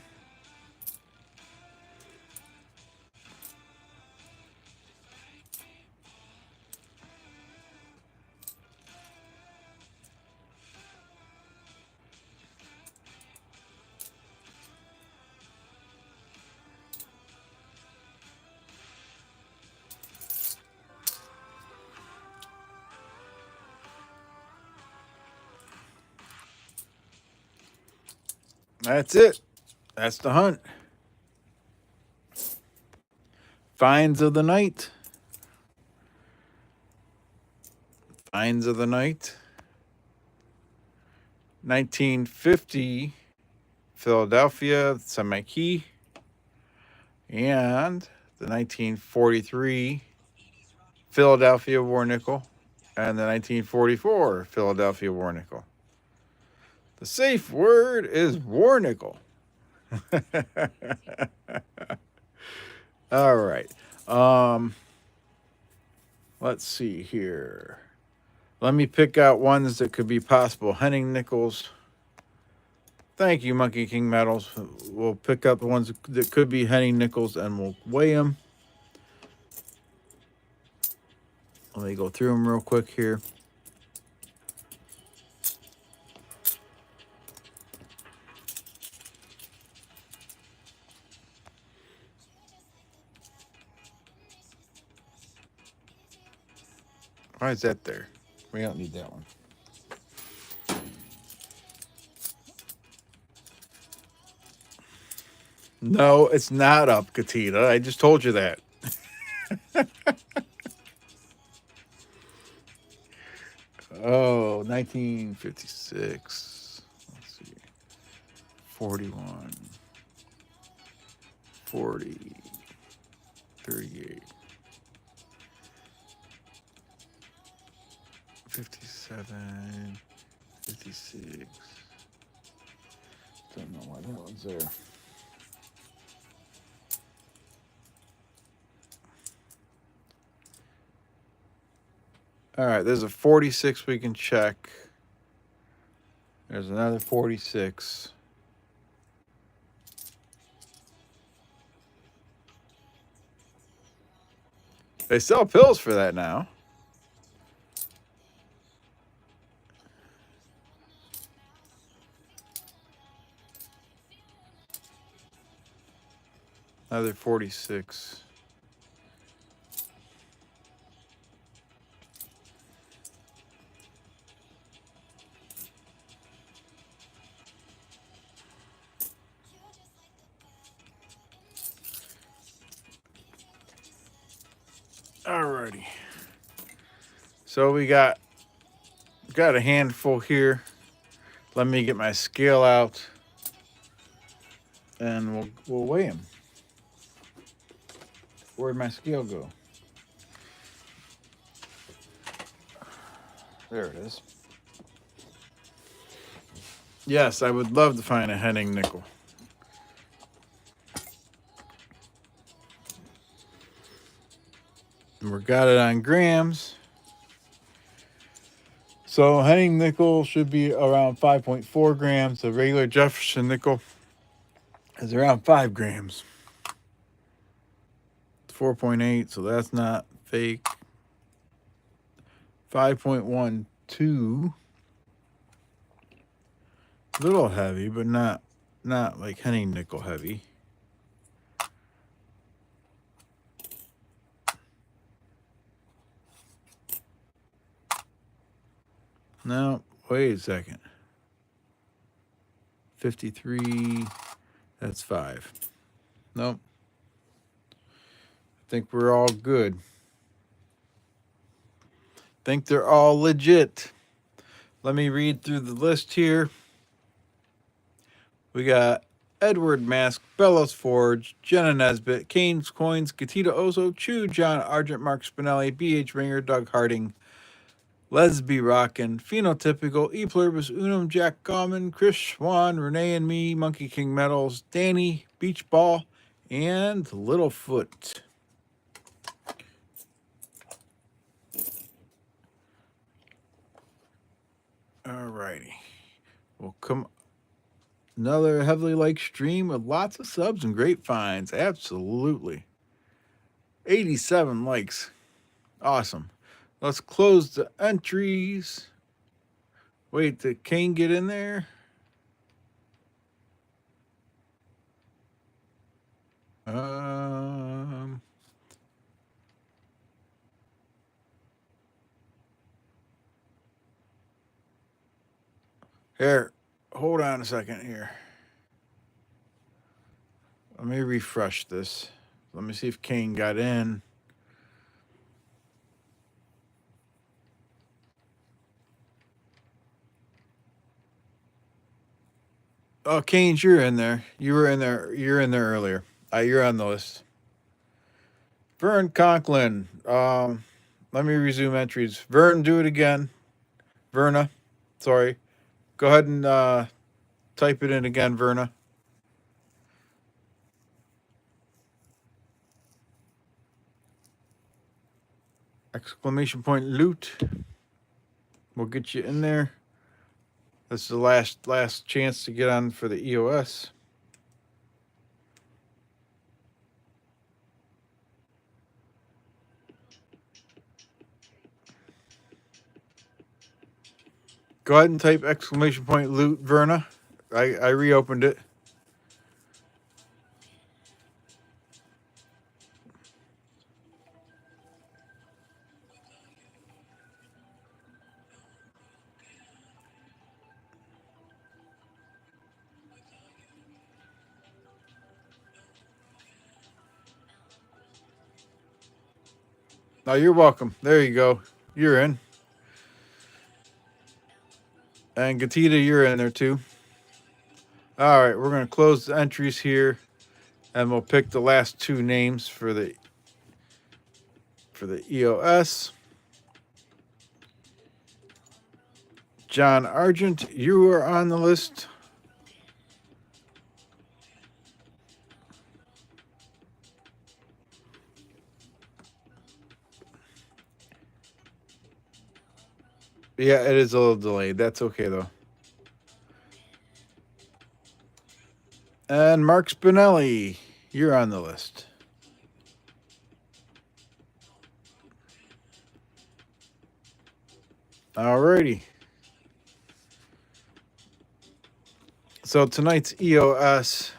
That's it. That's the hunt. Finds of the night. Finds of the night. 1950 Philadelphia semi-key. And the 1943 Philadelphia war nickel. And the 1944 Philadelphia war nickel. The safe word is war nickel. All right. Let's see here. Let me pick out ones that could be possible hunting nickels. Thank you, Monkey King Metals. We'll pick up the ones that could be hunting nickels and we'll weigh them. Let me go through them real quick here. Why is that there? We don't need that one. No, it's not up, Katita. I just told you that. Oh, 1956. Let's see. 41. 40. 38. 57. 56. Don't know why that one's there. All right, there's a 46 we can check. There's another 46. They sell pills for that now. Another 46. Alrighty. So we got a handful here. Let me get my scale out, and we'll weigh them. Where'd my scale go? There it is. Yes, I would love to find a Henning nickel. And we got it on grams. So Henning nickel should be around 5.4 grams. The regular Jefferson nickel is around 5 grams. It's 4.8, so that's not fake. 5.12. A little heavy, but not like Henning nickel heavy. No, wait a second. 53, that's 5. Nope. I think we're all good. Think they're all legit. Let me read through the list here. We got Edward Mask, Bellows Forge, Jenna Nesbitt, Kane's Coins, Gatita Oso, Chew, John Argent, Mark Spinelli, B.H. Ringer, Doug Harding, Lesby Rockin', Phenotypical, E Pluribus Unum, Jack Gauman, Chris Schwann, Renee and Me, Monkey King Metals, Danny, Beach Ball, and Littlefoot. Alrighty. We'll come another heavily liked stream with lots of subs and great finds. Absolutely. 87 likes. Awesome. Let's close the entries. Wait, did Kane get in there? Here, hold on a second here. Let me refresh this. Let me see if Kane got in. Oh, Kane's, you're in there. You were in there. You're in there earlier. You're on the list. Vern Conklin. Let me resume entries. Vern, do it again. Verna. Sorry. Go ahead and type it in again, Verna. Exclamation point loot. We'll get you in there. This is the last chance to get on for the EOS. Go ahead and type exclamation point loot, Verna. I reopened it. Oh, you're welcome. There you go. You're in. And Gatita, you're in there too. All right, we're going to close the entries here, and we'll pick the last two names for the EOS. John Argent, you are on the list. Yeah, it is a little delayed. That's okay, though. And Mark Spinelli, you're on the list. Alrighty. So tonight's EOS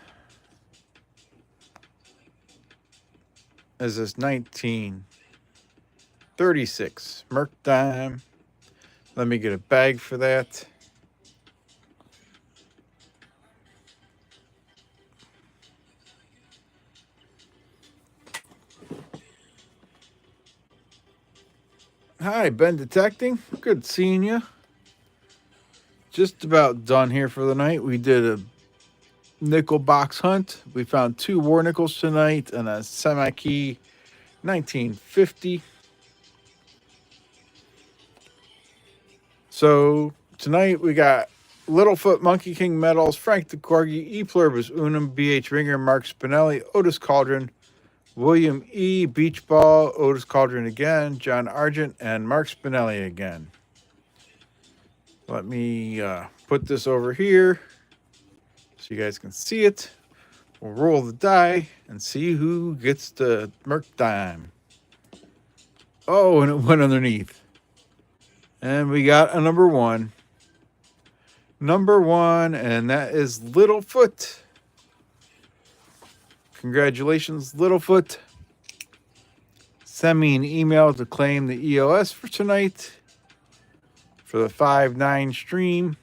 is this 1936 Merc dime. Let me get a bag for that. Hi, Ben Detecting. Good seeing you. Just about done here for the night. We did a nickel box hunt. We found 2 war nickels tonight and a semi-key 1950. So tonight we got Littlefoot, Monkey King Medals, Frank the Corgi, E Pluribus Unum, BH Ringer, Mark Spinelli, Otis Cauldron, William E. Beach Ball, Otis Cauldron again, John Argent, and Mark Spinelli again. Let me put this over here so you guys can see it. We'll roll the die and see who gets the Merc dime. Oh, and it went underneath. And we got a number 1. Number 1, and that is Littlefoot. Congratulations, Littlefoot. Send me an email to claim the EOS for tonight for the 5/9 stream.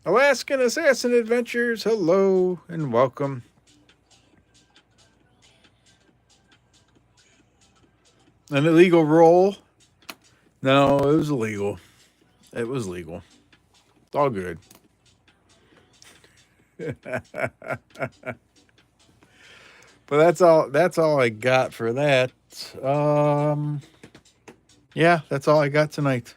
Alaskan Assassin Adventures, hello and welcome. An illegal roll? No, it was illegal. It was legal. It's all good. But that's all I got for that. Yeah, that's all I got tonight.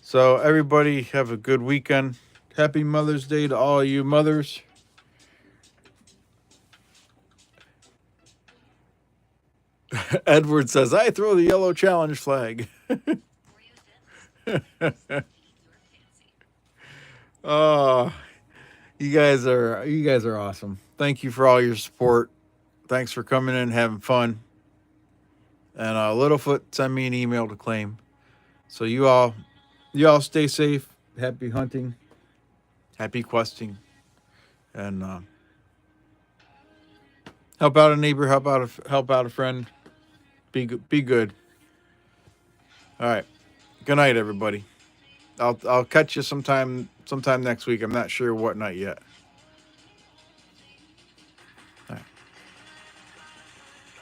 So everybody have a good weekend. Happy Mother's Day to all you mothers. Edward says, I throw the yellow challenge flag. Oh, you guys are awesome. Thank you for all your support. Thanks for coming in and having fun. And Littlefoot, send me an email to claim. So you all stay safe. Happy hunting. Happy questing. And help out a neighbor. Help out a friend. Be good. All right. Good night, everybody. I'll catch you sometime next week. I'm not sure what night yet. All right.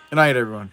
Good night, everyone.